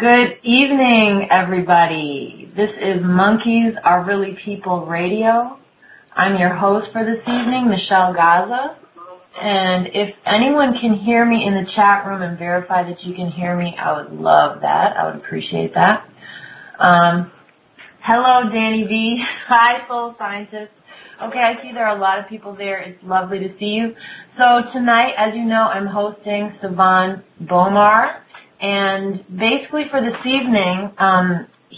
Good evening, everybody. This is Monkeys Are Really People Radio. I'm your host for this evening, Michelle Gaza. And if anyone can hear me in the chat room and verify that you can hear me, I would love that. I would appreciate that. Hello, Danny V. Hi, Soul Scientist. Okay, I see there are a lot of people there. It's lovely to see you. So tonight, as you know, I'm hosting Sevan Bomar. And basically for this evening,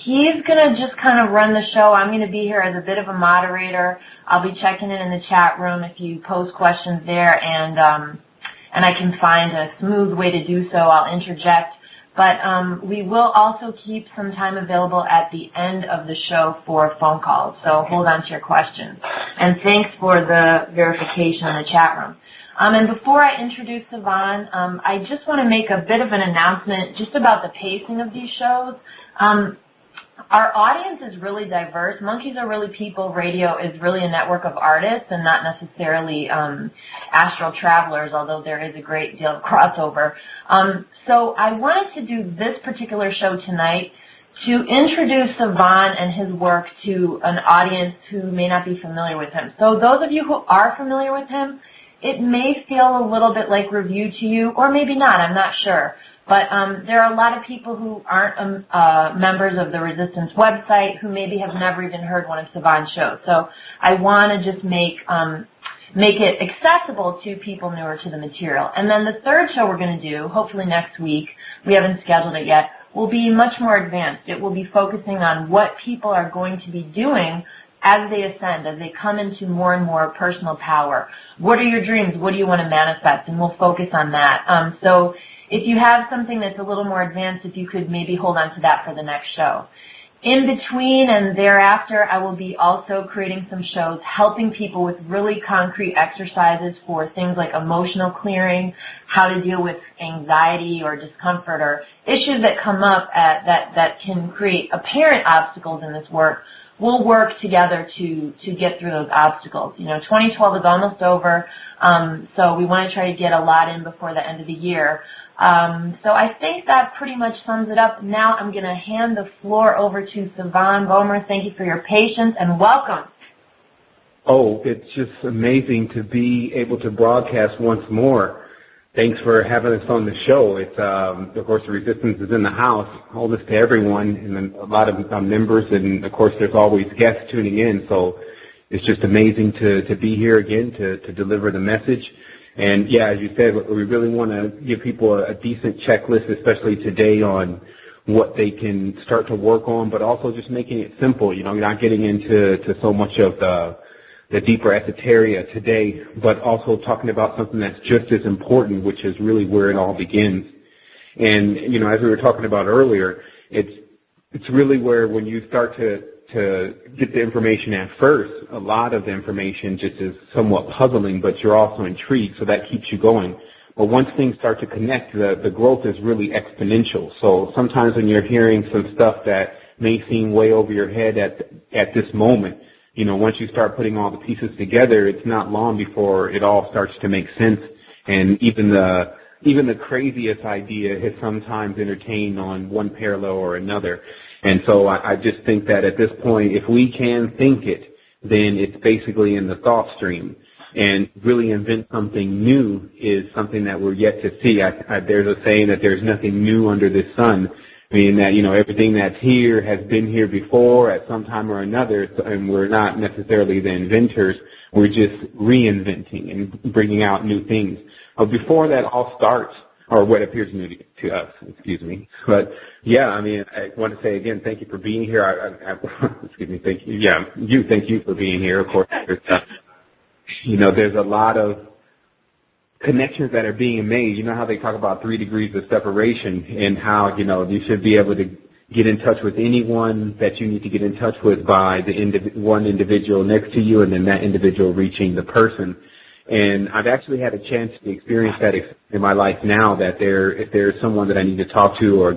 he's going to just kind of run the show. I'm going to be here as a bit of a moderator. I'll be checking in the chat room if you post questions there, and I can find a smooth way to do so. I'll interject. But we will also keep some time available at the end of the show for phone calls, so hold on to your questions. And thanks for the verification in the chat room. And before I introduce Sevan, I just want to make a bit of an announcement just about the pacing of these shows. Our audience is really diverse. Monkeys Are Really People Radio is really a network of artists and not necessarily astral travelers, although there is a great deal of crossover. So I wanted to do this particular show tonight to introduce Sevan and his work to an audience who may not be familiar with him. So those of you who are familiar with him, it may feel a little bit like review to you, or maybe not, I'm not sure. But there are a lot of people who aren't members of the Resistance website who maybe have never even heard one of Sevan's shows. So I want to just make it accessible to people newer to the material. And then the third show we're going to do, hopefully next week, we haven't scheduled it yet, will be much more advanced. It will be focusing on what people are going to be doing as they ascend, as they come into more and more personal power. What are your dreams? What do you want to manifest? And we'll focus on that. So if you have something that's a little more advanced, if you could maybe hold on to that for the next show. In between and thereafter, I will be also creating some shows helping people with really concrete exercises for things like emotional clearing, how to deal with anxiety or discomfort or issues that come up that can create apparent obstacles in this work. We'll work together to get through those obstacles. You know, 2012 is almost over, so we want to try to get a lot in before the end of the year. So I think that pretty much sums it up. Now I'm going to hand the floor over to Sevan Bomar. Thank you for your patience and welcome. Oh, it's just amazing to be able to broadcast once more. Thanks for having us on the show. It's, of course, the Resistance is in the house. All this to everyone, and then a lot of members, and of course, there's always guests tuning in. So it's just amazing to be here again to deliver the message. And yeah, as you said, we really want to give people a decent checklist, especially today, on what they can start to work on, but also just making it simple. You know, you're not getting into so much of the deeper esoteria today, but also talking about something that's just as important, which is really where it all begins. And, you know, as we were talking about earlier, it's really where when you start to get the information at first, a lot of the information just is somewhat puzzling, but you're also intrigued, so that keeps you going. But once things start to connect, the growth is really exponential. So sometimes when you're hearing some stuff that may seem way over your head at this moment, you know, once you start putting all the pieces together, it's not long before it all starts to make sense. And even the craziest idea is sometimes entertained on one parallel or another. And so I just think that at this point, if we can think it, then it's basically in the thought stream. And really invent something new is something that we're yet to see. There's a saying that there's nothing new under the sun, meaning that, you know, everything that's here has been here before at some time or another, and we're not necessarily the inventors. We're just reinventing and bringing out new things. But before that all starts, or what appears new to us, excuse me. But yeah, I mean, I want to say again, thank you for being here. Excuse me, thank you. Yeah, thank you for being here. Of course, you know, there's a lot of connections that are being made. You know how they talk about 3 degrees of separation, and how, you know, you should be able to get in touch with anyone that you need to get in touch with by the one individual next to you, and then that individual reaching the person. And I've actually had a chance to experience that in my life now, that if there's someone that I need to talk to or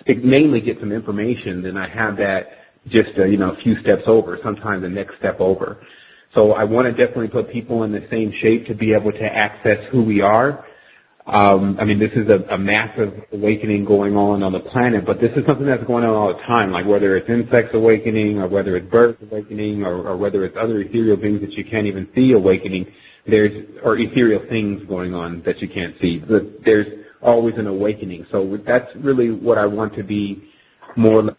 mainly get some information, then I have that just you know, a few steps over, sometimes the next step over. So I want to definitely put people in the same shape to be able to access who we are. I mean, this is a massive awakening going on the planet, but this is something that's going on all the time, like whether it's insects awakening or whether it's birds awakening or whether it's other ethereal beings that you can't even see awakening, or ethereal things going on that you can't see. There's always an awakening. So that's really what I want to be more the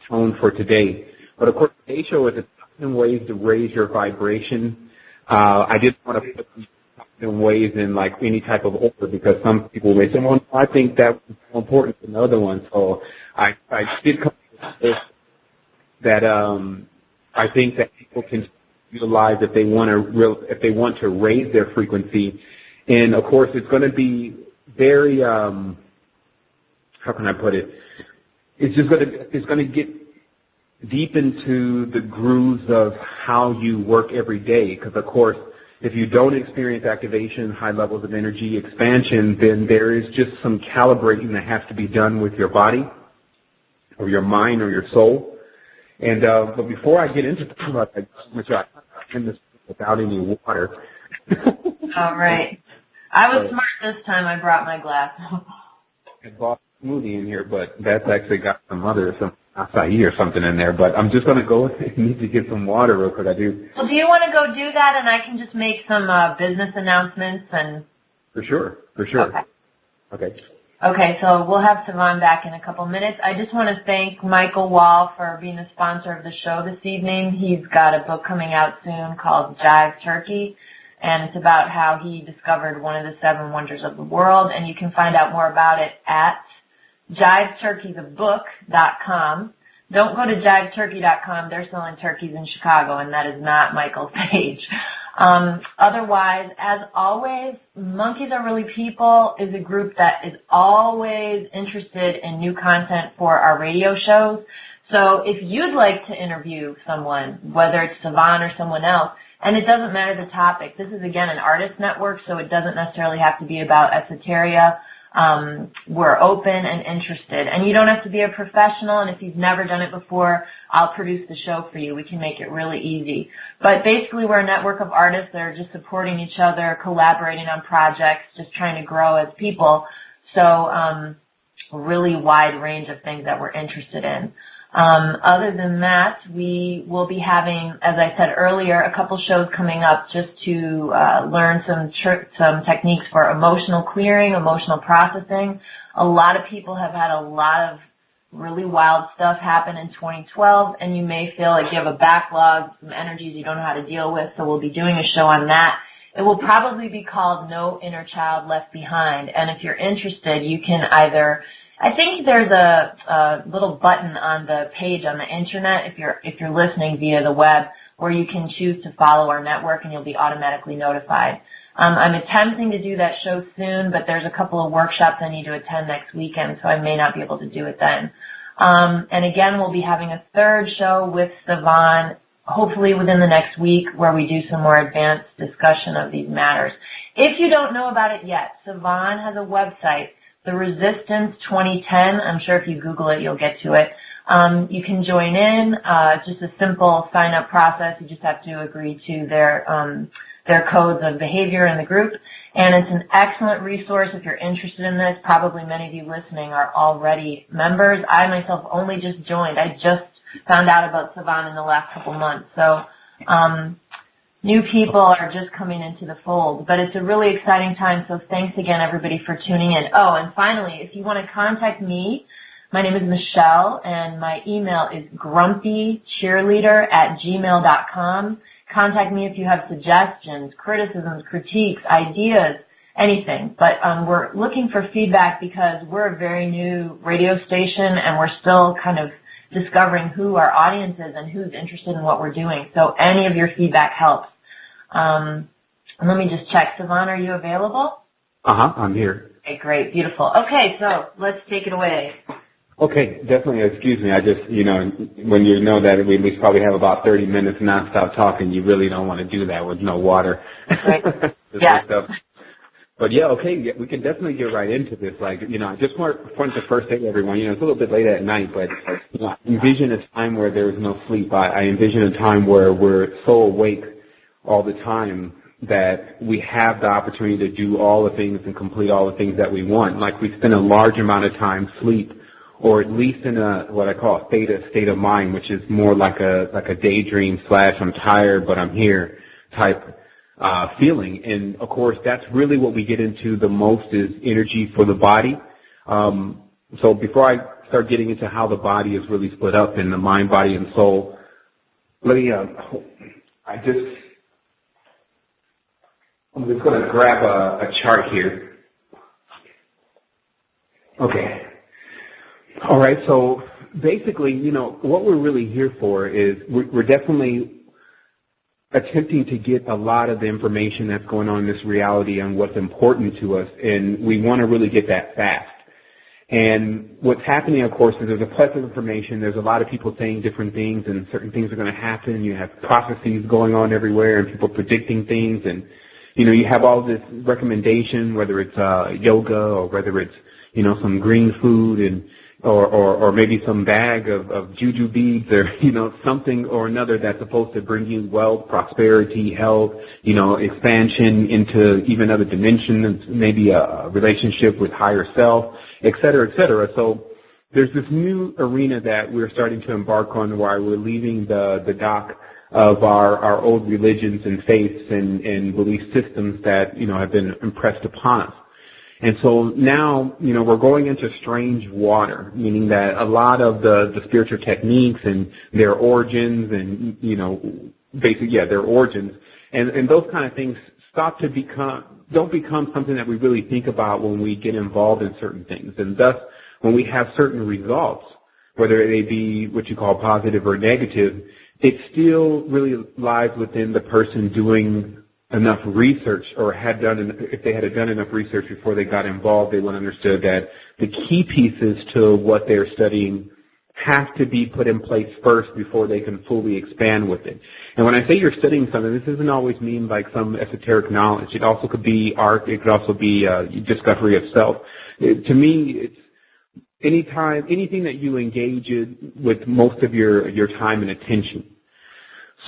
tone for today. But of course, today's show is 1,000 ways to raise your vibration. I didn't want to put in ways in like any type of order because some people may say, well, I think that was more important than the other one. So I did come up with this that I think that people can utilize if they want to raise their frequency. And of course, it's going to be very how can I put it? It's going to get deep into the grooves of how you work every day. Because of course, if you don't experience activation, high levels of energy expansion, then there is just some calibrating that has to be done with your body or your mind or your soul. And but before I get into the product, I end this without any water. All right. I was smart this time. I brought my glass. I bought a smoothie in here, but that's actually got some acai or something in there. But I'm just going to go and need to get some water real quick. I do. Well, do you want to go do that, and I can just make some business announcements and. For sure. Okay. Okay, so we'll have Sevan back in a couple minutes. I just want to thank Michael Wall for being the sponsor of the show this evening. He's got a book coming out soon called Jive Turkey, and it's about how he discovered one of the 7 wonders of the world, and you can find out more about it at jiveturkeythebook.com. Don't go to jiveturkey.com. They're selling turkeys in Chicago, and that is not Michael's page. Otherwise, as always, Monkeys Are Really People is a group that is always interested in new content for our radio shows. So if you'd like to interview someone, whether it's Sevan or someone else, and it doesn't matter the topic, this is, again, an artist network, so it doesn't necessarily have to be about esoteria. We're open and interested. And you don't have to be a professional, and if you've never done it before, I'll produce the show for you. We can make it really easy. But basically, we're a network of artists that are just supporting each other, collaborating on projects, just trying to grow as people. So a really wide range of things that we're interested in. Other than that, we will be having, as I said earlier, a couple shows coming up just to learn some techniques for emotional clearing, emotional processing. A lot of people have had a lot of really wild stuff happen in 2012, and you may feel like you have a backlog, some energies you don't know how to deal with, so we'll be doing a show on that. It will probably be called No Inner Child Left Behind, and if you're interested, you can either, I think there's a little button on the page on the internet if you're listening via the web where you can choose to follow our network and you'll be automatically notified. I'm attempting to do that show soon, but there's a couple of workshops I need to attend next weekend, so I may not be able to do it then. And again, we'll be having a third show with Sevan, hopefully within the next week, where we do some more advanced discussion of these matters. If you don't know about it yet, Sevan has a website, The Resistance 2010. I'm sure if you Google it, you'll get to it. You can join in. It's just a simple sign-up process. You just have to agree to their codes of behavior in the group. And it's an excellent resource if you're interested in this. Probably many of you listening are already members. I myself only just joined. I just found out about Sevan in the last couple months. So new people are just coming into the fold. But it's a really exciting time, so thanks again, everybody, for tuning in. Oh, and finally, if you want to contact me, my name is Michelle, and my email is grumpycheerleader@gmail.com. Contact me if you have suggestions, criticisms, critiques, ideas, anything. But we're looking for feedback because we're a very new radio station, and we're still kind of discovering who our audience is and who's interested in what we're doing. So any of your feedback helps. Let me just check. Sevan, are you available? I'm here. Okay, great, beautiful. Okay, so let's take it away. Okay, definitely. Excuse me. I just, when you know that we at least probably have about 30 minutes nonstop talking, you really don't want to do that with no water. Right. Yeah. But yeah, okay, yeah, we can definitely get right into this. Like, I just wanted to first say to everyone, it's a little bit late at night, but I envision a time where there is no sleep. I envision a time where we're so awake all the time that we have the opportunity to do all the things and complete all the things that we want. Like we spend a large amount of time sleep, or at least in a what I call a state of mind, which is more like a daydream / I'm tired but I'm here type feeling. And of course, that's really what we get into the most is energy for the body. So before I start getting into how the body is really split up in the mind, body, and soul, let me, I'm just going to grab a chart here. Okay. All right, so basically, what we're really here for is we're definitely attempting to get a lot of the information that's going on in this reality on what's important to us, and we want to really get that fast. And what's happening, of course, is there's a plethora of information. There's a lot of people saying different things, and certain things are going to happen. You have prophecies going on everywhere, and people predicting things, and you have all this recommendation, whether it's yoga or whether it's some green food and or maybe some bag of juju beads or something or another that's supposed to bring you wealth, prosperity, health, expansion into even other dimensions, maybe a relationship with higher self, et cetera, et cetera. So there's this new arena that we're starting to embark on where we're leaving the dock of our old religions and faiths and belief systems that have been impressed upon us. And so now, we're going into strange water, meaning that a lot of the spiritual techniques and their origins and, their origins and those kind of things don't become something that we really think about when we get involved in certain things. And thus, when we have certain results, whether they be what you call positive or negative, it still really lies within the person doing enough research or if they had done enough research before they got involved, they would have understood that the key pieces to what they're studying have to be put in place first before they can fully expand with it. And when I say you're studying something, this doesn't always mean like some esoteric knowledge. It also could be art. It could also be discovery of self. To me, it's anything that you engage in with most of your time and attention.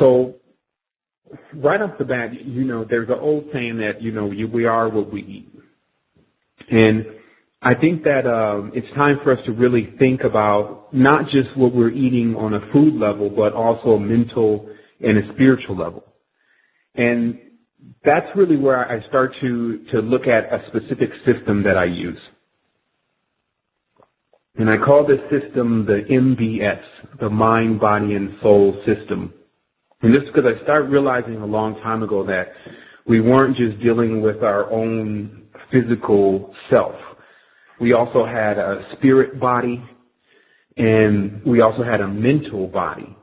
So right off the bat, there's an old saying that, we are what we eat. And I think that it's time for us to really think about not just what we're eating on a food level, but also a mental and a spiritual level. And that's really where I start to look at a specific system that I use. And I call this system the MBS, the Mind, Body, and Soul System. And this is because I started realizing a long time ago that we weren't just dealing with our own physical self. We also had a spirit body, and we also had a mental body.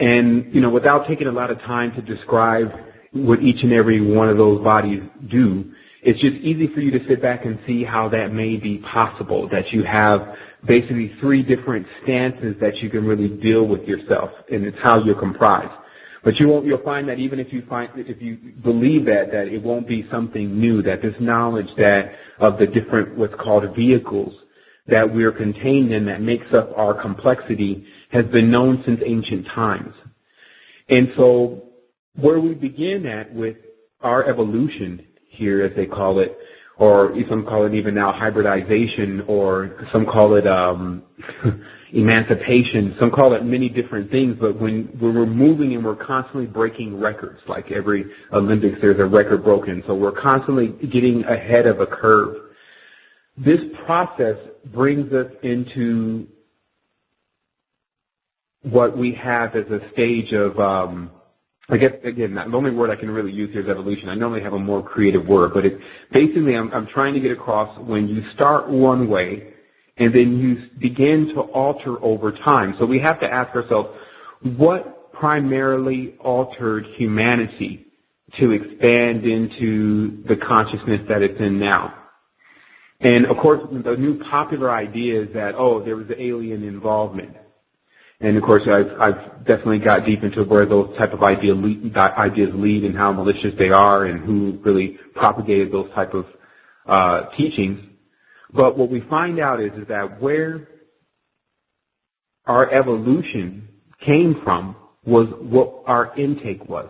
And, without taking a lot of time to describe what each and every one of those bodies do, it's just easy for you to sit back and see how that may be possible, that you have basically 3 different stances that you can really deal with yourself, and it's how you're comprised. But you'll find that even if you believe that it won't be something new, that this knowledge of the different what's called vehicles that we're contained in that makes up our complexity has been known since ancient times. And so where we begin at with our evolution here, as they call it, or some call it even now hybridization, or some call it emancipation, some call it many different things, but when we're moving and we're constantly breaking records, like every Olympics there's a record broken, so we're constantly getting ahead of a curve. This process brings us into what we have as a stage of, I guess, again, the only word I can really use here is evolution. I normally have a more creative word, but basically I'm trying to get across when you start one way and then you begin to alter over time. So we have to ask ourselves, what primarily altered humanity to expand into the consciousness that it's in now? And of course, the new popular idea is that, there was alien involvement. And of course, I've definitely got deep into where those type of ideas lead and how malicious they are and who really propagated those type of teachings. But what we find out is that where our evolution came from was what our intake was.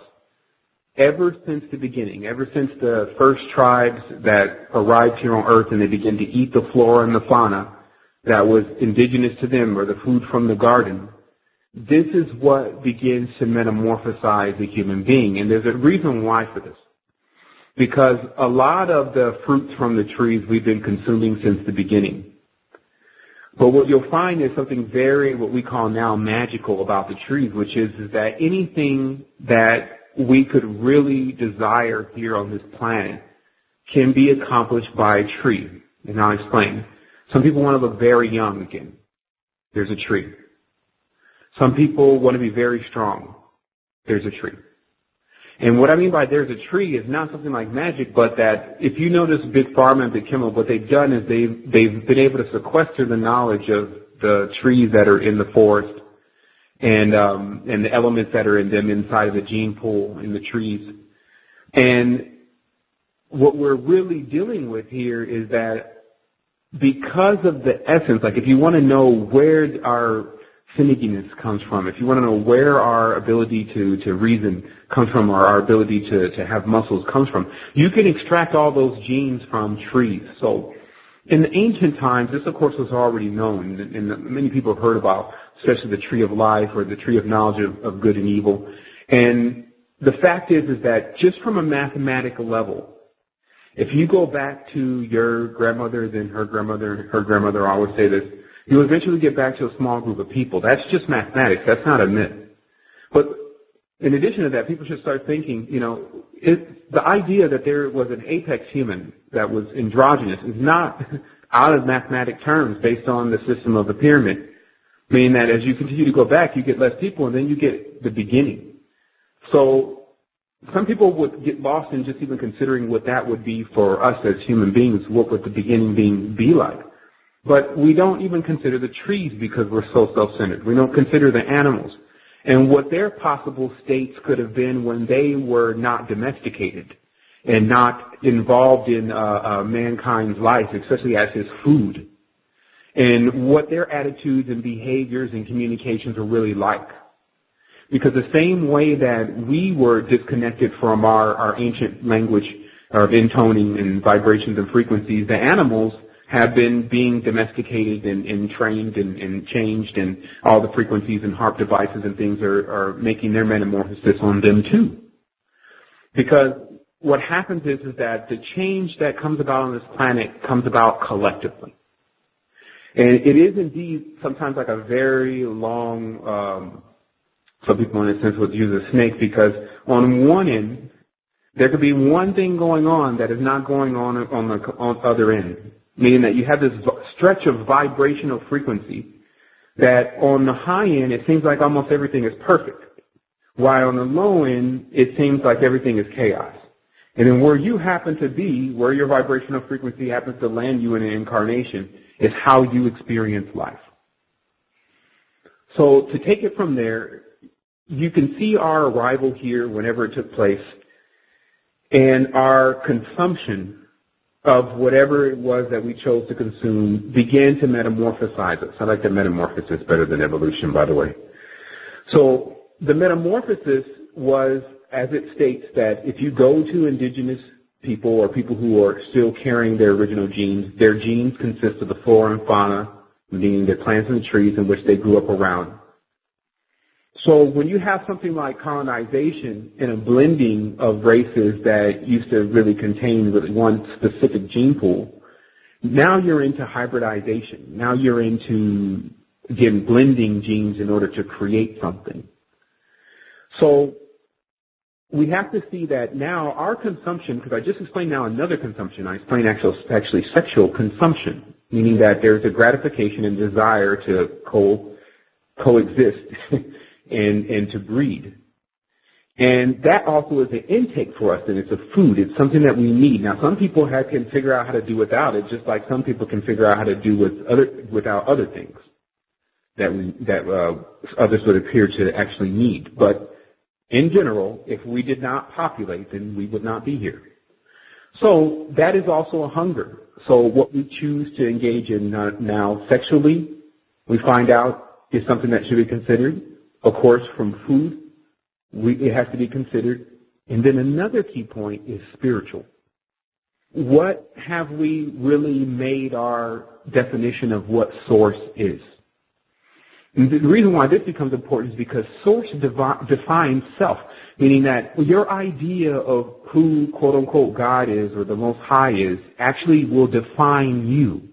ever since the beginning, ever since the first tribes that arrived here on Earth and they began to eat the flora and the fauna that was indigenous to them, or the food from the garden, this is what begins to metamorphosize a human being. And there's a reason why for this. Because a lot of the fruits from the trees we've been consuming since the beginning. But what you'll find is something very, what we call now, magical about the trees, which is that anything that we could really desire here on this planet can be accomplished by a tree. And I'll explain. Some people want to look very young again. There's a tree. Some people want to be very strong. There's a tree. And what I mean by there's a tree is not something like magic, but that if you notice Big Pharma and Big Chemical, what they've done is they've been able to sequester the knowledge of the trees that are in the forest and the elements that are in them inside of the gene pool in the trees. And what we're really dealing with here is that because of the essence, like if you want to know where our finickiness comes from, if you want to know where our ability to reason comes from, or our ability to have muscles comes from, you can extract all those genes from trees. So in the ancient times, this of course was already known, and many people have heard about, especially the tree of life or the tree of knowledge of good and evil. And the fact is that just from a mathematical level, if you go back to your grandmother, then her grandmother, I always say this, you'll eventually get back to a small group of people. That's just mathematics. That's not a myth. But in addition to that, people should start thinking, the idea that there was an apex human that was androgynous is not out of mathematic terms based on the system of the pyramid, meaning that as you continue to go back, you get less people, and then you get the beginning. So some people would get lost in just even considering what that would be for us as human beings, what would the beginning be like. But we don't even consider the trees because we're so self-centered. We don't consider the animals and what their possible states could have been when they were not domesticated and not involved in mankind's life, especially as his food, and what their attitudes and behaviors and communications are really like. Because the same way that we were disconnected from our ancient language of intoning and vibrations and frequencies, the animals have been being domesticated and trained and changed, and all the frequencies and harp devices and things are making their metamorphosis on them too. Because what happens is that the change that comes about on this planet comes about collectively. And it is indeed sometimes like a very long, some people in a sense would use a snake, because on one end, there could be one thing going on that is not going on the other end. Meaning that you have this stretch of vibrational frequency that on the high end, it seems like almost everything is perfect. While on the low end, it seems like everything is chaos. And then where you happen to be, where your vibrational frequency happens to land you in an incarnation, is how you experience life. So to take it from there, you can see our arrival here whenever it took place, and our consumption of whatever it was that we chose to consume began to metamorphosize us. I like the metamorphosis better than evolution, by the way. So the metamorphosis was, as it states, that if you go to indigenous people or people who are still carrying their original genes, their genes consist of the flora and fauna, meaning the plants and the trees in which they grew up around. So when you have something like colonization and a blending of races that used to really contain really one specific gene pool, now you're into hybridization. Now you're into, again, blending genes in order to create something. So we have to see that now our consumption, because I just explained now another consumption, I explained actually sexual consumption, meaning that there's a gratification and desire to coexist and to breed. And that also is an intake for us, and it's a food. It's something that we need. Now, some people can figure out how to do without it, just like some people can figure out how to do without other things that others would appear to actually need. But in general, if we did not populate, then we would not be here. So that is also a hunger. So what we choose to engage in now sexually, we find out is something that should be considered. Of course, from food, it has to be considered. And then another key point is spiritual. What have we really made our definition of what source is? And the reason why this becomes important is because source defines self, meaning that your idea of who, quote unquote, God is or the Most High is actually will define you.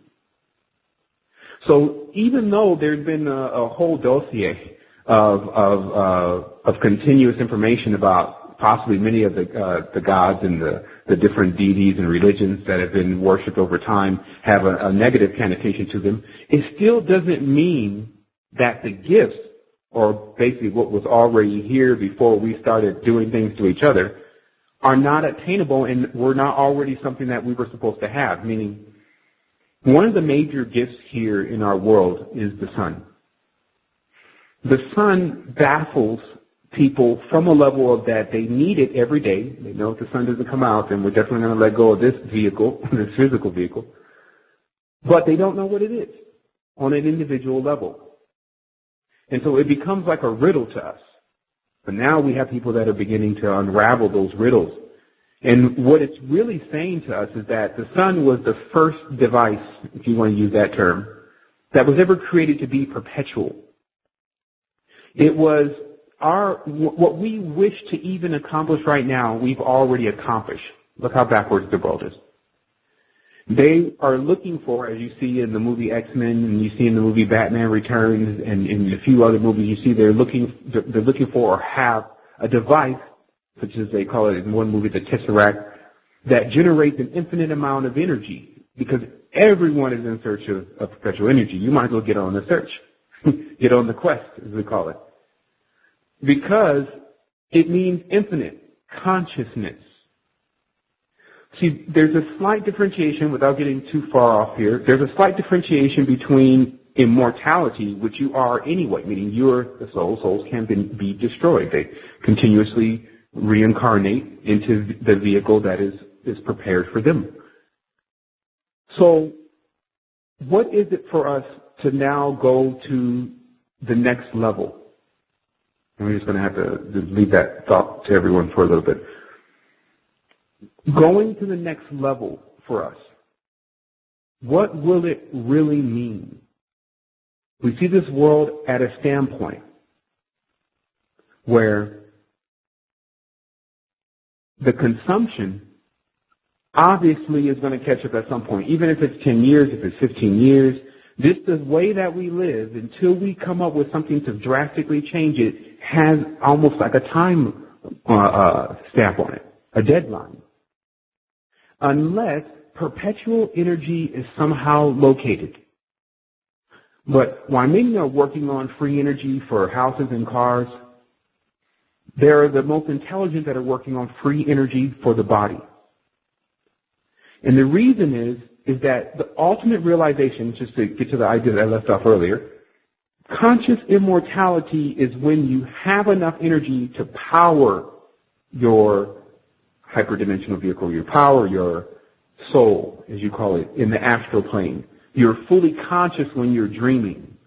So even though there's been a whole dossier of continuous information about possibly many of the gods and the different deities and religions that have been worshipped over time have a negative connotation to them, it still doesn't mean that the gifts, or basically what was already here before we started doing things to each other, are not attainable and were not already something that we were supposed to have. Meaning, one of the major gifts here in our world is the sun. The sun baffles people from a level of that they need it every day. They know if the sun doesn't come out, then we're definitely going to let go of this vehicle, this physical vehicle. But they don't know what it is on an individual level. And so it becomes like a riddle to us. But now we have people that are beginning to unravel those riddles. And what it's really saying to us is that the sun was the first device, if you want to use that term, that was ever created to be perpetual. It was what we wish to even accomplish right now, we've already accomplished. Look how backwards the world is. They are looking for, as you see in the movie X-Men and you see in the movie Batman Returns and in a few other movies, you see they're looking for or have a device, such as they call it in one movie, the Tesseract, that generates an infinite amount of energy, because everyone is in search of perpetual energy. You might as well get on the search, get on the quest, as we call it, because it means infinite consciousness. See, there's a slight differentiation, without getting too far off here, there's a slight differentiation between immortality, which you are anyway, meaning you're the soul. Souls can be destroyed. They continuously reincarnate into the vehicle that is prepared for them. So what is it for us to now go to the next level? And we're just going to have to leave that thought to everyone for a little bit. Going to the next level for us, what will it really mean? We see this world at a standpoint where the consumption obviously is going to catch up at some point, even if it's 10 years, if it's 15 years. This the way that we live, until we come up with something to drastically change it, has almost like a time stamp on it, a deadline. Unless perpetual energy is somehow located. But while many are working on free energy for houses and cars, there are the most intelligent that are working on free energy for the body. And the reason is that the ultimate realization, just to get to the idea that I left off earlier, conscious immortality is when you have enough energy to power your hyperdimensional vehicle, your power, your soul, as you call it, in the astral plane. You're fully conscious when you're dreaming.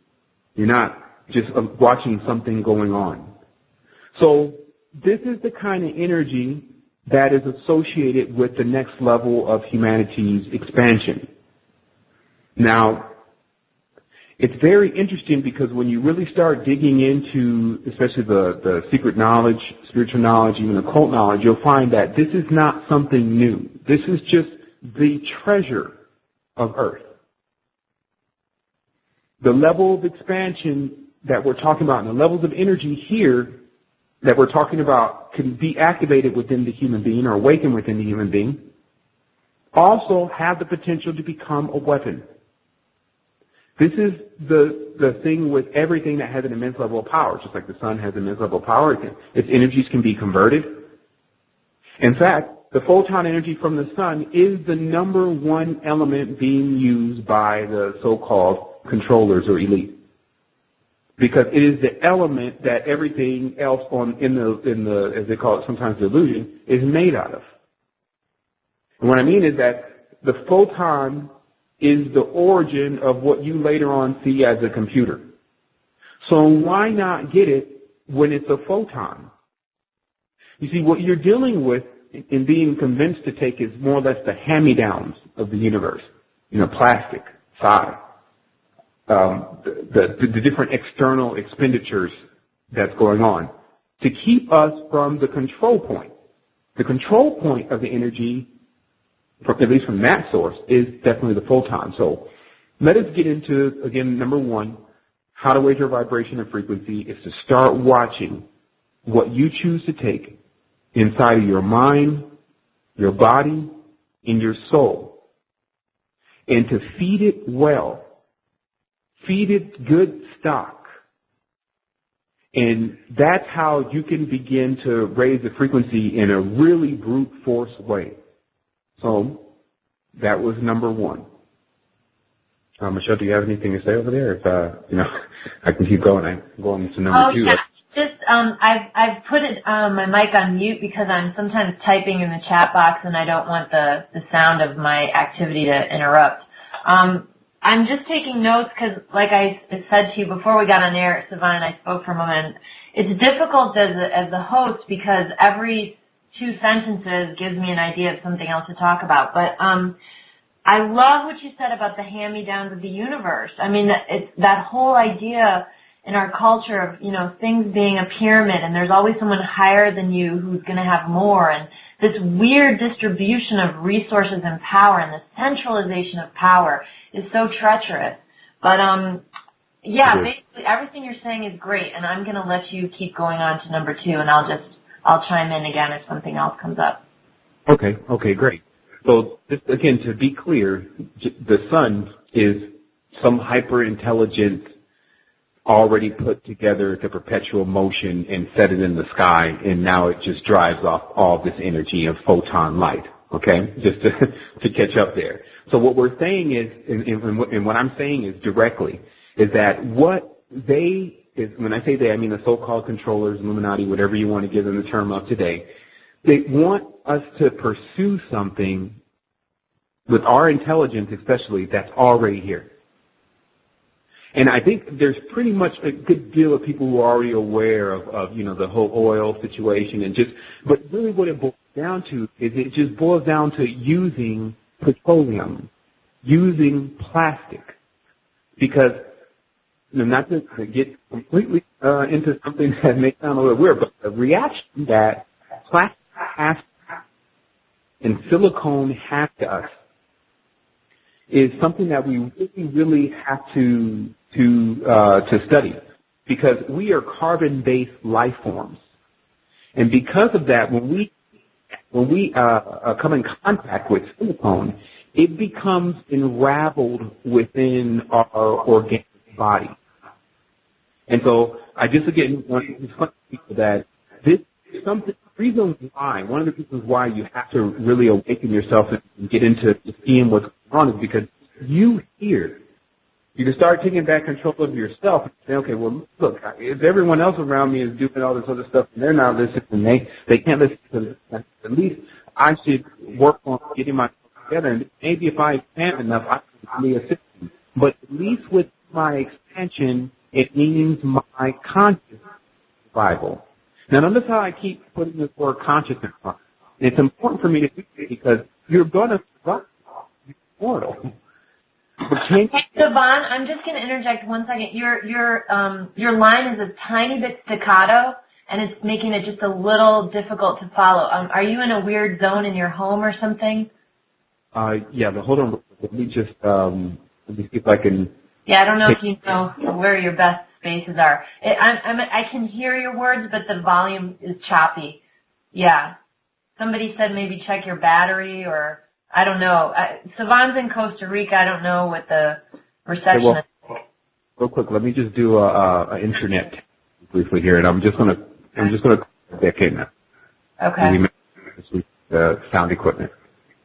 You're not just watching something going on. So this is the kind of energy that is associated with the next level of humanity's expansion. Now, it's very interesting because when you really start digging into, especially the secret knowledge, spiritual knowledge, even occult knowledge, you'll find that this is not something new. This is just the treasure of Earth. The level of expansion that we're talking about and the levels of energy here that we're talking about can be activated within the human being or awakened within the human being also have the potential to become a weapon. This is the thing with everything that has an immense level of power. Just like the sun has an immense level of power, its energies can be converted. In fact, the photon energy from the sun is the number one element being used by the so-called controllers or elite. Because it is the element that everything else in the as they call it sometimes the illusion, is made out of. And what I mean is that the photon is the origin of what you later on see as a computer. So why not get it when it's a photon? You see, what you're dealing with in being convinced to take is more or less the hand-me-downs of the universe. Plastic, psi, the different external expenditures that's going on to keep us from the control point. The control point of the energy, at least from that source, is definitely the photon. So let us get into, again, number one, how to raise your vibration and frequency is to start watching what you choose to take inside of your mind, your body, and your soul, and to feed it well. Feed it good stock. And that's how you can begin to raise the frequency in a really brute force way. So that was number one. Michelle, do you have anything to say over there? If, I can keep going. I'm going to number two. Yeah. Just, I've put my mic on mute because I'm sometimes typing in the chat box and I don't want the sound of my activity to interrupt. I'm just taking notes because, like I said to you before we got on air, Sevan and I spoke for a moment, it's difficult as the host because every 2 sentences gives me an idea of something else to talk about. But I love what you said about the hand-me-downs of the universe. I mean, it's that whole idea in our culture of, things being a pyramid and there's always someone higher than you who's going to have more, and this weird distribution of resources and power and the centralization of power is so treacherous. But, basically everything you're saying is great, and I'm going to let you keep going on to number 2, and I'll chime in again if something else comes up. Okay, great. So, just again, to be clear, the sun is some hyper-intelligent, already put together to perpetual motion and set it in the sky, and now it just drives off all this energy of photon light, okay? Just to catch up there. So what we're saying is, and what I'm saying is directly, is that what they, when I say they, I mean the so-called controllers, Illuminati, whatever you want to give them the term of today, they want us to pursue something with our intelligence especially that's already here. And I think there's pretty much a good deal of people who are already aware of the whole oil situation but really what it boils down to is it just boils down to using petroleum, using plastic. Because, not to get completely into something that may sound a little weird, but the reaction that plastic has and silicone has to us is something that we really have to study, because we are carbon-based life forms, and because of that, when we come in contact with silicone, it becomes enraveled within our organic body. And so I just again want to explain to people that this is something. One of the reasons why you have to really awaken yourself and get into seeing what's going on is because you can start taking back control of yourself and say, okay, well, look, if everyone else around me is doing all this other stuff and they're not listening and they can't listen to this, at least I should work on getting myself together, and maybe if I expand enough, I can be assisting. But at least with my expansion, it means my conscious survival. Now, notice how I keep putting this word consciousness on. It's important for me to do it because you're going to survive. You're mortal. Hey, Sevan, I'm just going to interject 1 second. Your line is a tiny bit staccato, and it's making it just a little difficult to follow. Are you in a weird zone in your home or something? Yeah, but hold on. Let me just let me see if I can. Yeah, I don't know if you know where your best spaces are. I can hear your words, but the volume is choppy. Yeah. Somebody said maybe check your battery, or I don't know. Sevan's in Costa Rica. I don't know what the reception is. Real quick, let me just do a internet briefly here, and I'm just gonna okay now. Okay. Sound equipment.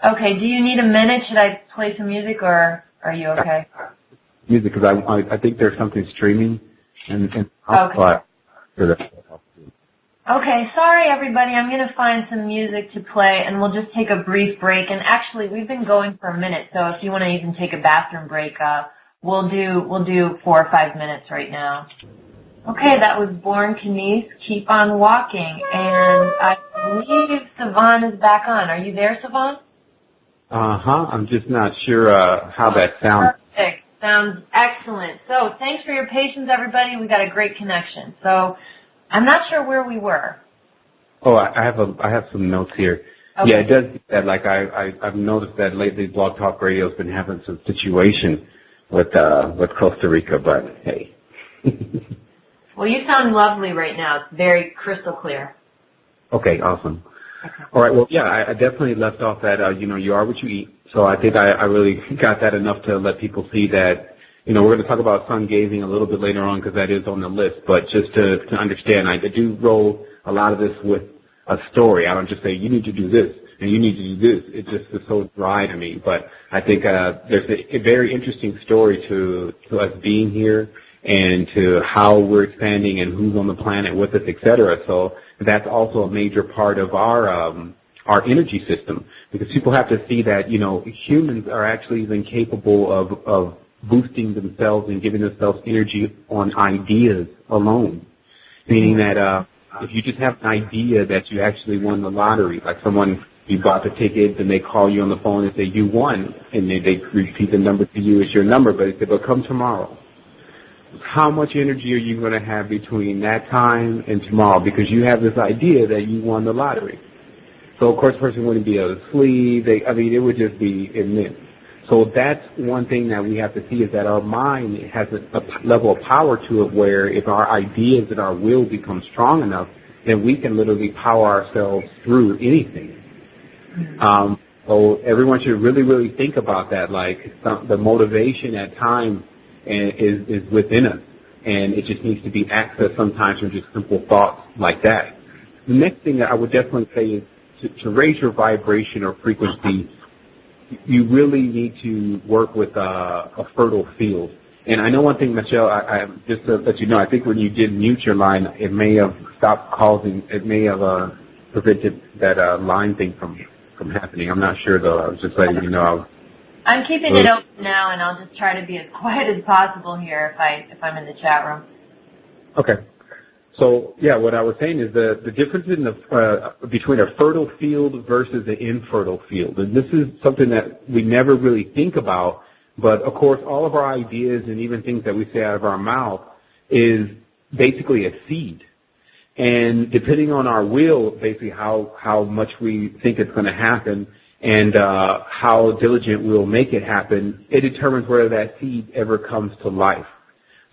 Okay. Do you need a minute? Should I play some music, or are you okay? Music, because I think there's something streaming, and okay. Okay, sorry everybody, I'm going to find some music to play and we'll just take a brief break. And actually, we've been going for a minute, so if you want to even take a bathroom break, we'll do 4 or 5 minutes right now. Okay, that was Born Kanice, Keep on Walking, and I believe Sevan is back on. Are you there, Sevan? I'm just not sure how that sounds. Perfect. Sounds excellent. So thanks for your patience, everybody. We got a great connection. So I'm not sure where we were. Oh, I have some notes here. Okay. Yeah, it does that. Like I've noticed that lately, Blog Talk Radio's been having some situation with Costa Rica, but hey. Well, you sound lovely right now. It's very crystal clear. Okay, awesome. Okay. All right, well, yeah, I definitely left off that, you are what you eat. So I think I really got that enough to let people see that, we're going to talk about sun gazing a little bit later on because that is on the list. But just to understand, I do roll a lot of this with a story. I don't just say, you need to do this and you need to do this. It just is so dry to me. But I think there's a very interesting story to us being here and to how we're expanding and who's on the planet with us, et cetera. So that's also a major part of our energy system, because people have to see that, humans are actually even capable of boosting themselves and giving themselves energy on ideas alone. Meaning that if you just have an idea that you actually won the lottery, like you bought the tickets and they call you on the phone and say you won, and they repeat the number to you as your number, but they say, but come tomorrow. How much energy are you going to have between that time and tomorrow? Because you have this idea that you won the lottery. So, of course, the person wouldn't be able to sleep. It would just be immense. So that's one thing that we have to see, is that our mind has a level of power to it where if our ideas and our will become strong enough, then we can literally power ourselves through anything. So everyone should really, really think about that. Like the motivation at times is within us, and it just needs to be accessed sometimes from just simple thoughts like that. The next thing that I would definitely say is to raise your vibration or frequency, you really need to work with a fertile field. And I know one thing, Michelle, I just to let you know, I think when you did mute your line, it may have it may have prevented that line thing from happening. I'm not sure, though. I was just letting you know. I'm keeping it open now, and I'll just try to be as quiet as possible here if I'm in the chat room. Okay. So, yeah, what I was saying is the difference in between a fertile field versus an infertile field. And this is something that we never really think about, but, of course, all of our ideas and even things that we say out of our mouth is basically a seed. And depending on our will, basically how much we think it's going to happen and how diligent we'll make it happen, it determines whether that seed ever comes to life.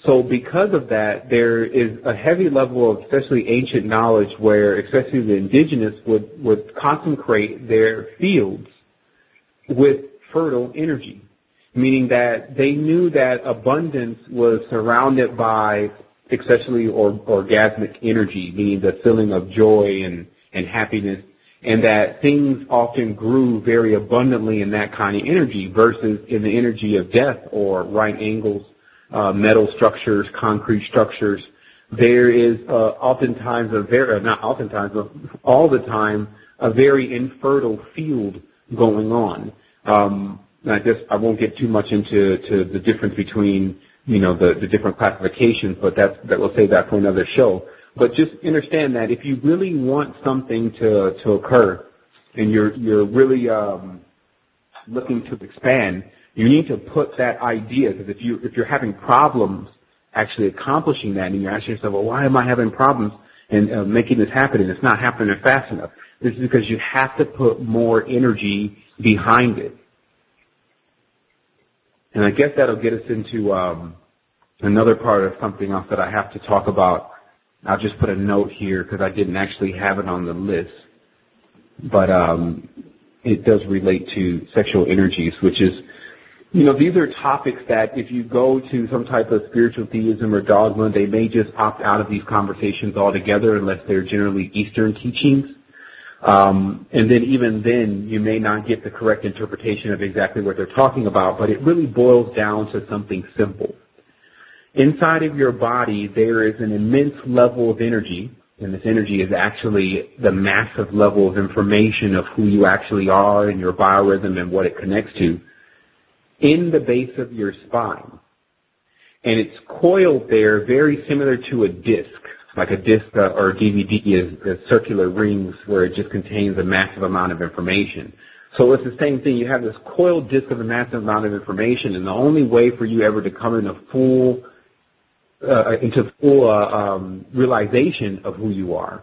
So because of that, there is a heavy level of especially ancient knowledge where especially the indigenous would consecrate their fields with fertile energy, meaning that they knew that abundance was surrounded by especially orgasmic energy, meaning the feeling of joy and happiness, and that things often grew very abundantly in that kind of energy versus in the energy of death or right angles, metal structures, concrete structures. There is oftentimes all the time, a very infertile field going on. I won't get too much into the difference between the different classifications, but we'll save that for another show. But just understand that if you really want something to occur, and you're really looking to expand, you need to put that idea, because if you're having problems actually accomplishing that, and you're asking yourself, well, why am I having problems and making this happen, and it's not happening fast enough? This is because you have to put more energy behind it. And I guess that'll get us into another part of something else that I have to talk about. I'll just put a note here because I didn't actually have it on the list. But it does relate to sexual energies, which is, these are topics that if you go to some type of spiritual theism or dogma, they may just opt out of these conversations altogether unless they're generally Eastern teachings. And then even then, you may not get the correct interpretation of exactly what they're talking about, but it really boils down to something simple. Inside of your body, there is an immense level of energy, and this energy is actually the massive level of information of who you actually are and your biorhythm and what it connects to, in the base of your spine. And it's coiled there very similar to a disc. like a disc or DVD is circular rings where it just contains a massive amount of information. So it's the same thing. You have this coiled disc of a massive amount of information, and the only way for you ever to come into full realization of who you are,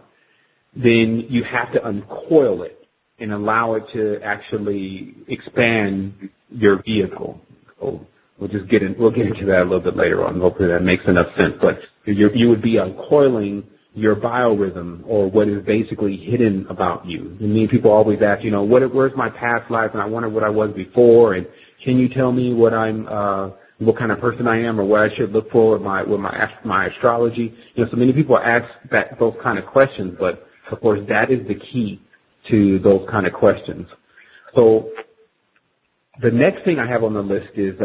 then you have to uncoil it and allow it to actually expand your vehicle. So we'll get into that a little bit later on. Hopefully that makes enough sense. But you would be uncoiling your biorhythm, or what is basically hidden about you. I mean, people always ask, where's my past life, and I wonder what I was before, and can you tell me what what kind of person I am, or what I should look for with my astrology? So many people ask those kind of questions, but of course that is the key to those kind of questions. So the next thing I have on the list is,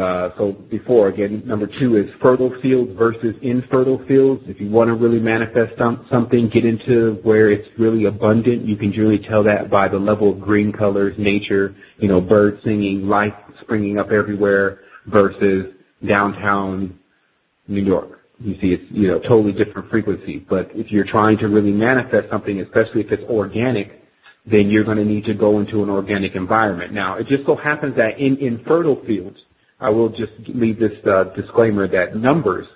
number 2 is fertile fields versus infertile fields. If you want to really manifest something, get into where it's really abundant. You can generally tell that by the level of green colors, nature, birds singing, life springing up everywhere, versus downtown New York. You see, it's, totally different frequency. But if you're trying to really manifest something, especially if it's organic, then you're going to need to go into an organic environment. Now, it just so happens that in infertile fields, I will just leave this disclaimer that numbers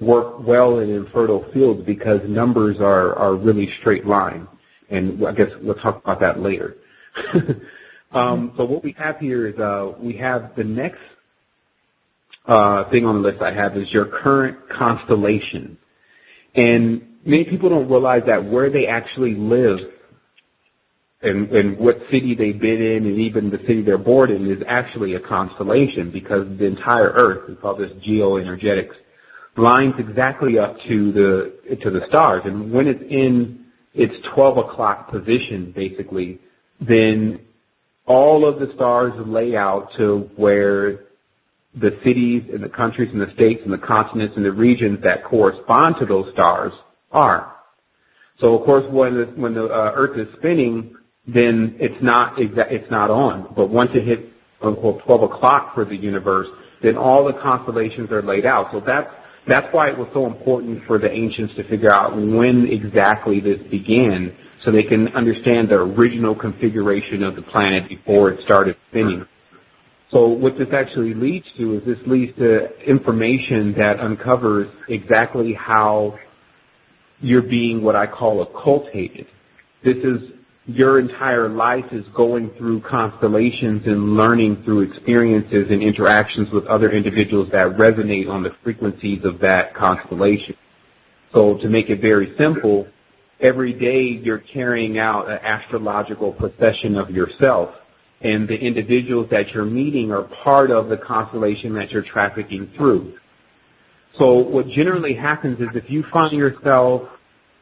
work well in infertile fields because numbers are really straight line. And I guess we'll talk about that later. So what we have here is we have the next thing on the list I have is your current constellation. And many people don't realize that where they actually live and what city they've been in, and even the city they're born in, is actually a constellation, because the entire Earth, we call this geoenergetics, lines exactly up to the stars. And when it's in its 12 o'clock position, basically, then all of the stars lay out to where the cities and the countries and the states and the continents and the regions that correspond to those stars are. So, of course, when the Earth is spinning, then it's not on. But once it hits, unquote, 12 o'clock for the universe, then all the constellations are laid out. So that's why it was so important for the ancients to figure out when exactly this began, so they can understand the original configuration of the planet before it started spinning. So what this actually leads to is this leads to information that uncovers exactly how you're being what I call occultated. This is your entire life is going through constellations and learning through experiences and interactions with other individuals that resonate on the frequencies of that constellation. So to make it very simple, every day you're carrying out an astrological procession of yourself, and the individuals that you're meeting are part of the constellation that you're trafficking through. So what generally happens is if you find yourself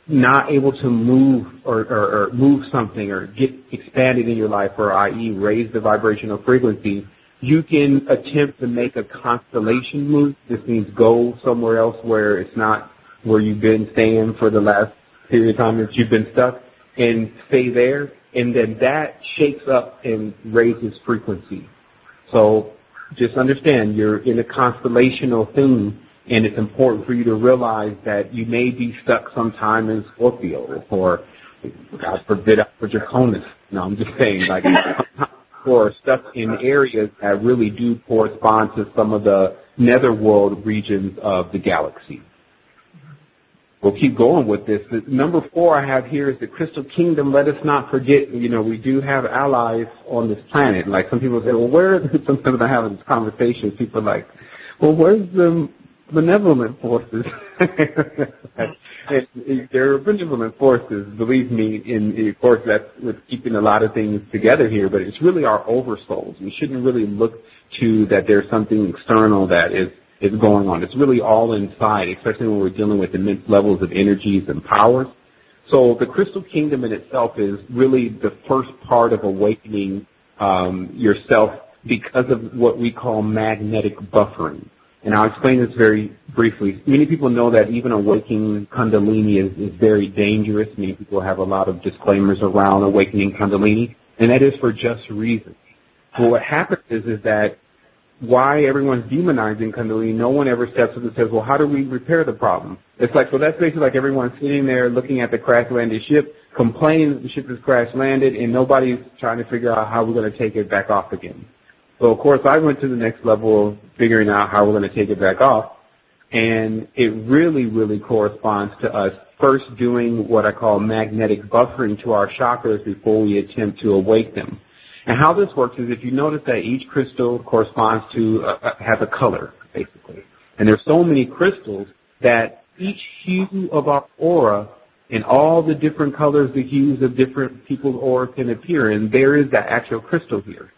not able to move or move something or get expanded in your life, or i.e. raise the vibrational frequency, you can attempt to make a constellation move. This means go somewhere else where it's not where you've been staying for the last period of time that you've been stuck, and stay there, and then that shakes up and raises frequency. So just understand you're in a constellational thing, and it's important for you to realize that you may be stuck sometime in Scorpio, or, God forbid, for Draconis. No, I'm just saying, like, or stuck in areas that really do correspond to some of the netherworld regions of the galaxy. We'll keep going with this. The number 4 I have here is the Crystal Kingdom. Let us not forget, we do have allies on this planet. Like, some people say, well, sometimes I have this conversation, people are like, well, where's the benevolent forces? There are benevolent forces, believe me, of course, that's what's keeping a lot of things together here, but it's really our oversouls. We shouldn't really look to that there's something external that is going on. It's really all inside, especially when we're dealing with immense levels of energies and powers. So the Crystal Kingdom in itself is really the first part of awakening yourself because of what we call magnetic buffering. And I'll explain this very briefly. Many people know that even awakening Kundalini is very dangerous. Many people have a lot of disclaimers around awakening Kundalini, and that is for just reasons. But what happens is that why everyone's demonizing Kundalini, no one ever steps up and says, well, how do we repair the problem? It's like, so that's basically like everyone sitting there looking at the crash-landed ship, complaining that the ship is crash-landed, and nobody's trying to figure out how we're going to take it back off again. So, of course, I went to the next level of figuring out how we're going to take it back off, and it really, really corresponds to us first doing what I call magnetic buffering to our chakras before we attempt to awake them. And how this works is if you notice that each crystal corresponds to, has a color, basically. And there's so many crystals that each hue of our aura and all the different colors, the hues of different people's aura can appear, and there is that actual crystal here.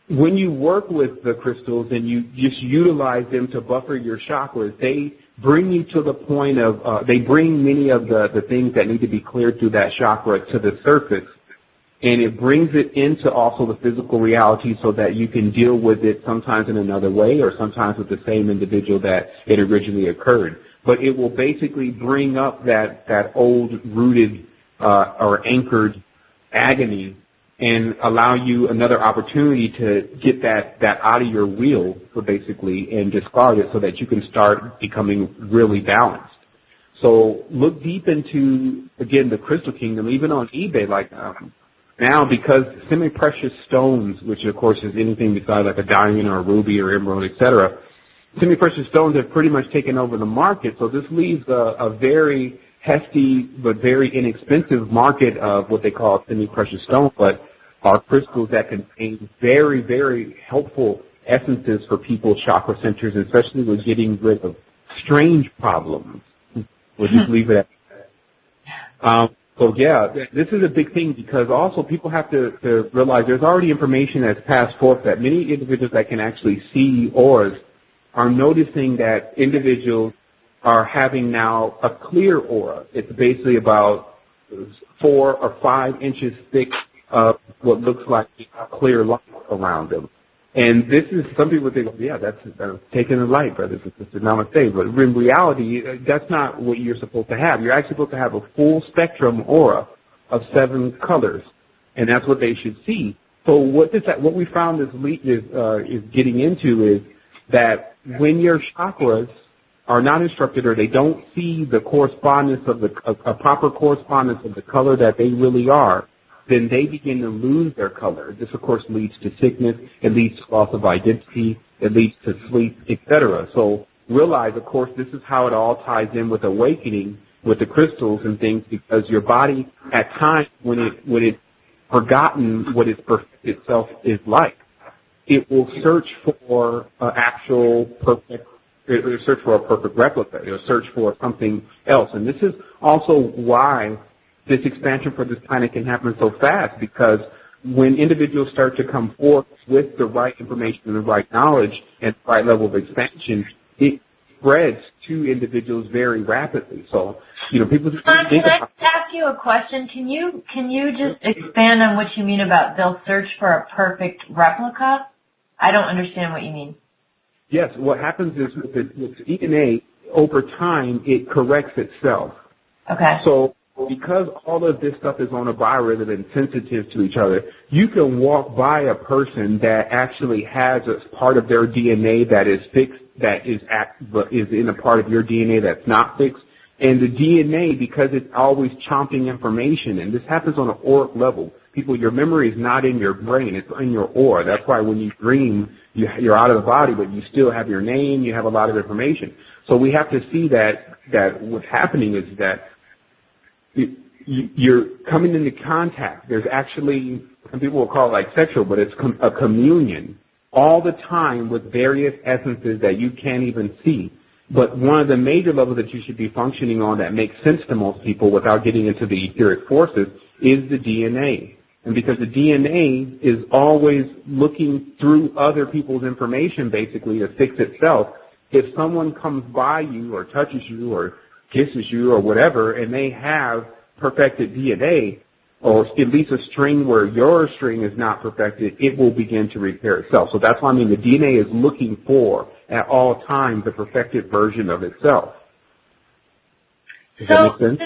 When you work with the crystals and you just utilize them to buffer your chakras, they bring you to the point of, they bring many of the things that need to be cleared through that chakra to the surface. And it brings it into also the physical reality so that you can deal with it sometimes in another way or sometimes with the same individual that it originally occurred. But it will basically bring up that old rooted or anchored agony and allow you another opportunity to get that out of your wheel, basically, and discard it so that you can start becoming really balanced. So look deep into, again, the crystal kingdom, even on eBay, like now, because semi-precious stones, which of course is anything besides like a diamond or a ruby or emerald, etc., semi-precious stones have pretty much taken over the market. So this leaves a very hefty but very inexpensive market of what they call semi-precious stones, but are crystals that contain very, very helpful essences for people's chakra centers, especially with getting rid of strange problems. We'll just leave it at that. So yeah, this is a big thing because also people have to realize there's already information that's passed forth that many individuals that can actually see auras are noticing that individuals are having now a clear aura. It's basically about 4 or 5 inches thick of what looks like clear light around them. And this is, some people think, yeah, that's taking the light, brothers and sisters, namaste. But in reality, that's not what you're supposed to have. You're actually supposed to have a full spectrum aura of 7 colors, and that's what they should see. So what we found is getting into is that when your chakras are not instructed or they don't see the correspondence of a proper correspondence of the color that they really are, then they begin to lose their color. This, of course, leads to sickness. It leads to loss of identity. It leads to sleep, etc. So realize, of course, this is how it all ties in with awakening, with the crystals and things, because your body, at times, when it's forgotten what its perfect self is like, it will search for a perfect replica. It'll search for something else. And this is also why this expansion for this planet can happen so fast, because when individuals start to come forth with the right information and the right knowledge and the right level of expansion, it spreads to individuals very rapidly. So, people just think can I ask you a question? Can you just expand on what you mean about they'll search for a perfect replica? I don't understand what you mean. Yes, what happens is with DNA, over time, it corrects itself. Okay. So because all of this stuff is on a biorhythm and sensitive to each other, you can walk by a person that actually has a part of their DNA that is fixed, that is in a part of your DNA that's not fixed. And the DNA, because it's always chomping information, and this happens on an auric level. People, your memory is not in your brain, it's in your aura. That's why when you dream, you're out of the body, but you still have your name, you have a lot of information. So we have to see that what's happening is that you're coming into contact. There's actually, some people will call it like sexual, but it's a communion all the time with various essences that you can't even see. But one of the major levels that you should be functioning on that makes sense to most people without getting into the etheric forces is the DNA. And because the DNA is always looking through other people's information basically to fix itself, if someone comes by you or touches you or kisses you or whatever, and they have perfected DNA, or at least a string where your string is not perfected, it will begin to repair itself. So that's why the DNA is looking for, at all times, the perfected version of itself. Does that make sense?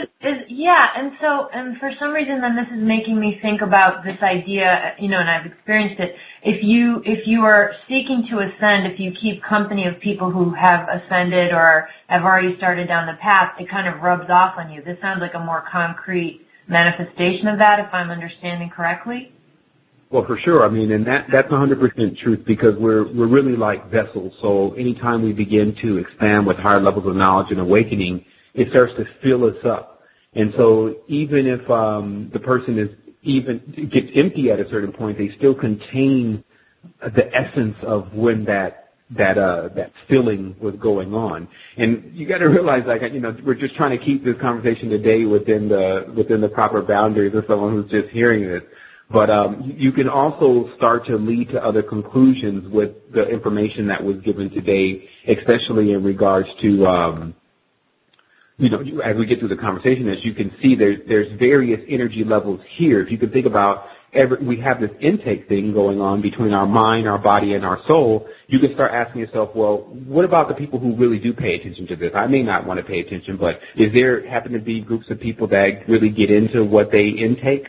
And for some reason then this is making me think about this idea, and I've experienced it. If you are seeking to ascend, if you keep company of people who have ascended or have already started down the path, it kind of rubs off on you. This sounds like a more concrete manifestation of that, if I'm understanding correctly. Well, for sure. I mean, and that's 100% truth, because we're really like vessels. So anytime we begin to expand with higher levels of knowledge and awakening, it starts to fill us up. And so even if the person gets empty at a certain point, they still contain the essence of when that filling was going on. And you got to realize, we're just trying to keep this conversation today within the proper boundaries of someone who's just hearing this. But you can also start to lead to other conclusions with the information that was given today, especially in regards to, as we get through the conversation, as you can see, there's various energy levels here. If you can think about we have this intake thing going on between our mind, our body, and our soul. You can start asking yourself, well, what about the people who really do pay attention to this? I may not want to pay attention, but is there happen to be groups of people that really get into what they intake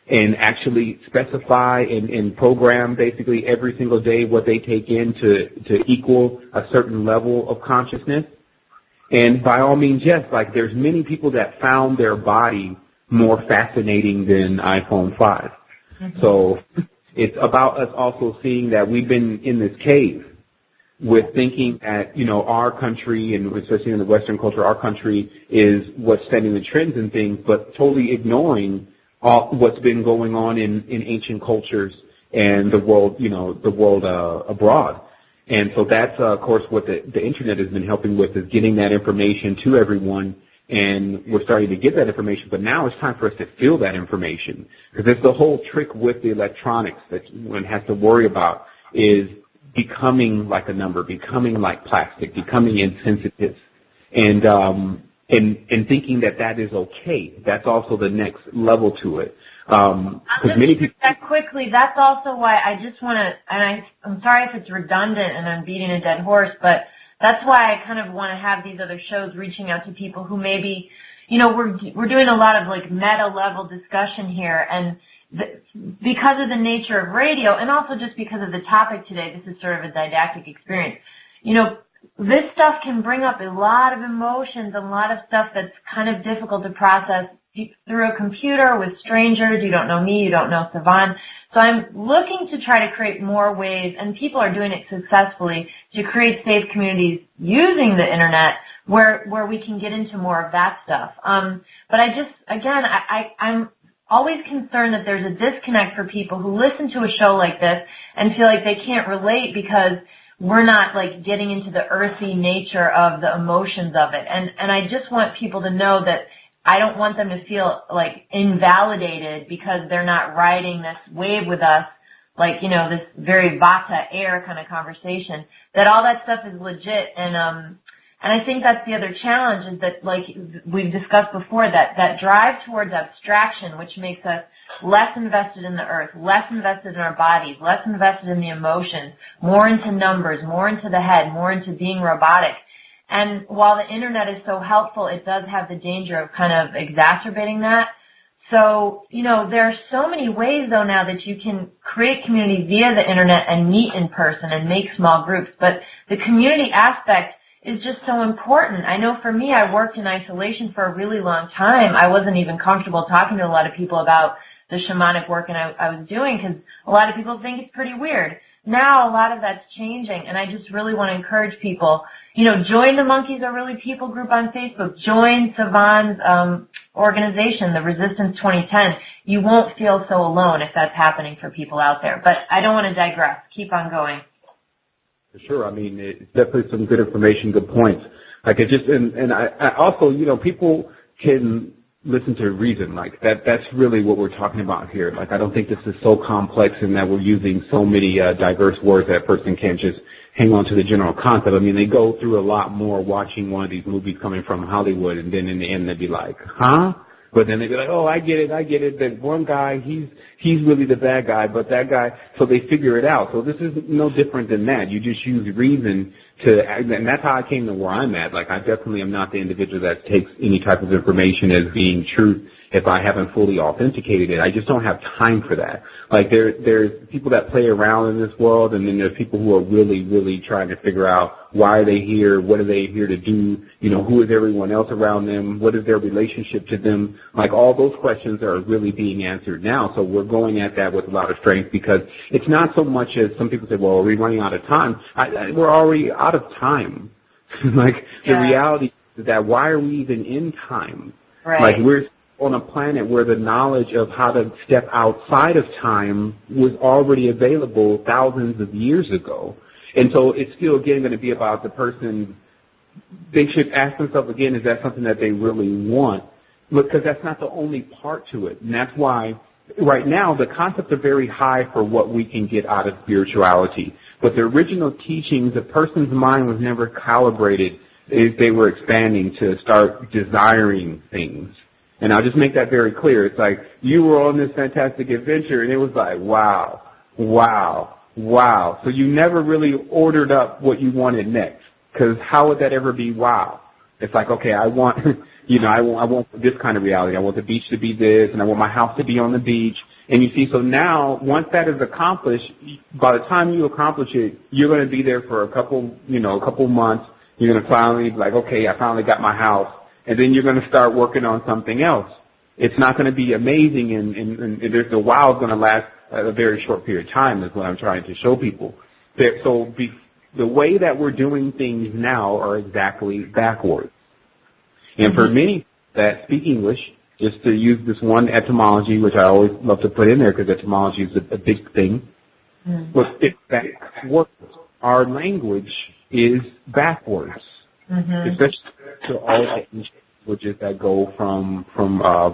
and actually specify and program basically every single day what they take in to equal a certain level of consciousness? And by all means, yes, there's many people that found their body more fascinating than iPhone 5. Mm-hmm. So it's about us also seeing that we've been in this cave with thinking that, our country, and especially in the Western culture, our country is what's setting the trends and things, but totally ignoring what's been going on in ancient cultures and the world abroad. And so that's, of course, what the Internet has been helping with, is getting that information to everyone, and we're starting to get that information, but now it's time for us to feel that information, because it's the whole trick with the electronics that one has to worry about, is becoming like a number, becoming like plastic, becoming insensitive, and thinking that is okay. That's also the next level to it. Many people. That quickly, that's also why I just want to, and I'm sorry if it's redundant and I'm beating a dead horse, but that's why I kind of want to have these other shows reaching out to people who maybe, we're doing a lot of meta level discussion here, and because of the nature of radio, and also just because of the topic today, this is sort of a didactic experience. This stuff can bring up a lot of emotions, a lot of stuff that's kind of difficult to process through a computer with strangers. You don't know me, you don't know Sevan. So I'm looking to try to create more ways, and people are doing it successfully, to create safe communities using the Internet where we can get into more of that stuff. But I'm always concerned that there's a disconnect for people who listen to a show like this and feel like they can't relate because we're not getting into the earthy nature of the emotions of it. And I just want people to know that I don't want them to feel invalidated because they're not riding this wave with us, this very Vata air kind of conversation, that all that stuff is legit. And I think that's the other challenge, is that we've discussed before, that drive towards abstraction, which makes us less invested in the earth, less invested in our bodies, less invested in the emotions, more into numbers, more into the head, more into being robotic. And while the Internet is so helpful, it does have the danger of kind of exacerbating that. So, there are so many ways, though, now that you can create community via the Internet and meet in person and make small groups. But the community aspect is just so important. I know for me, I worked in isolation for a really long time. I wasn't even comfortable talking to a lot of people about the shamanic work I was doing, because a lot of people think it's pretty weird. Now a lot of that's changing, and I just really want to encourage people, join the Monkeys Are Really People group on Facebook. Join Sevan's organization, the Resistance 2010. You won't feel so alone if that's happening for people out there. But I don't want to digress. Keep on going. For sure. I mean, it's definitely some good information, good points. I also, people can listen to reason. That's really what we're talking about here. I don't think this is so complex in that we're using so many diverse words that a person can't just hang on to the general concept. I mean, they go through a lot more watching one of these movies coming from Hollywood, and then in the end they'd be like, huh? But then they'd be like, oh, I get it. That one guy, he's really the bad guy, but that guy, so they figure it out. So this is no different than that. You just use reason and that's how I came to where I'm at. Like, I definitely am not the individual that takes any type of information as being truth if I haven't fully authenticated it. I just don't have time for that. Like, there's people that play around in this world, and then there's people who are really, really trying to figure out why are they here, what are they here to do, you know, who is everyone else around them, what is their relationship to them. Like, all those questions are really being answered now. So we're going at that with a lot of strength, because it's not so much as some people say, well, are we running out of time? We're already out of time. Like, the reality is that why are we even in time? Right. Like, we're on a planet where the knowledge of how to step outside of time was already available thousands of years ago. And so it's still, again, going to be about the person. They should ask themselves, again, is that something that they really want? Because that's not the only part to it. And that's why right now the concepts are very high for what we can get out of spirituality. But the original teachings, a person's mind was never calibrated as they were expanding to start desiring things. And I'll just make that very clear. It's like you were on this fantastic adventure, and it was like, wow, wow, wow. So you never really ordered up what you wanted next, because how would that ever be wow? It's like, okay, I want, you know, I want this kind of reality. I want the beach to be this, and I want my house to be on the beach. And you see, so now, once that is accomplished, by the time you accomplish it, you're going to be there for a couple months. You're going to finally be like, okay, I finally got my house. And then you're going to start working on something else. It's not going to be amazing, and the wow is going to last a very short period of time, is what I'm trying to show people. The way that we're doing things now are exactly backwards. And for many that speak English, just to use this one etymology, which I always love to put in there because etymology is a big thing, but it's backwards. Our language is backwards. Especially to all languages that go from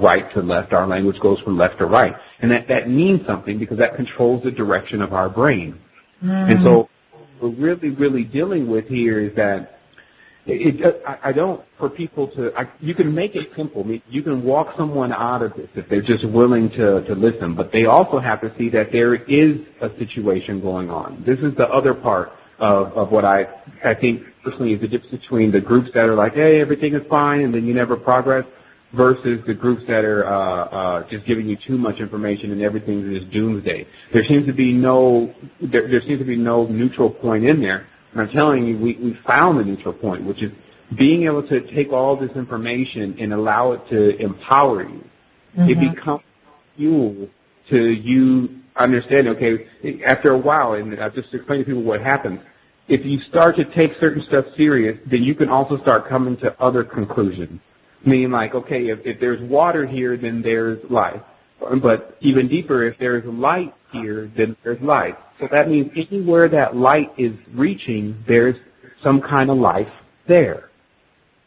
right to left. Our language goes from left to right. And that means something, because that controls the direction of our brain. And so what we're really, really dealing with here is that you can make it simple. You can walk someone out of this if they're just willing to listen, but they also have to see that there is a situation going on. This is the other part of what I think personally is the difference between the groups that are like, hey, everything is fine, and then you never progress, versus the groups that are just giving you too much information and everything is doomsday. There seems to be no neutral point in there. And I'm telling you, we found the neutral point, which is being able to take all this information and allow it to empower you. It becomes fuel to you understand, okay, after a while, and I've just explained to people what happens. If you start to take certain stuff serious, then you can also start coming to other conclusions. Meaning, like, okay, if there's water here, then there's life. But even deeper, if there's light here, then there's life. So that means anywhere that light is reaching, there's some kind of life there.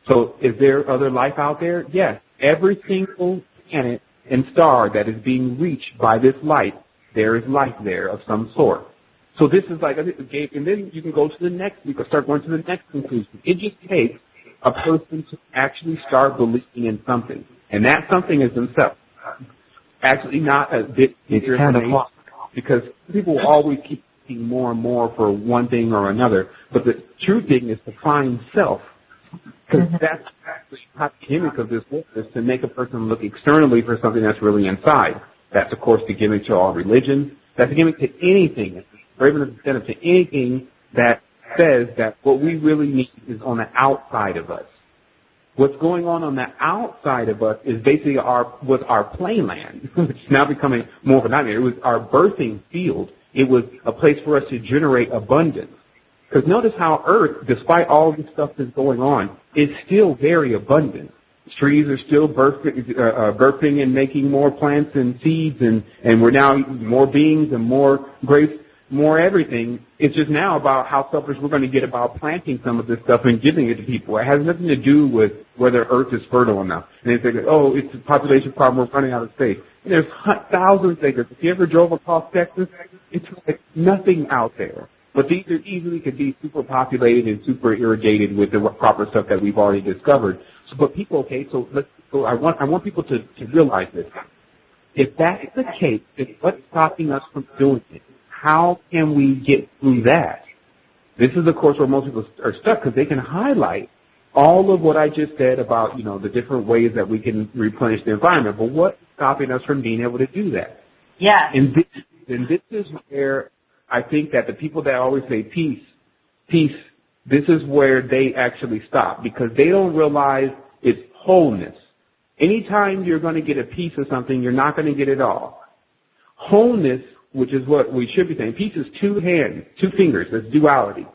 So is there other life out there? Yes. Every single planet and star that is being reached by this light, there is life there of some sort. So this is like, and then you can go to the next, you can start going to the next conclusion. It just takes a person to actually start believing in something. And that something is themselves. Actually not a bit information, because people will always keep looking more and more for one thing or another. But the true thing is to find self. Because that's the gimmick of this work, is to make a person look externally for something that's really inside. That's, of course, the gimmick to all religions. That's the gimmick to anything, or even incentive to anything that says that what we really need is on the outside of us. What's going on the outside of us is basically was our playland. It's now becoming more of a nightmare. It was our birthing field. It was a place for us to generate abundance. Because notice how Earth, despite all this stuff that's going on, is still very abundant. Trees are still birthing and making more plants and seeds, and we're now more beings and more grapes, more everything. It's just now about how selfish we're going to get about planting some of this stuff and giving it to people. It has nothing to do with whether Earth is fertile enough. And they say, oh, it's a population problem, we're running out of space. And there's thousands of acres. If you ever drove across Texas, it's like nothing out there. But these are easily could be super populated and super irrigated with the proper stuff that we've already discovered. So, but people, okay, so I want people to realize this. If that's the case, then what's stopping us from doing it? How can we get through that? This is the course where most people are stuck because they can highlight all of what I just said about, the different ways that we can replenish the environment. But what's stopping us from being able to do that? Yeah. And this is where I think that the people that always say peace, this is where they actually stop because they don't realize it's wholeness. Anytime you're going to get a piece of something, you're not going to get it all. Wholeness, which is what we should be saying, peace is two fingers, that's duality.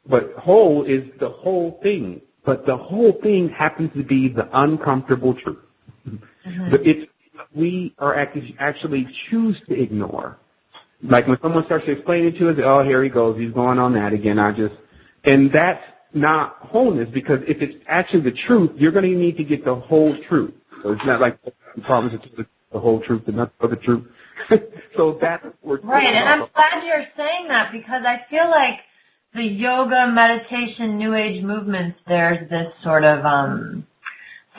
But whole is the whole thing. But the whole thing happens to be the uncomfortable truth. Mm-hmm. But we are actually choose to ignore. Like when someone starts to explain it to us, oh, here he goes, he's going on that again. And that's not wholeness because if it's actually the truth, you're going to need to get the whole truth. So it's not like the promise is the whole truth and not the truth. So that's what we're right, and I'm glad you're saying that because I feel like the yoga, meditation, New Age movements, there's this sort of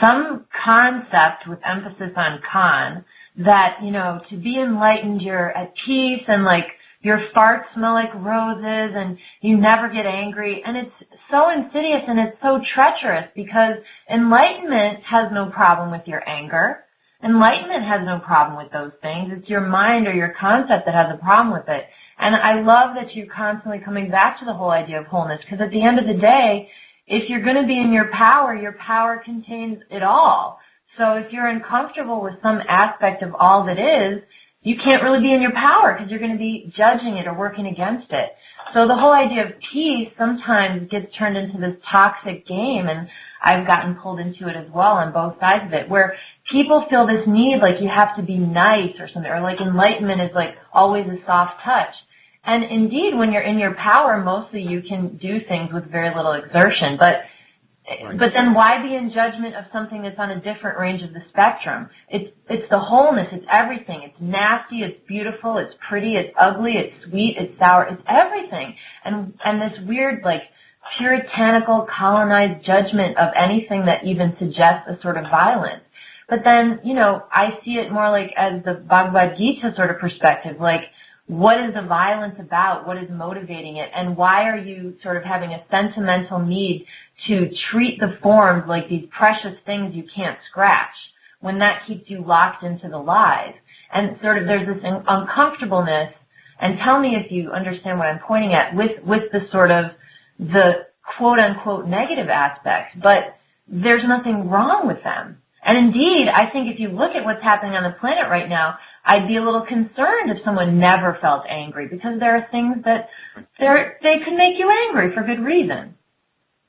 some concept with emphasis on con that, to be enlightened, you're at peace and like your farts smell like roses and you never get angry. And it's so insidious and it's so treacherous because enlightenment has no problem with your anger. Enlightenment has no problem with those things. It's your mind or your concept that has a problem with it. And I love that you're constantly coming back to the whole idea of wholeness because at the end of the day, if you're going to be in your power contains it all. So if you're uncomfortable with some aspect of all that is, you can't really be in your power because you're going to be judging it or working against it. So the whole idea of peace sometimes gets turned into this toxic game, and I've gotten pulled into it as well on both sides of it, where people feel this need like you have to be nice or something, or like enlightenment is like always a soft touch. And indeed, when you're in your power, mostly you can do things with very little exertion. But then why be in judgment of something that's on a different range of the spectrum? It's the wholeness. It's everything. It's nasty. It's beautiful. It's pretty. It's ugly. It's sweet. It's sour. It's everything. And this weird, like, puritanical, colonized judgment of anything that even suggests a sort of violence. But then, I see it more like as the Bhagavad Gita sort of perspective, like, what is the violence about? What is motivating it? And why are you sort of having a sentimental need to treat the forms like these precious things you can't scratch when that keeps you locked into the lies? And sort of there's this uncomfortableness, and tell me if you understand what I'm pointing at, with the sort of the quote-unquote negative aspects, but there's nothing wrong with them. And indeed, I think if you look at what's happening on the planet right now, I'd be a little concerned if someone never felt angry because there are things that they could make you angry for good reason.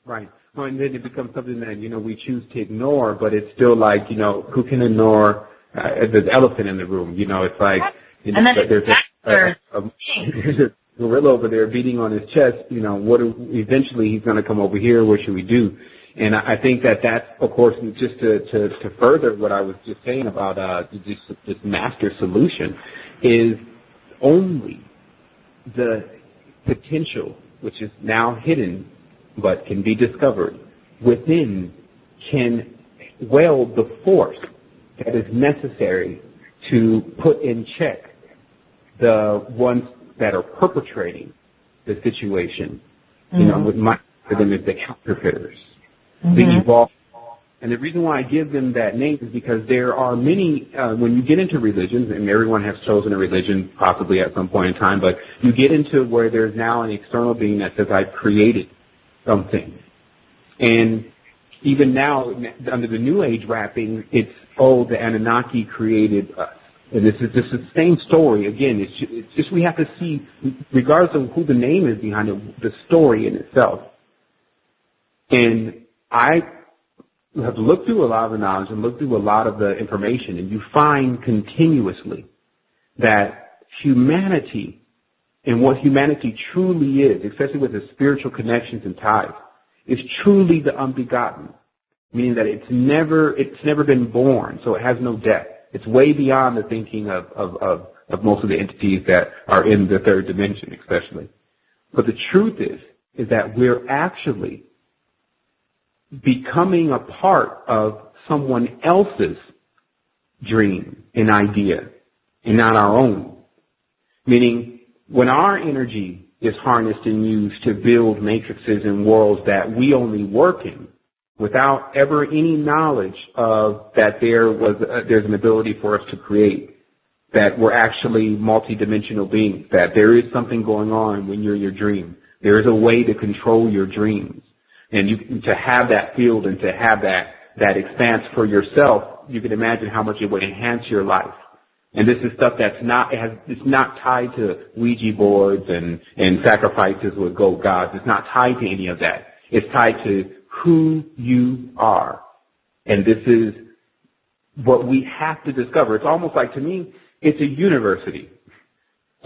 Right. Well, and then it becomes something that, we choose to ignore, but it's still like, who can ignore the elephant in the room? It's like, and then there's a gorilla over there beating on his chest, eventually he's going to come over here, what should we do? And I think that's, of course, just to further what I was just saying about this master solution is only the potential, which is now hidden but can be discovered within, can weld the force that is necessary to put in check the ones that are perpetrating the situation. With my for them is the counterfeiters. The evolved. And the reason why I give them that name is because there are many, when you get into religions, and everyone has chosen a religion possibly at some point in time, but you get into where there's now an external being that says, I've created something. And even now, under the New Age wrapping, it's, the Anunnaki created us. And this is just the same story. Again, it's just we have to see, regardless of who the name is behind it, the story in itself. And I have looked through a lot of the knowledge and looked through a lot of the information, and you find continuously that humanity and what humanity truly is, especially with its spiritual connections and ties, is truly the unbegotten, meaning that it's never been born, so it has no death. It's way beyond the thinking of most of the entities that are in the third dimension, especially. But the truth is that we're actually becoming a part of someone else's dream and idea and not our own. Meaning, when our energy is harnessed and used to build matrices and worlds that we only work in without ever any knowledge of that there's an ability for us to create, that we're actually multidimensional beings, that there is something going on when you're in your dream. There is a way to control your dreams. And to have that field and to have that expanse for yourself, you can imagine how much it would enhance your life. And this is stuff it's not tied to Ouija boards and sacrifices with goat gods. It's not tied to any of that. It's tied to who you are. And this is what we have to discover. It's almost like, to me, it's a university.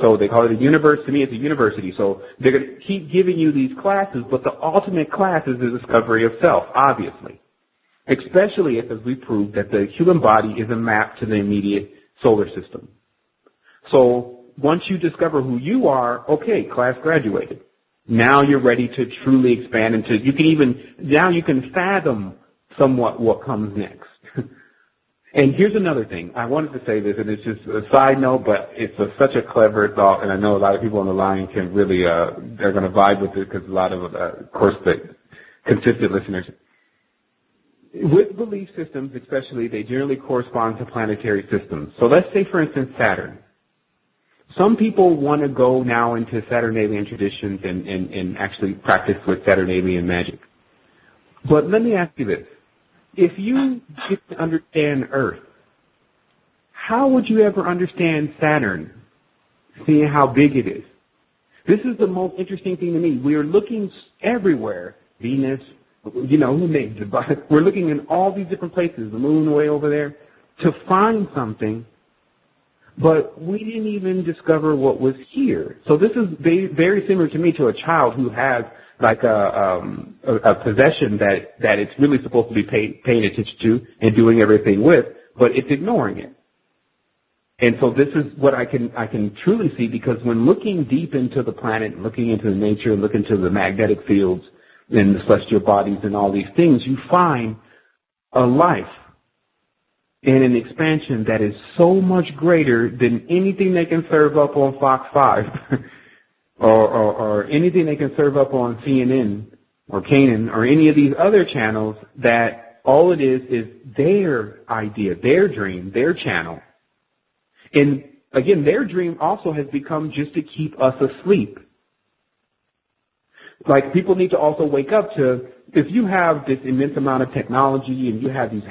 So they call it a university. To me, it's a university. So they're going to keep giving you these classes, but the ultimate class is the discovery of self, obviously. Especially if, as we proved, that the human body is a map to the immediate solar system. So once you discover who you are, okay, class graduated. Now you're ready to truly expand into, now you can fathom somewhat what comes next. And here's another thing. I wanted to say this, and it's just a side note, but it's such a clever thought, and I know a lot of people on the line can really, they're going to vibe with it because a lot of course, the consistent listeners. With belief systems, especially, they generally correspond to planetary systems. So let's say, for instance, Saturn. Some people want to go now into Saturnalian traditions and actually practice with Saturnalian magic. But let me ask you this. If you get to understand Earth, how would you ever understand Saturn, seeing how big it is? This is the most interesting thing to me. We are looking everywhere. Venus, who named it? But we're looking in all these different places, the moon way over there, to find something, but we didn't even discover what was here. So this is very similar to me to a child who has like a possession that it's really supposed to be paying attention to and doing everything with, but it's ignoring it. And so this is what I can truly see, because when looking deep into the planet, looking into the nature, looking into the magnetic fields and the celestial bodies and all these things, you find a life and an expansion that is so much greater than anything they can serve up on Fox 5 or anything they can serve up on CNN or Canaan or any of these other channels, that all it is their idea, their dream, their channel. And again, their dream also has become just to keep us asleep. Like, people need to also wake up to, if you have this immense amount of technology and you have these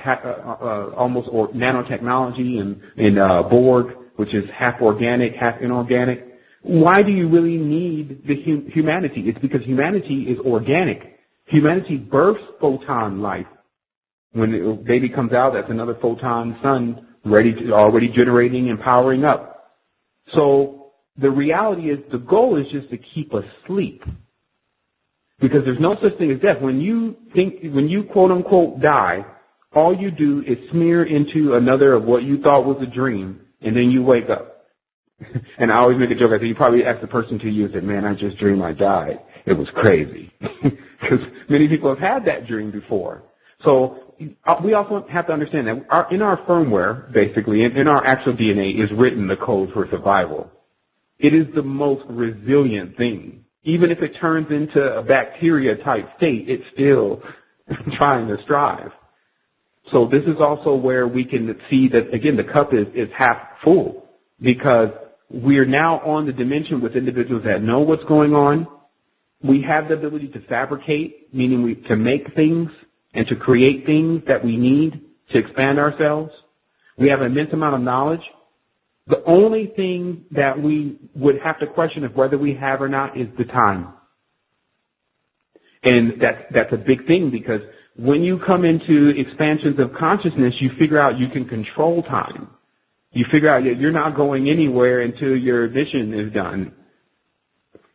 almost nanotechnology and Borg, which is half organic, half inorganic, why do you really need the humanity? It's because humanity is organic. Humanity births photon life. When the baby comes out, that's another photon sun already generating and powering up. So the reality is, the goal is just to keep us asleep. Because there's no such thing as death. When you quote unquote die, all you do is smear into another of what you thought was a dream, and then you wake up. And I always make a joke. I say, you probably asked the person to you and said, man, I just dreamed I died. It was crazy. Because many people have had that dream before. So we also have to understand that in our firmware, basically, in our actual DNA is written the code for survival. It is the most resilient thing. Even if it turns into a bacteria-type state, it's still trying to strive. So this is also where we can see that, again, the cup is half full, because we're now on the dimension with individuals that know what's going on. We have the ability to fabricate, meaning to make things and to create things that we need to expand ourselves. We have an immense amount of knowledge. The only thing that we would have to question of whether we have or not is the time. And that's a big thing, because when you come into expansions of consciousness, you figure out you can control time. You figure out that you're not going anywhere until your mission is done.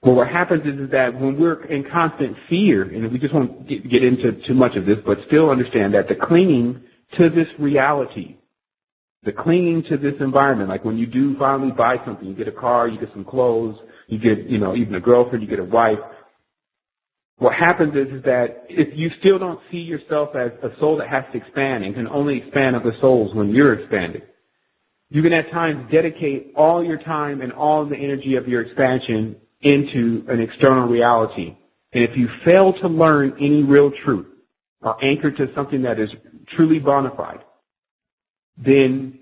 Well, what happens is that when we're in constant fear, and we just won't get into too much of this, but still understand that the clinging to this reality, the clinging to this environment, like when you do finally buy something, you get a car, you get some clothes, you get, even a girlfriend, you get a wife. What happens is that if you still don't see yourself as a soul that has to expand and can only expand other souls when you're expanded, you can at times dedicate all your time and all the energy of your expansion into an external reality. And if you fail to learn any real truth or anchor to something that is truly bona fide, then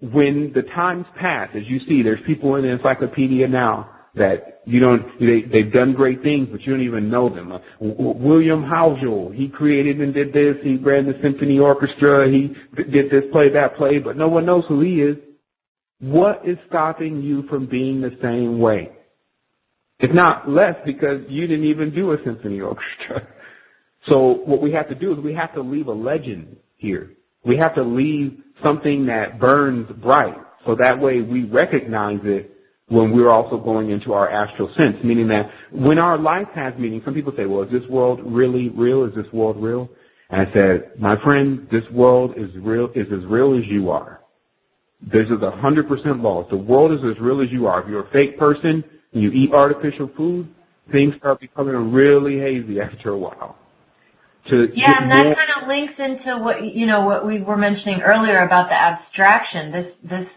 when the times pass, as you see, there's people in the encyclopedia now that they've done great things, but you don't even know them. William Howell, he created and did this, he ran the symphony orchestra, he did this play, that play, but no one knows who he is. What is stopping you from being the same way? If not less, because you didn't even do a symphony orchestra. So what we have to do is we have to leave a legend here. We have to leave something that burns bright, so that way we recognize it when we're also going into our astral sense, meaning that when our life has meaning, some people say, well, is this world really real? Is this world real? And I said, my friend, this world is as real as you are. This is 100% law. The world is as real as you are. If you're a fake person and you eat artificial food, things start becoming really hazy after a while. Yeah, and that kind of links into what we were mentioning earlier about the abstraction.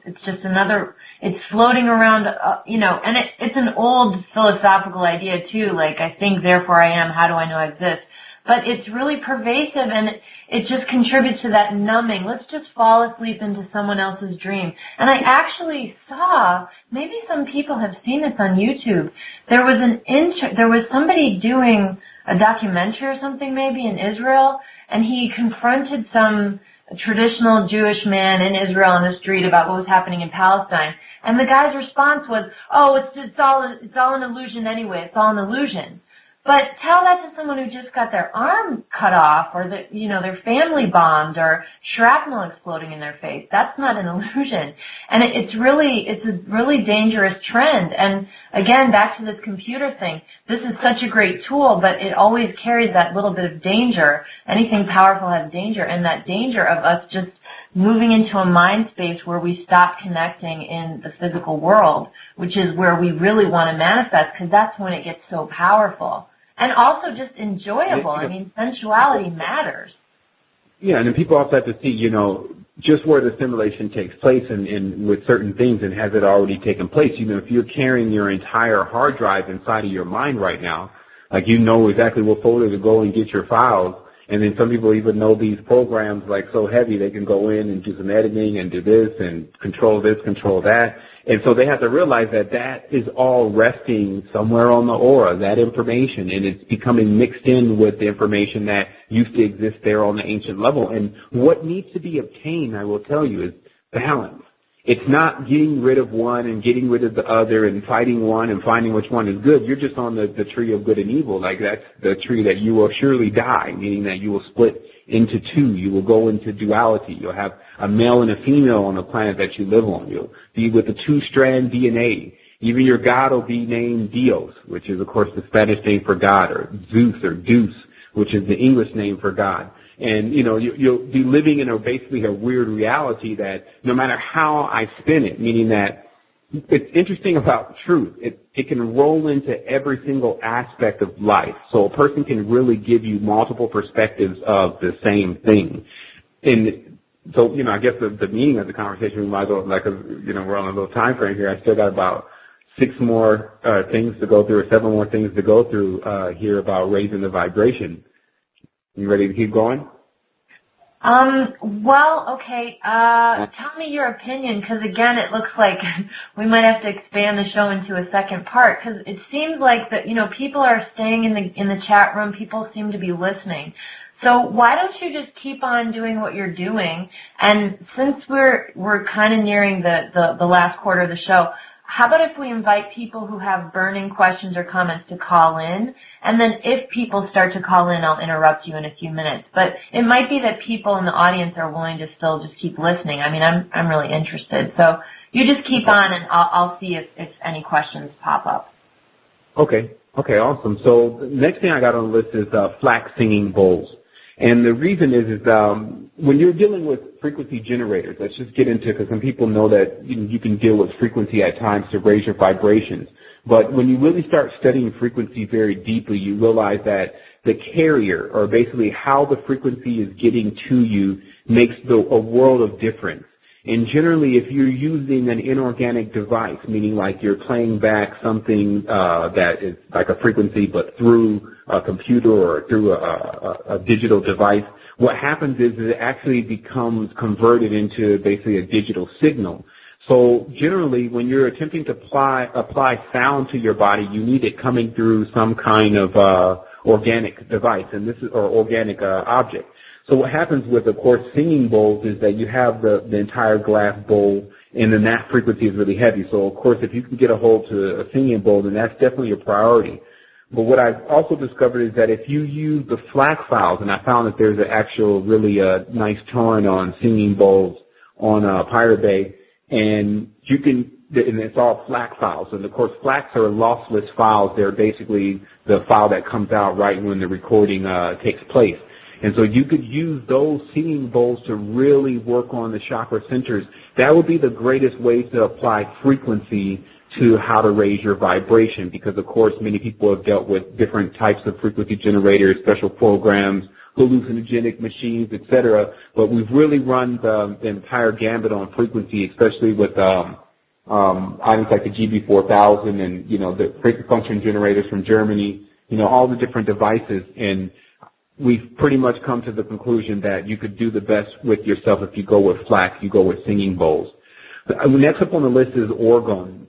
It's just another. It's floating around, and it's an old philosophical idea too. Like, I think, therefore I am. How do I know I exist? But it's really pervasive, and it just contributes to that numbing. Let's just fall asleep into someone else's dream. And I actually saw, maybe some people have seen this on YouTube. There was somebody doing a documentary or something maybe in Israel, and he confronted some traditional Jewish man in Israel on the street about what was happening in Palestine. And the guy's response was, oh, it's all an illusion anyway. It's all an illusion. But tell that to someone who just got their arm cut off, or their family bombed, or shrapnel exploding in their face. That's not an illusion. And it's a really dangerous trend. And again, back to this computer thing, this is such a great tool, but it always carries that little bit of danger. Anything powerful has danger, and that danger of us just moving into a mind space where we stop connecting in the physical world, which is where we really want to manifest, because that's when it gets so powerful. And also just enjoyable. I mean, sensuality matters. Yeah, and then people also have to see, just where the simulation takes place and with certain things, and has it already taken place. If you're carrying your entire hard drive inside of your mind right now, like you know exactly what folder to go and get your files. And then some people even know these programs like so heavy they can go in and do some editing and do this and control this, control that. And so they have to realize that that is all resting somewhere on the aura, that information, and it's becoming mixed in with the information that used to exist there on the ancient level. And what needs to be obtained, I will tell you, is balance. It's not getting rid of one and getting rid of the other and fighting one and finding which one is good. You're just on the tree of good and evil. Like, that's the tree that you will surely die, meaning that you will split into two. You will go into duality. You'll have a male and a female on the planet that you live on. You'll be with a two-strand DNA. Even your God will be named Dios, which is, of course, the Spanish name for God, or Zeus or Deus, which is the English name for God. And, you'll be living in basically a weird reality that no matter how I spin it, meaning that it's interesting about truth. It can roll into every single aspect of life. So a person can really give you multiple perspectives of the same thing. And so, I guess the meaning of the conversation, we might as well, we're on a little time frame here. I still got about 6 more things to go through, or 7 more things to go through here about raising the vibration. You ready to keep going? Well, okay. Tell me your opinion, because again, it looks like we might have to expand the show into a second part, because it seems like that, people are staying in the chat room. People seem to be listening. So why don't you just keep on doing what you're doing? And since we're kind of nearing the last quarter of the show, how about if we invite people who have burning questions or comments to call in, and then if people start to call in, I'll interrupt you in a few minutes. But it might be that people in the audience are willing to still just keep listening. I mean, I'm really interested. So you just keep on, and I'll see if any questions pop up. Okay, awesome. So the next thing I got on the list is flax singing bowls. And the reason is when you're dealing with frequency generators, let's just get into it, because some people know that you can deal with frequency at times to raise your vibrations. But when you really start studying frequency very deeply, you realize that the carrier, or basically how the frequency is getting to you, makes a world of difference. And generally, if you're using an inorganic device, meaning like you're playing back something that is like a frequency but through a computer or through a digital device, what happens is it actually becomes converted into basically a digital signal. So generally, when you're attempting to apply sound to your body, you need it coming through some kind of organic device, and this is or organic object. So what happens with, of course, singing bowls is that you have the entire glass bowl, and then that frequency is really heavy. So, of course, if you can get a hold to a singing bowl, then that's definitely a priority. But what I've also discovered is that if you use the FLAC files, and I found that there's an actual really nice torrent on singing bowls on Pirate Bay, and you can, and it's all FLAC files. And of course, FLACs are lossless files. They're basically the file that comes out right when the recording takes place. And so you could use those singing bowls to really work on the chakra centers. That would be the greatest way to apply frequency to how to raise your vibration, because of course many people have dealt with different types of frequency generators, special programs, hallucinogenic machines, etc. But we've really run the entire gambit on frequency, especially with items like the GB4000 and the frequency function generators from Germany, all the different devices. And we've pretty much come to the conclusion that you could do the best with yourself if you go with FLAC, you go with singing bowls. Next up on the list is orgone.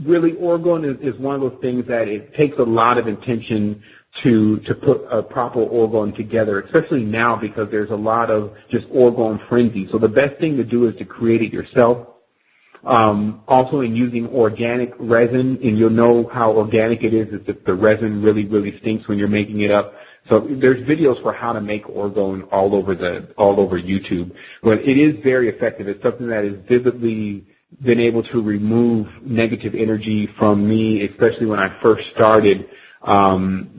Really, orgone is one of those things that it takes a lot of intention to put a proper orgone together, especially now because there's a lot of just orgone frenzy. So the best thing to do is to create it yourself. Also in using organic resin, and you'll know how organic it is if the resin really, really stinks when you're making it up. So there's videos for how to make orgone all over YouTube. But it is very effective. It's something that has visibly been able to remove negative energy from me, especially when I first started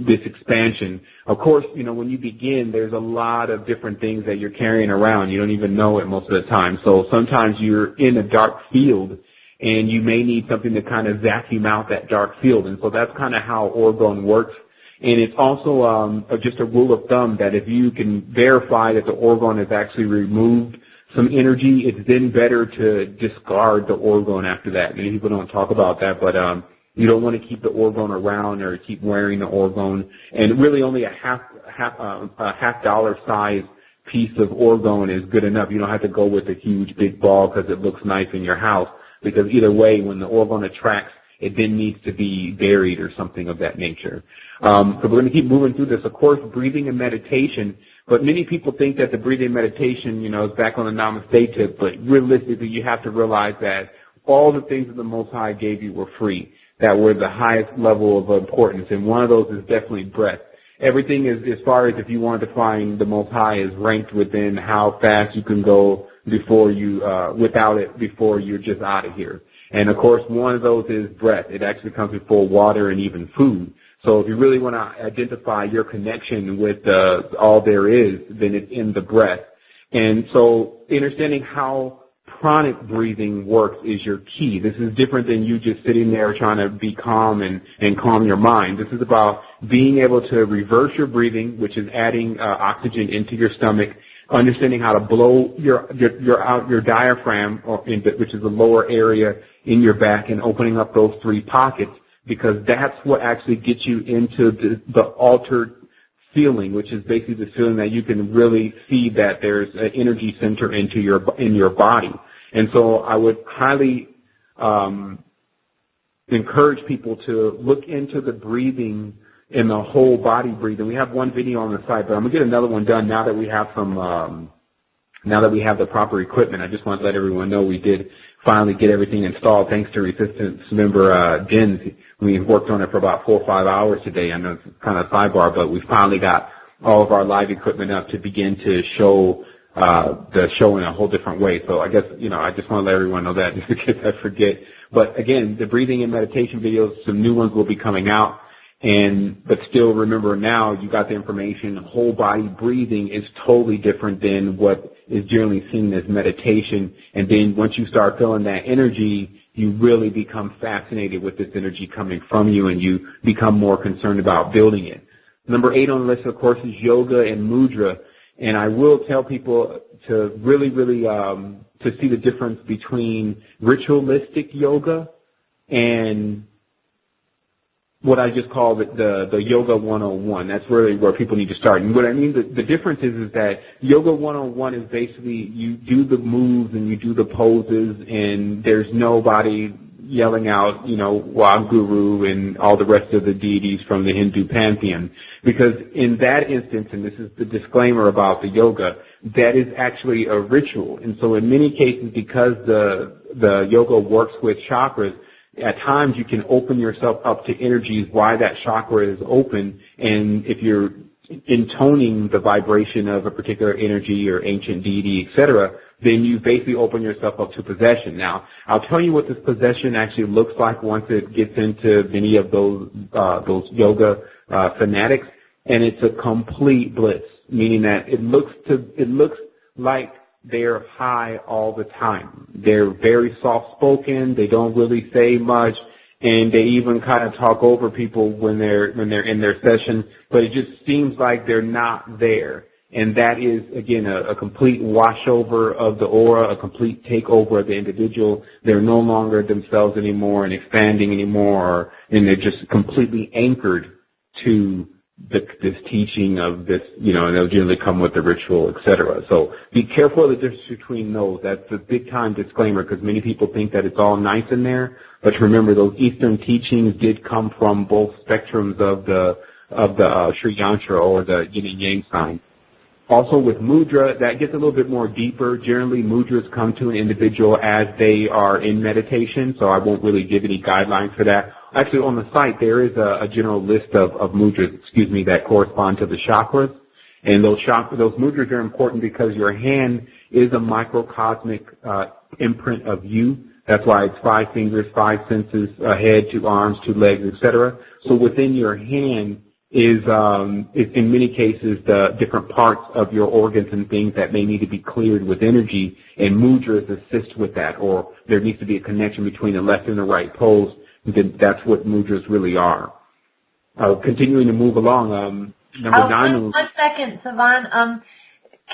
this expansion. Of course, when you begin, there's a lot of different things that you're carrying around. You don't even know it most of the time. So sometimes you're in a dark field, and you may need something to kind of vacuum out that dark field. And so that's kind of how orgone works. And it's also just a rule of thumb that if you can verify that the orgone has actually removed some energy, it's then better to discard the orgone after that. Many people don't talk about that, but you don't want to keep the orgone around or keep wearing the orgone. And really only a half dollar size piece of orgone is good enough. You don't have to go with a huge big ball because it looks nice in your house, because either way, when the orgone attracts, it then needs to be buried or something of that nature. So we're going to keep moving through this. Of course, breathing and meditation, but many people think that the breathing and meditation, is back on the namaste tip, but realistically, you have to realize that all the things that the Most High gave you were free, that were the highest level of importance, and one of those is definitely breath. Everything is, as far as if you want to find the Most High, is ranked within how fast you can go before you, without it, before you're just out of here. And of course, one of those is breath. It actually comes before water and even food. So if you really want to identify your connection with all there is, then it's in the breath. And so understanding how pranic breathing works is your key. This is different than you just sitting there trying to be calm and calm your mind. This is about being able to reverse your breathing, which is adding oxygen into your stomach, understanding how to blow your diaphragm, which is the lower area in your back, and opening up those three pockets, because that's what actually gets you into the altered feeling, which is basically the feeling that you can really see that there's an energy center in your body. And so I would highly encourage people to look into the breathing and the whole body breathing. We have one video on the site, but I'm gonna get another one done now that we have now that we have the proper equipment. I just want to let everyone know we did finally get everything installed thanks to Resistance member Jens. We worked on it for about 4 or 5 hours today. I know it's kind of a sidebar, but we finally got all of our live equipment up to begin to show the show in a whole different way. So I guess, I just want to let everyone know that just in case I forget. But again, the breathing and meditation videos, some new ones will be coming out. But still remember, now you got the information. Whole body breathing is totally different than what is generally seen as meditation. And then once you start feeling that energy, you really become fascinated with this energy coming from you, and you become more concerned about building it. Number 8 on the list, of course, is yoga and mudra. And I will tell people to really, to see the difference between ritualistic yoga and what I just call the Yoga 101. That's really where people need to start. And what I mean, the difference is that Yoga 101 is basically you do the moves and you do the poses, and there's nobody yelling out, Wahguru and all the rest of the deities from the Hindu pantheon. Because in that instance, and this is the disclaimer about the yoga, that is actually a ritual. And so in many cases, because the yoga works with chakras, at times you can open yourself up to energies while that chakra is open, and if you're intoning the vibration of a particular energy or ancient deity, etc., then you basically open yourself up to possession. Now, I'll tell you what this possession actually looks like once it gets into many of those yoga fanatics, and it's a complete bliss, meaning that it looks like they're high all the time. They're very soft-spoken. They don't really say much, and they even kind of talk over people when they're in their session. But it just seems like they're not there, and that is again a complete washover of the aura, a complete takeover of the individual. They're no longer themselves anymore and expanding anymore, and they're just completely anchored to this teaching of this, and they'll generally come with the ritual, etc. So be careful of the difference between those. That's a big time disclaimer, because many people think that it's all nice in there. But remember, those Eastern teachings did come from both spectrums of the Sri Yantra, or the Yin and Yang sign. Also with mudra, that gets a little bit more deeper. Generally, mudras come to an individual as they are in meditation, so I won't really give any guidelines for that. Actually, on the site, there is a general list of mudras, that correspond to the chakras. And those mudras are important because your hand is a microcosmic imprint of you. That's why it's 5 fingers, 5 senses, a head, 2 arms, 2 legs, etc. So within your hand is in many cases the different parts of your organs and things that may need to be cleared with energy, and mudras assist with that, or there needs to be a connection between the left and the right poles. That's what mudras really are. Continuing to move along, number 9. 1 second, Sevan.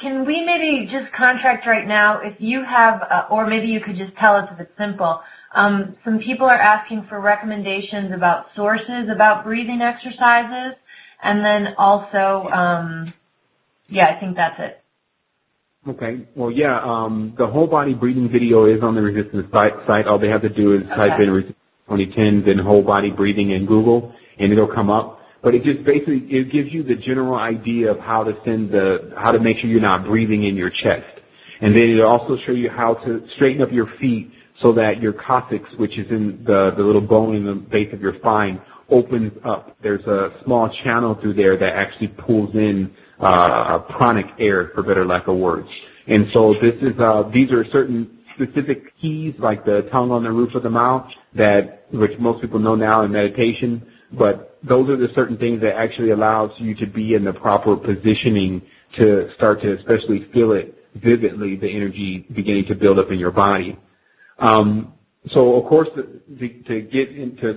Can we maybe just contract right now, if you have, or maybe you could just tell us if it's simple, some people are asking for recommendations about sources about breathing exercises, and then also, I think that's it. Okay. Well, the whole body breathing video is on the Resistance site. All they have to do is type in Resistance 2010, then whole body breathing in Google, and it'll come up. But it just basically, it gives you the general idea of how to make sure you're not breathing in your chest. And then it'll also show you how to straighten up your feet so that your coccyx, which is in the little bone in the base of your spine, opens up. There's a small channel through there that actually pulls in pranic air, for better lack of words. And so these are certain specific keys, like the tongue on the roof of the mouth, which most people know now in meditation. But those are the certain things that actually allows you to be in the proper positioning to start to especially feel it vividly, the energy beginning to build up in your body. So, of course, to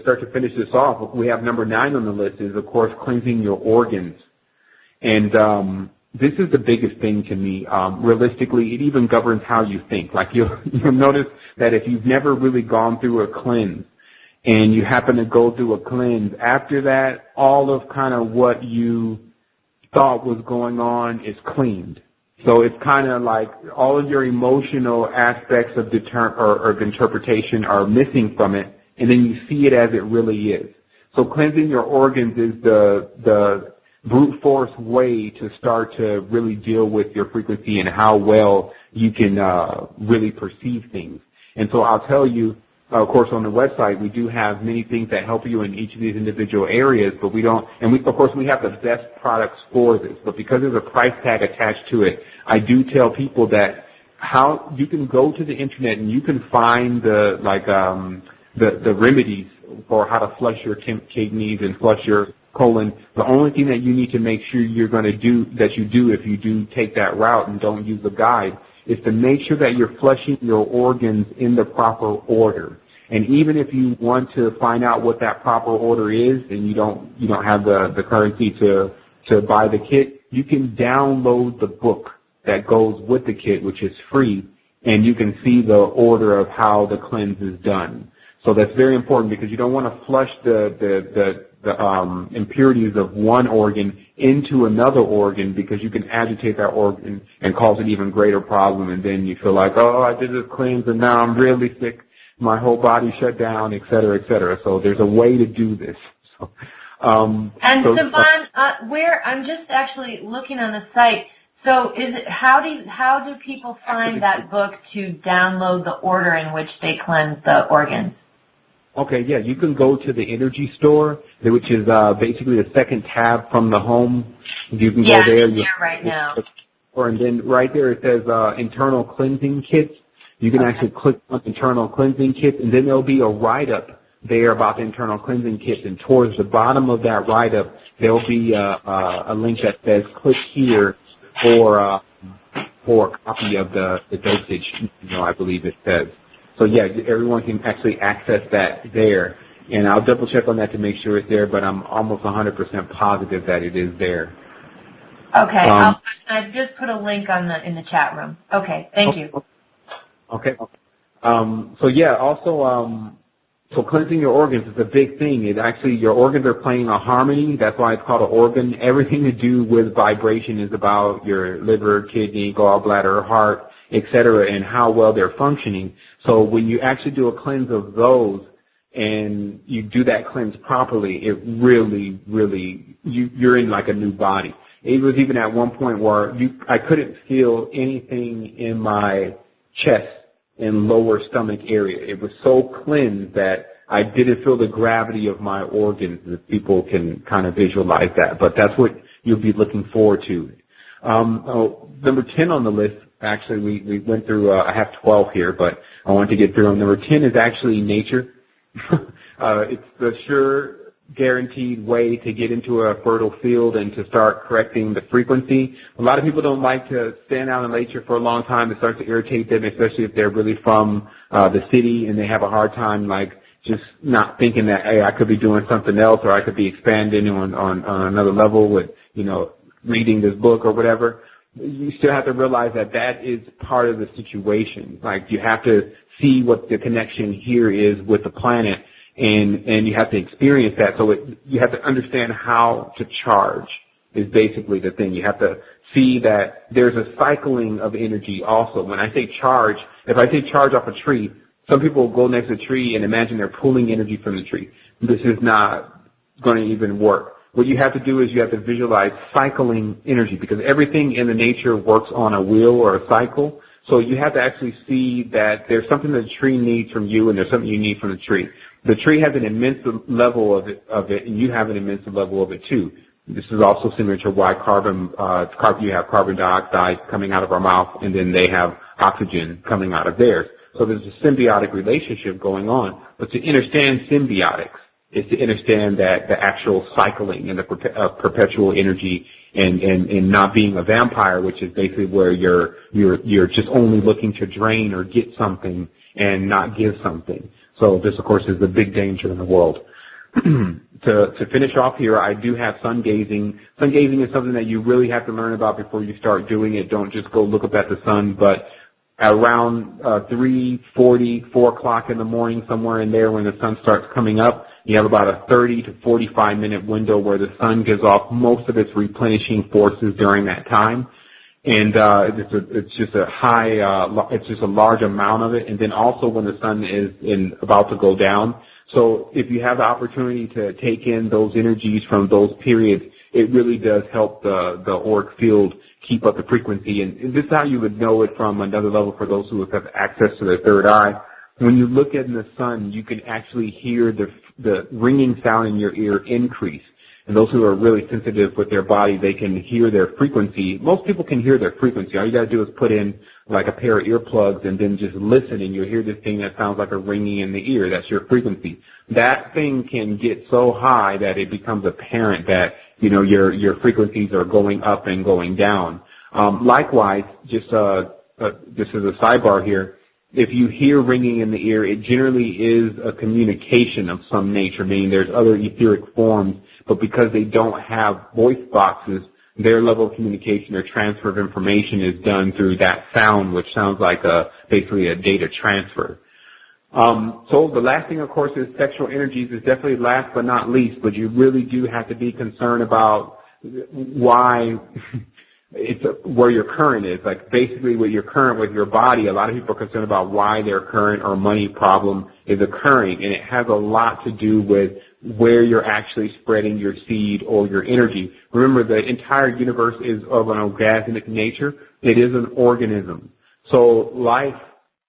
start to finish this off, we have number 9 on the list is, of course, cleansing your organs. And this is the biggest thing to me. Realistically, it even governs how you think. Like you'll notice that if you've never really gone through a cleanse, and you happen to go through a cleanse, after that, all of kind of what you thought was going on is cleaned. So it's kind of like all of your emotional aspects of interpretation are missing from it, and then you see it as it really is. So cleansing your organs is the brute force way to start to really deal with your frequency and how well you can really perceive things. And so I'll tell you, of course, on the website, we do have many things that help you in each of these individual areas, but we don't, and of course, we have the best products for this, but because there's a price tag attached to it, I do tell people that how you can go to the internet and you can find the remedies for how to flush your kidneys and flush your colon. The only thing that you need to make sure you're going to do, that you do if you do take that route and don't use the guide, is to make sure that you're flushing your organs in the proper order. And even if you want to find out what that proper order is and you don't have the currency to buy the kit, you can download the book that goes with the kit, which is free, and you can see the order of how the cleanse is done. So that's very important because you don't want to flush the impurities of one organ into another organ because you can agitate that organ and cause an even greater problem, and then you feel like, oh, I did this cleanse and now I'm really sick, my whole body shut down, et cetera, et cetera. So there's a way to do this. So, Sevan, where I'm just actually looking on the site. So how do people find that book to download the order in which they cleanse the organs? Okay, yeah, you can go to the energy store, which is basically the second tab from the home. You can go there. Yeah, right now. And then right there it says internal cleansing kits. You can actually click on internal cleansing kits, and then there'll be a write-up there about the internal cleansing kits. And towards the bottom of that write-up, there'll be a link that says click here for a copy of the dosage, I believe it says. So yeah, everyone can actually access that there. And I'll double check on that to make sure it's there, but I'm almost 100% positive that it is there. Okay, I've just put a link in the chat room. Okay, thank you. Okay. So yeah, also, so cleansing your organs is a big thing. It actually, your organs are playing a harmony. That's why it's called an organ. Everything to do with vibration is about your liver, kidney, gallbladder, heart, etc., and how well they're functioning. So when you actually do a cleanse of those and you do that cleanse properly, it really, really, you're in like a new body. It was even at one point where I couldn't feel anything in my chest and lower stomach area. It was so cleansed that I didn't feel the gravity of my organs. If people can kind of visualize that, but that's what you'll be looking forward to. Number 10 on the list, actually, we went through, I have 12 here, but I want to get through them. Number 10 is actually nature. It's the sure, guaranteed way to get into a fertile field and to start correcting the frequency. A lot of people don't like to stand out in nature for a long time. It starts to irritate them, especially if they're really from the city and they have a hard time like just not thinking that, hey, I could be doing something else, or I could be expanding on another level with, reading this book or whatever. You still have to realize that that is part of the situation. Like, you have to see what the connection here is with the planet, and you have to experience that. So you have to understand how to charge is basically the thing. You have to see that there's a cycling of energy also. When I say charge, if I say charge off a tree, some people go next to a tree and imagine they're pulling energy from the tree. This is not going to even work. What you have to do is you have to visualize cycling energy, because everything in the nature works on a wheel or a cycle. So you have to actually see that there's something that the tree needs from you, and there's something you need from the tree. The tree has an immense level of it, and you have an immense level of it too. This is also similar to why you have carbon dioxide coming out of our mouth, and then they have oxygen coming out of theirs. So there's a symbiotic relationship going on. But to understand symbiotics is to understand that the actual cycling and the perpetual energy, and not being a vampire, which is basically where you're just only looking to drain or get something and not give something. So this, of course, is the big danger in the world. To finish off here, I do have sun gazing. Sun gazing is something that you really have to learn about before you start doing it. Don't just go look up at the sun, but around 3:40, 4 o'clock in the morning, somewhere in there when the sun starts coming up, you have about a 30 to 45 minute window where the sun gives off most of its replenishing forces during that time. And it's just a large amount of it. And then also when the sun is about to go down. So if you have the opportunity to take in those energies from those periods, it really does help the auric field keep up the frequency. And this is how you would know it from another level for those who have access to their third eye. When you look at the sun, you can actually hear the ringing sound in your ear increase. And those who are really sensitive with their body, they can hear their frequency. Most people can hear their frequency. All you got to do is put in like a pair of earplugs and then just listen, and you'll hear this thing that sounds like a ringing in the ear. That's your frequency. That thing can get so high that it becomes apparent that, your frequencies are going up and going down. Likewise, just as a sidebar here, if you hear ringing in the ear, it generally is a communication of some nature, meaning there's other etheric forms, but because they don't have voice boxes, their level of communication or transfer of information is done through that sound, which sounds like basically a data transfer. So the last thing, of course, is sexual energies is definitely last but not least, but you really do have to be concerned about why it's where your current is. Like basically with your current with your body, a lot of people are concerned about why their current or money problem is occurring, and it has a lot to do with where you're actually spreading your seed or your energy. Remember, the entire universe is of an orgasmic nature. It is an organism. So life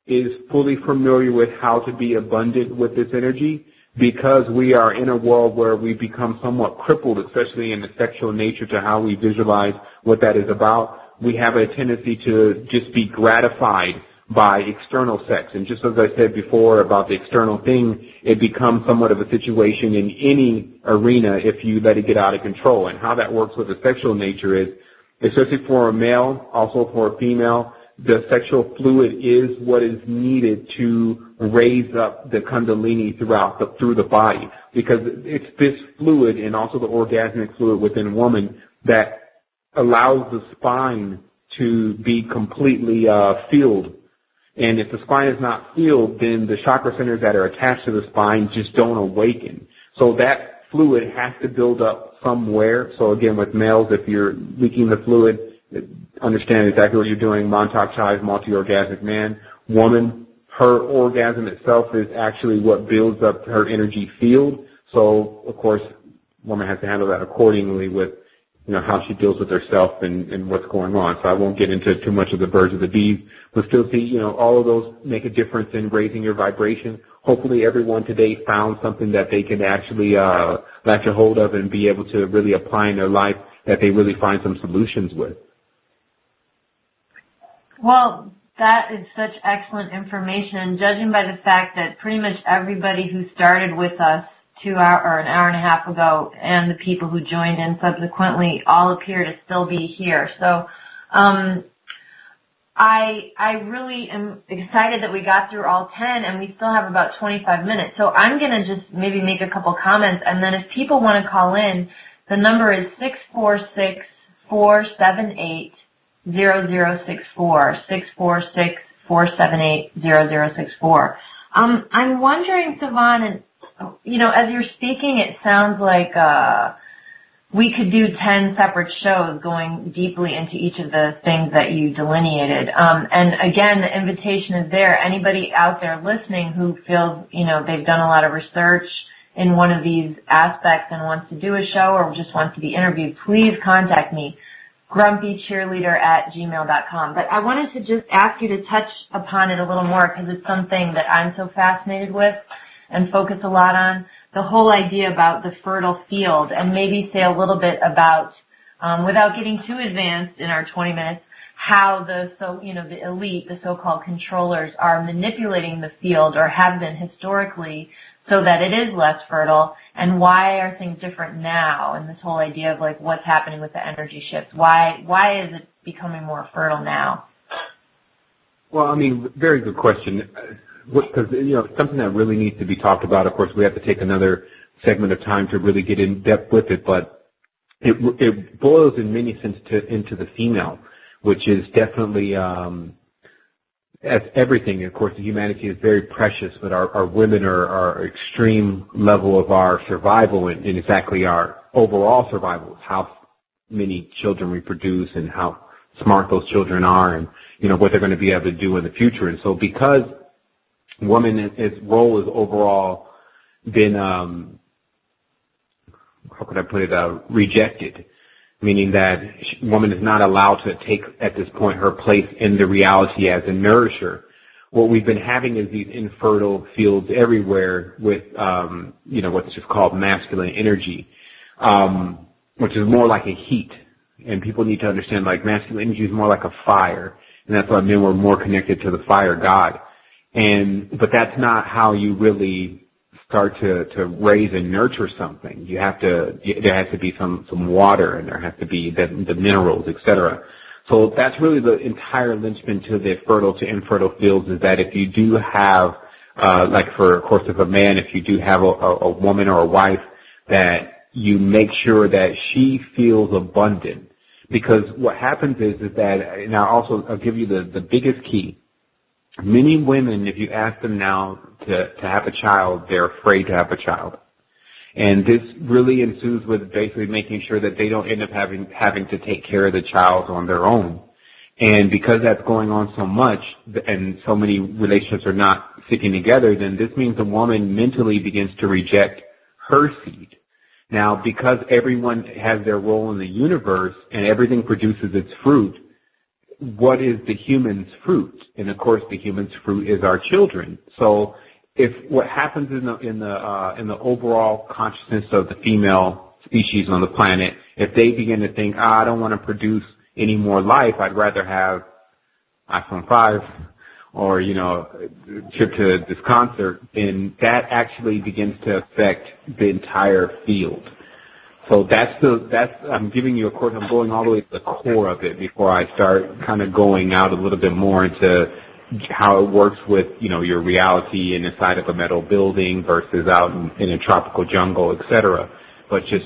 is fully familiar with how to be abundant with this energy, because we are in a world where we become somewhat crippled, especially in the sexual nature to how we visualize what that is about. We have a tendency to just be gratified by external sex. And just as I said before about the external thing, it becomes somewhat of a situation in any arena if you let it get out of control. And how that works with the sexual nature is, especially for a male, also for a female, the sexual fluid is what is needed to raise up the kundalini through the body, because it's this fluid and also the orgasmic fluid within woman that allows the spine to be completely filled. And if the spine is not filled, then the chakra centers that are attached to the spine just don't awaken. So that fluid has to build up somewhere. So again, with males, if you're leaking the fluid, understand exactly what you're doing. Montauk Chai's multi-orgasmic man. Woman, her orgasm itself is actually what builds up her energy field. So, of course, woman has to handle that accordingly with, how she deals with herself and what's going on. So I won't get into too much of the birds of the bees, but still see, all of those make a difference in raising your vibration. Hopefully everyone today found something that they can actually latch a hold of and be able to really apply in their life, that they really find some solutions with. Well, that is such excellent information, judging by the fact that pretty much everybody who started with us an hour and a half ago, and the people who joined in subsequently all appear to still be here. So I really am excited that we got through all 10, and we still have about 25 minutes. So I'm going to just maybe make a couple comments, and then if people want to call in, the number is 646-478-0064, 646-478-0064. I'm wondering, Sevan, and as you're speaking, it sounds like we could do 10 separate shows going deeply into each of the things that you delineated. And again, the invitation is there. Anybody out there listening who feels, they've done a lot of research in one of these aspects and wants to do a show or just wants to be interviewed, please contact me, grumpycheerleader@gmail.com. But I wanted to just ask you to touch upon it a little more, because it's something that I'm so fascinated with and focus a lot on, the whole idea about the fertile field, and maybe say a little bit about, without getting too advanced in our 20 minutes, how the elite, the so-called controllers, are manipulating the field, or have been historically, so that it is less fertile, and why are things different now, and this whole idea of like what's happening with the energy shifts. Why is it becoming more fertile now? Well, very good question. Because, something that really needs to be talked about. Of course, we have to take another segment of time to really get in depth with it, but it boils in many senses into the female, which is definitely, as everything, of course, humanity is very precious, but our women are our extreme level of our survival and exactly our overall survival, how many children we produce and how smart those children are, and, what they're going to be able to do in the future. And so because woman's role has overall been, how could I put it, rejected, meaning that woman is not allowed to take, at this point, her place in the reality as a nourisher. What we've been having is these infertile fields everywhere with, what's just called masculine energy, which is more like a heat. And people need to understand, like, masculine energy is more like a fire, and that's why men were more connected to the fire god. But that's not how you really start to raise and nurture something. There has to be some water, and there has to be the minerals, etc. So that's really the entire linchpin to the fertile to infertile fields, is that if you do have, if a man, if you do have a woman or a wife, that you make sure that she feels abundant. Because what happens is that, and I'll give you the biggest key. Many women, if you ask them now to have a child, they're afraid to have a child. And this really ensues with basically making sure that they don't end up having to take care of the child on their own. And because that's going on so much and so many relationships are not sticking together, then this means a woman mentally begins to reject her seed. Now, because everyone has their role in the universe and everything produces its fruit, what is the human's fruit? And of course, the human's fruit is our children. So, if what happens in the overall consciousness of the female species on the planet, if they begin to think, I don't want to produce any more life, I'd rather have iPhone 5 or, trip to this concert, then that actually begins to affect the entire field. So I'm giving you I'm going all the way to the core of it before I start kind of going out a little bit more into how it works with, your reality inside of a metal building versus out in a tropical jungle, etc. But just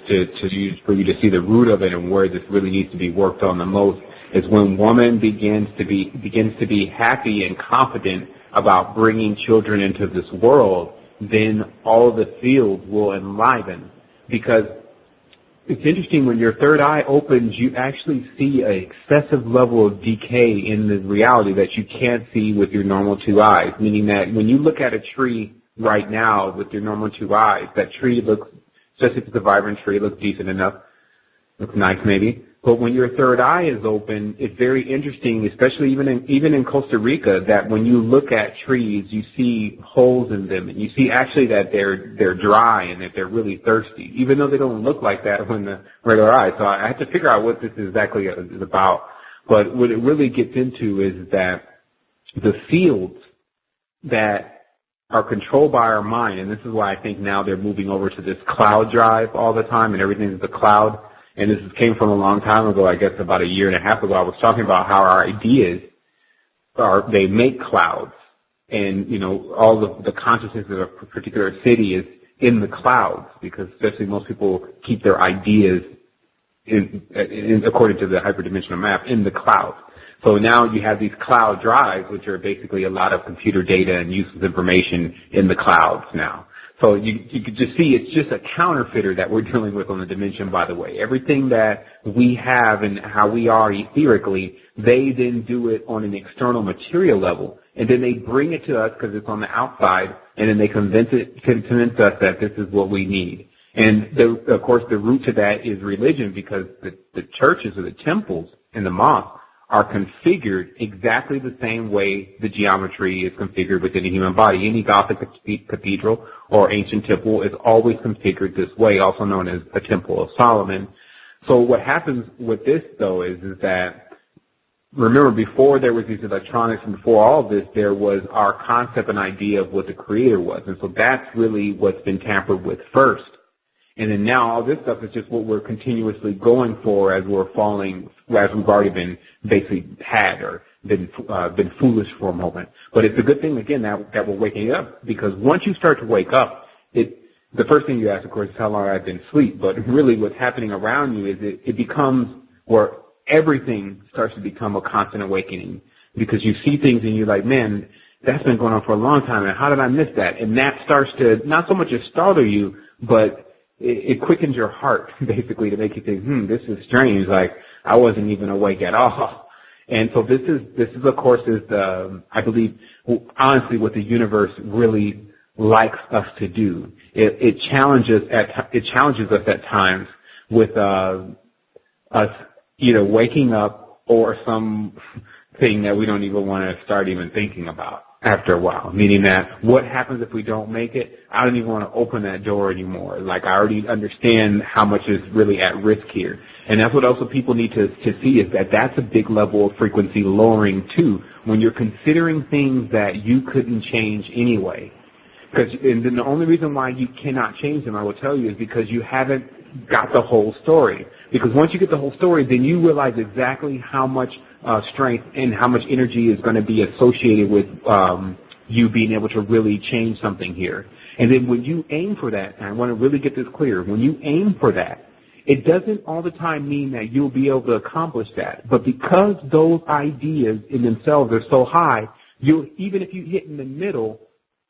for you to see the root of it and where this really needs to be worked on the most is when woman begins to be happy and confident about bringing children into this world, then all of the field will enliven. Because it's interesting, when your third eye opens, you actually see an excessive level of decay in the reality that you can't see with your normal two eyes, meaning that when you look at a tree right now with your normal two eyes, that tree looks, especially if it's a vibrant tree, looks decent enough, looks nice maybe. But when your third eye is open, it's very interesting, especially even in Costa Rica, that when you look at trees, you see holes in them, and you see actually that they're dry and that they're really thirsty, even though they don't look like that when the regular eye. So I have to figure out what this exactly is about. But what it really gets into is that the fields that are controlled by our mind, and this is why I think now they're moving over to this cloud drive all the time, and everything is the cloud. And this came from a long time ago, I guess about a year and a half ago. I was talking about how our ideas they make clouds. And, all the consciousness of a particular city is in the clouds, because especially most people keep their ideas according to the hyperdimensional map, in the clouds. So now you have these cloud drives, which are basically a lot of computer data and useless information in the clouds now. So you could just see it's just a counterfeiter that we're dealing with on the dimension, by the way. Everything that we have and how we are etherically, they then do it on an external material level. And then they bring it to us because it's on the outside, and then they convince us that this is what we need. And of course, the root to that is religion, because the churches or the temples and the mosques are configured exactly the same way the geometry is configured within the human body. Any Gothic cathedral or ancient temple is always configured this way, also known as a Temple of Solomon. So what happens with this, though, is that, remember, before there was these electronics and before all of this, there was our concept and idea of what the Creator was. And so that's really what's been tampered with first. And then now all this stuff is just what we're continuously going for as we're falling, as we've already been basically had or been foolish for a moment. But it's a good thing, again, that we're waking up, because once you start to wake up, the first thing you ask, of course, is how long I've been asleep. But really what's happening around you is it becomes where everything starts to become a constant awakening, because you see things and you're like, man, that's been going on for a long time, and how did I miss that? And that starts to not so much as startle you, but it quickens your heart, basically, to make you think, this is strange. Like, I wasn't even awake at all. And so this is of course, I believe, honestly, what the universe really likes us to do. It challenges us at times with us either waking up or some thing that we don't even want to start even thinking about after a while, meaning that what happens if we don't make it? I don't even want to open that door anymore. Like, I already understand how much is really at risk here. And that's what also people need to see, is that that's a big level of frequency lowering too, when you're considering things that you couldn't change anyway. And then the only reason why you cannot change them, I will tell you, is because you haven't got the whole story. Because once you get the whole story, then you realize exactly how much strength and how much energy is going to be associated with you being able to really change something here. And then when you aim for that, and I want to really get this clear, when you aim for that, it doesn't all the time mean that you'll be able to accomplish that. But because those ideas in themselves are so high, even if you hit in the middle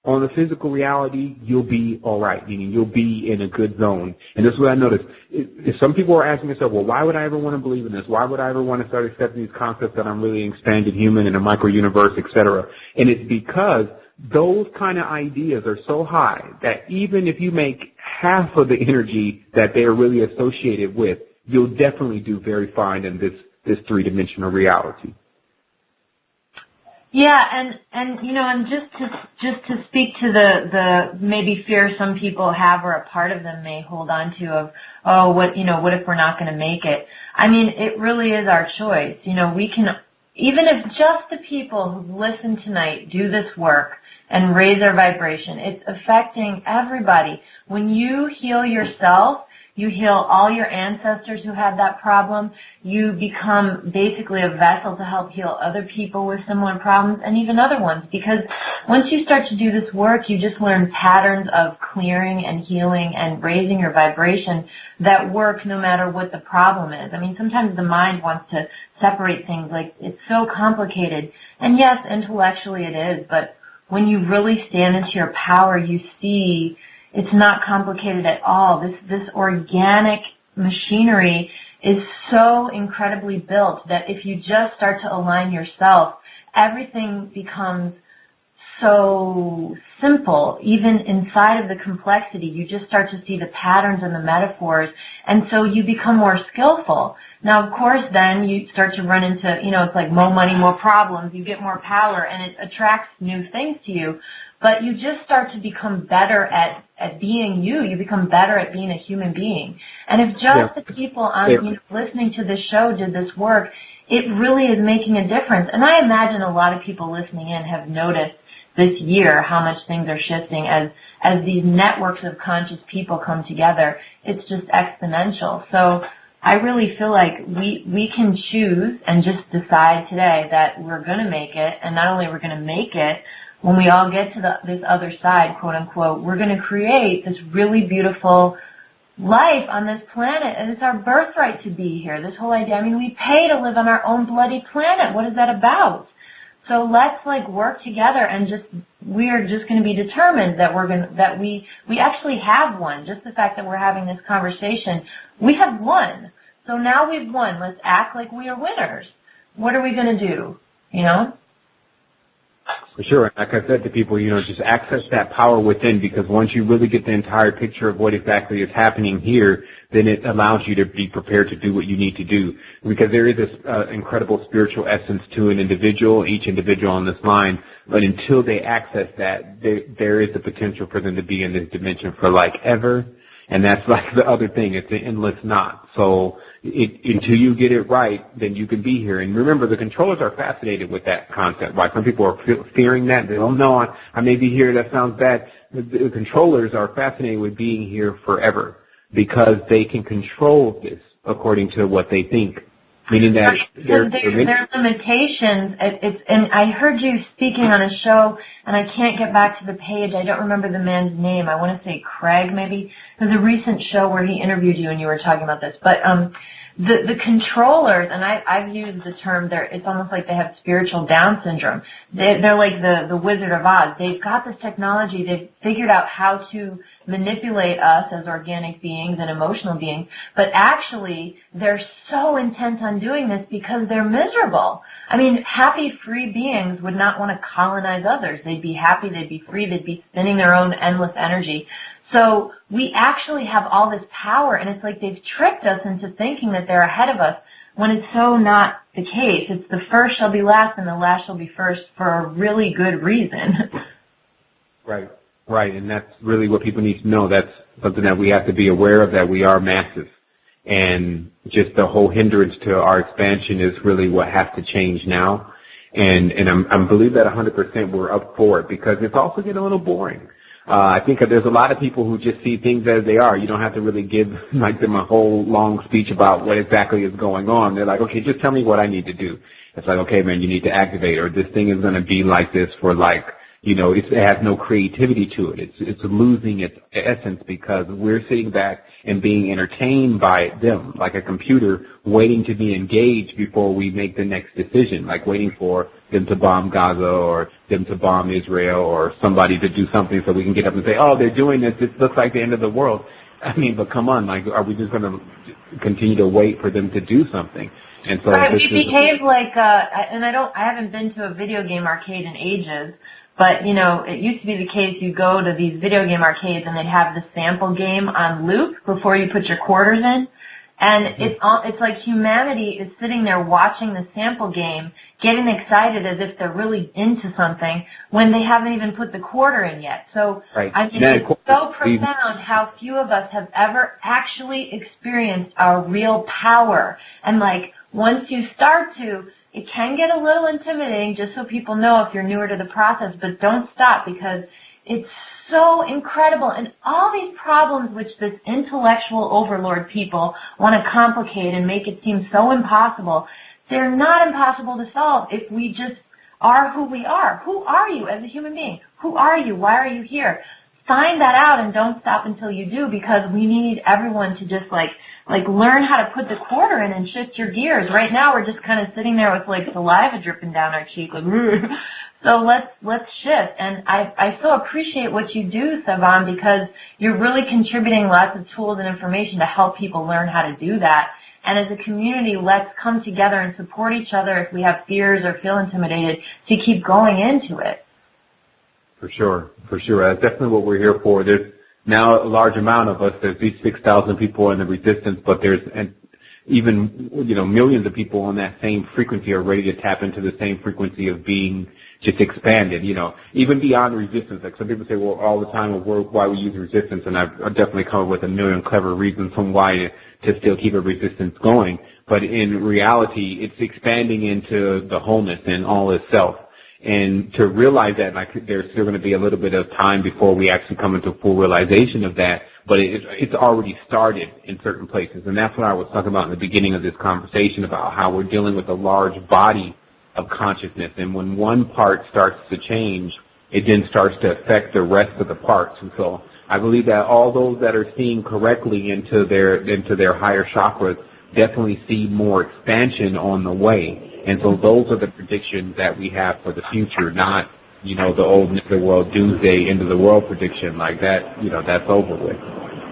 on the physical reality, you'll be all right, meaning you'll be in a good zone. And this is what I noticed. If some people are asking themselves, well, why would I ever want to believe in this? Why would I ever want to start accepting these concepts that I'm really an expanded human in a micro-universe, et cetera? And it's because those kind of ideas are so high that even if you make half of the energy that they're really associated with, you'll definitely do very fine in this three-dimensional reality. Yeah, and just to speak to the maybe fear some people have or a part of them may hold on to of, oh, what if we're not going to make it? I mean, it really is our choice. We can, even if just the people who listen tonight do this work and raise their vibration, it's affecting everybody. When you heal yourself, you heal all your ancestors who had that problem. You become basically a vessel to help heal other people with similar problems and even other ones. Because once you start to do this work, you just learn patterns of clearing and healing and raising your vibration that work no matter what the problem is. I mean, sometimes the mind wants to separate things, like it's so complicated. And yes, intellectually it is, but when you really stand into your power, you see it's not complicated at all. This organic machinery is so incredibly built that if you just start to align yourself, everything becomes so simple. Even inside of the complexity, you just start to see the patterns and the metaphors, and so you become more skillful. Now, of course, then you start to run into, it's like more money, more problems. You get more power, and it attracts new things to you. But you just start to become better at being you. You become better at being a human being. And if just the people listening to this show did this work, it really is making a difference. And I imagine a lot of people listening in have noticed this year how much things are shifting as these networks of conscious people come together. It's just exponential. So I really feel like we can choose and just decide today that we're going to make it. And not only are we going to make it, when we all get to this other side, quote unquote, we're going to create this really beautiful life on this planet. And it's our birthright to be here. This whole idea, I mean, we pay to live on our own bloody planet. What is that about? So let's work together and we're just going to be determined that we actually have won. Just the fact that we're having this conversation, we have won. So now we've won. Let's act like we are winners. What are we going to do? For sure. Like I said to people, just access that power within, because once you really get the entire picture of what exactly is happening here, then it allows you to be prepared to do what you need to do. Because there is this incredible spiritual essence to an individual, each individual on this line, but until they access that, there is the potential for them to be in this dimension for ever. And that's the other thing. It's an endless knot. So until you get it right, then you can be here. And remember, the controllers are fascinated with that concept. Why some people are fearing that. They don't know, I may be here. That sounds bad. The controllers are fascinated with being here forever because they can control this according to what they think. Meaning that there are limitations. And I heard you speaking on a show, and I can't get back to the page. I don't remember the man's name. I want to say Craig, maybe. There's a recent show where he interviewed you, and you were talking about this. But the controllers, and I've used the term, it's almost like they have spiritual Down syndrome. They're like the Wizard of Oz. They've got this technology. They've figured out how to manipulate us as organic beings and emotional beings, but actually they're so intent on doing this because they're miserable. I mean, happy, free beings would not want to colonize others. They'd be happy, they'd be free, they'd be spinning their own endless energy. So we actually have all this power, and it's like they've tricked us into thinking that they're ahead of us when it's so not the case. It's the first shall be last and the last shall be first for a really good reason. Right, and that's really what people need to know. That's something that we have to be aware of, that we are massive. And just the whole hindrance to our expansion is really what has to change now. And I believe that 100% we're up for it, because it's also getting a little boring. I think there's a lot of people who just see things as they are. You don't have to really give them a whole long speech about what exactly is going on. They're like, okay, just tell me what I need to do. It's like, okay, man, you need to activate, or this thing is going to be like this for it has no creativity to it. It's losing its essence because we're sitting back and being entertained by them, like a computer waiting to be engaged before we make the next decision, like waiting for them to bomb Gaza or them to bomb Israel or somebody to do something so we can get up and say, oh, they're doing this. This looks like the end of the world. I mean, but come on, like, are we just going to continue to wait for them to do something? And so right, we behave like, and I haven't been to a video game arcade in ages, but, it used to be the case you go to these video game arcades and they'd have the sample game on loop before you put your quarters in. And it's like humanity is sitting there watching the sample game, getting excited as if they're really into something when they haven't even put the quarter in yet. So, right. I mean, it's so profound how few of us have ever actually experienced our real power. And, like, once you start to, it can get a little intimidating, just so people know if you're newer to the process, but don't stop because it's so incredible. And all these problems which this intellectual overlord people want to complicate and make it seem so impossible, they're not impossible to solve if we just are who we are. Who are you as a human being? Who are you? Why are you here? Find that out and don't stop until you do, because we need everyone to just like learn how to put the quarter in and shift your gears. Right now we're just kind of sitting there with like saliva dripping down our cheek, like, so let's shift. And I so appreciate what you do, Sevan, because you're really contributing lots of tools and information to help people learn how to do that. And as a community, let's come together and support each other if we have fears or feel intimidated to keep going into it. For sure. That's definitely what we're here for. There's now a large amount of us. There's these 6,000 people in the resistance, but there's even millions of people on that same frequency are ready to tap into the same frequency of being just expanded. Even beyond resistance. Like some people say, well, all the time, why we use resistance, and I've definitely come up with a million clever reasons on why to still keep a resistance going. But in reality, it's expanding into the wholeness and all itself. And to realize that, like, there's still going to be a little bit of time before we actually come into full realization of that, but it's already started in certain places. And that's what I was talking about in the beginning of this conversation, about how we're dealing with a large body of consciousness. And when one part starts to change, it then starts to affect the rest of the parts. And so I believe that all those that are seeing correctly into their higher chakras definitely see more expansion on the way. And so those are the predictions that we have for the future, not, the old end of the world doomsday end of the world prediction like that. That's over with.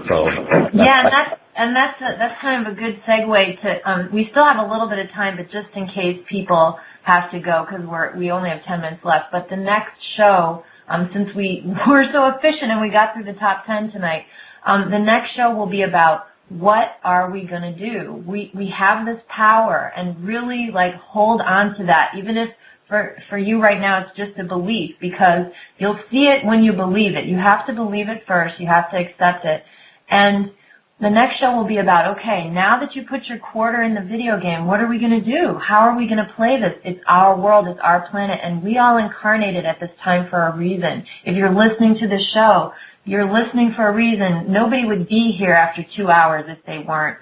So yeah, that's kind of a good segue to. We still have a little bit of time, but just in case people have to go, because we only have 10 minutes left. But the next show, since we were so efficient and we got through the top 10 tonight, the next show will be about, what are we going to do? We have this power, and really hold on to that, even if for you right now it's just a belief, because you'll see it when you believe it. You have to believe it first. You have to accept it. And the next show will be about, okay, now that you put your quarter in the video game, what are we going to do? How are we going to play this? It's our world. It's our planet, and we all incarnated at this time for a reason. If you're listening to this show, you're listening for a reason. Nobody would be here after 2 hours if they weren't,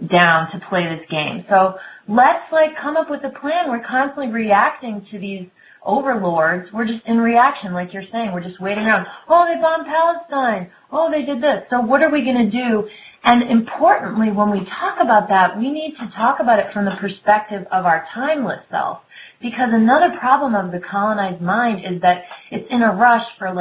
down to play this game. So let's come up with a plan. We're constantly reacting to these overlords. We're just in reaction, like you're saying. We're just waiting around. Oh, they bombed Palestine. Oh, they did this. So what are we going to do? And importantly, when we talk about that, we need to talk about it from the perspective of our timeless self. Because another problem of the colonized mind is that it's in a rush for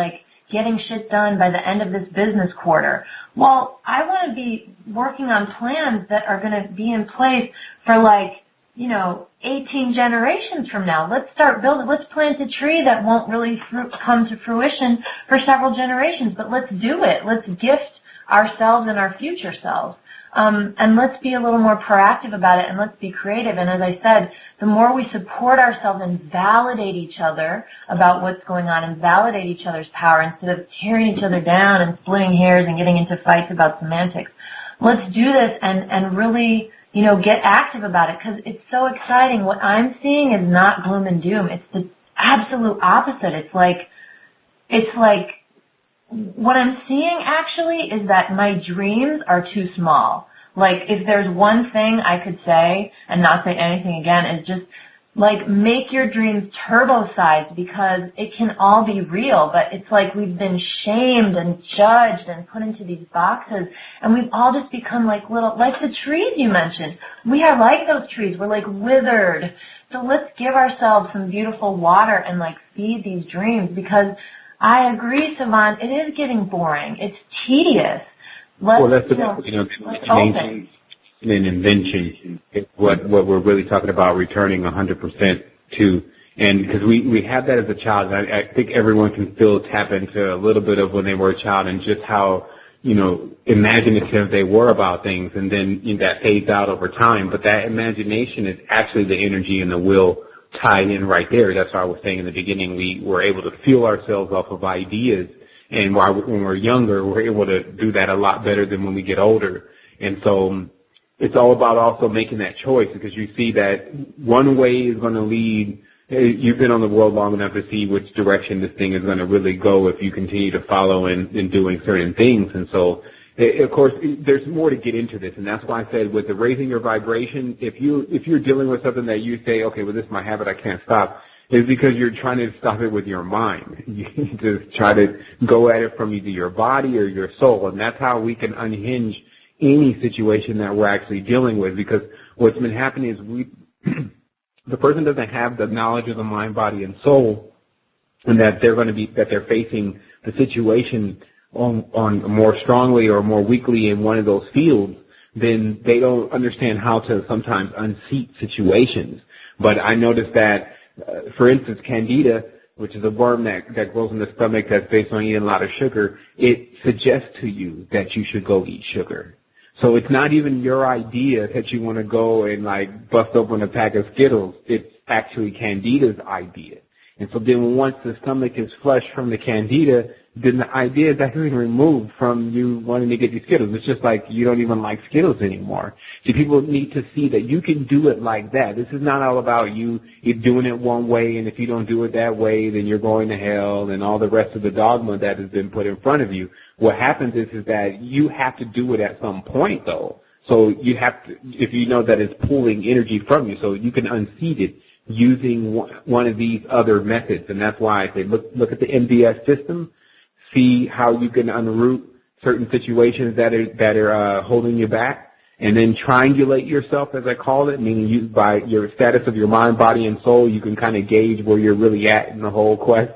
getting shit done by the end of this business quarter. Well, I want to be working on plans that are going to be in place for 18 generations from now. Let's start building. Let's plant a tree that won't really come to fruition for several generations, but let's do it. Let's gift ourselves and our future selves. And let's be a little more proactive about it, and let's be creative. And as I said, the more we support ourselves and validate each other about what's going on and validate each other's power instead of tearing each other down and splitting hairs and getting into fights about semantics, let's do this and really, get active about it, because it's so exciting. What I'm seeing is not gloom and doom. It's the absolute opposite. It's like what I'm seeing actually is that my dreams are too small. If there's one thing I could say and not say anything again, is just like, make your dreams turbo-sized, because it can all be real, but it's like we've been shamed and judged and put into these boxes, and we've all just become like the trees you mentioned. We are like those trees. We're like withered. So let's give ourselves some beautiful water and like feed these dreams, because I agree, Sevan, it is getting boring. It's tedious. Let's open. And invention is what we're really talking about, returning 100% to. And because we had that as a child, I think everyone can still tap into a little bit of when they were a child and just how, imaginative they were about things, and then that fades out over time. But that imagination is actually the energy and the will tied in right there. That's why I was saying in the beginning, we were able to fuel ourselves off of ideas. And when we're younger, we're able to do that a lot better than when we get older. And so it's all about also making that choice, because you see that one way is going to lead. You've been on the world long enough to see which direction this thing is going to really go if you continue to follow in doing certain things. And so, of course, there's more to get into this, and that's why I said with the raising your vibration, if you're dealing with something that you say, okay, well, this is my habit, I can't stop, is because you're trying to stop it with your mind. You just try to go at it from either your body or your soul, and that's how we can unhinge any situation that we're actually dealing with, because what's been happening is the person doesn't have the knowledge of the mind, body, and soul, and that they're facing the situation on more strongly or more weakly in one of those fields, then they don't understand how to sometimes unseat situations. But I noticed that, for instance, Candida, which is a worm that grows in the stomach that's based on eating a lot of sugar, it suggests to you that you should go eat sugar. So it's not even your idea that you want to go and like bust open a pack of Skittles. It's actually Candida's idea. And so then once the stomach is flushed from the Candida, then the idea is actually removed from you wanting to get these Skittles. It's just like you don't even like Skittles anymore. See, people need to see that you can do it like that. This is not all about you doing it one way, and if you don't do it that way, then you're going to hell, and all the rest of the dogma that has been put in front of you. What happens is that you have to do it at some point, though. So you have to, if you know that it's pulling energy from you, so you can unseat it using one of these other methods. And that's why I say look at the MDS system, see how you can unroot certain situations that are holding you back, and then triangulate yourself, as I call it, meaning by your status of your mind, body, and soul, you can kind of gauge where you're really at in the whole quest,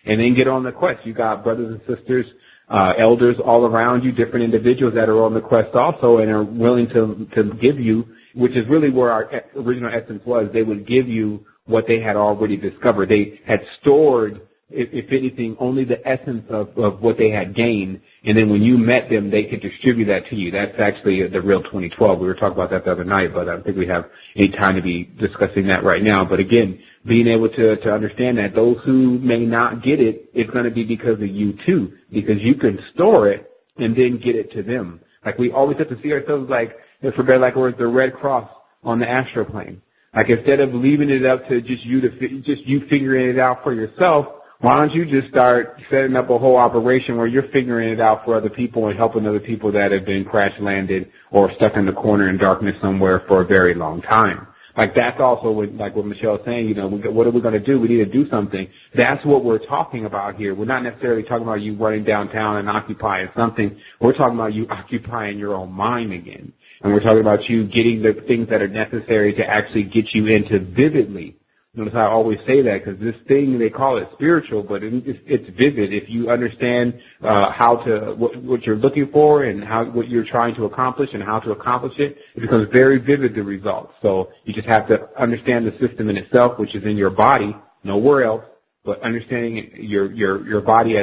and then get on the quest. You got brothers and sisters, elders all around you, different individuals that are on the quest also and are willing to give you, which is really where our original essence was. They would give you what they had already discovered. They had stored, if anything, only the essence of what they had gained, and then when you met them, they could distribute that to you. That's actually the real 2012. We were talking about that the other night, but I don't think we have any time to be discussing that right now. But again, being able to understand that those who may not get it, it's going to be because of you too, because you can store it and then get it to them. Like we always have to see ourselves like, for better like we're the Red Cross on the astroplane. Like instead of leaving it up to just you figuring it out for yourself, why don't you just start setting up a whole operation where you're figuring it out for other people and helping other people that have been crash landed or stuck in the corner in darkness somewhere for a very long time. Like that's also what Michelle's saying, what are we going to do? We need to do something. That's what we're talking about here. We're not necessarily talking about you running downtown and occupying something. We're talking about you occupying your own mind again. And we're talking about you getting the things that are necessary to actually get you into vividly. Notice I always say that because this thing, they call it spiritual, but it's vivid. If you understand what you're looking for and what you're trying to accomplish and how to accomplish it, it becomes very vivid, the results. So you just have to understand the system in itself, which is in your body, nowhere else, but understanding your body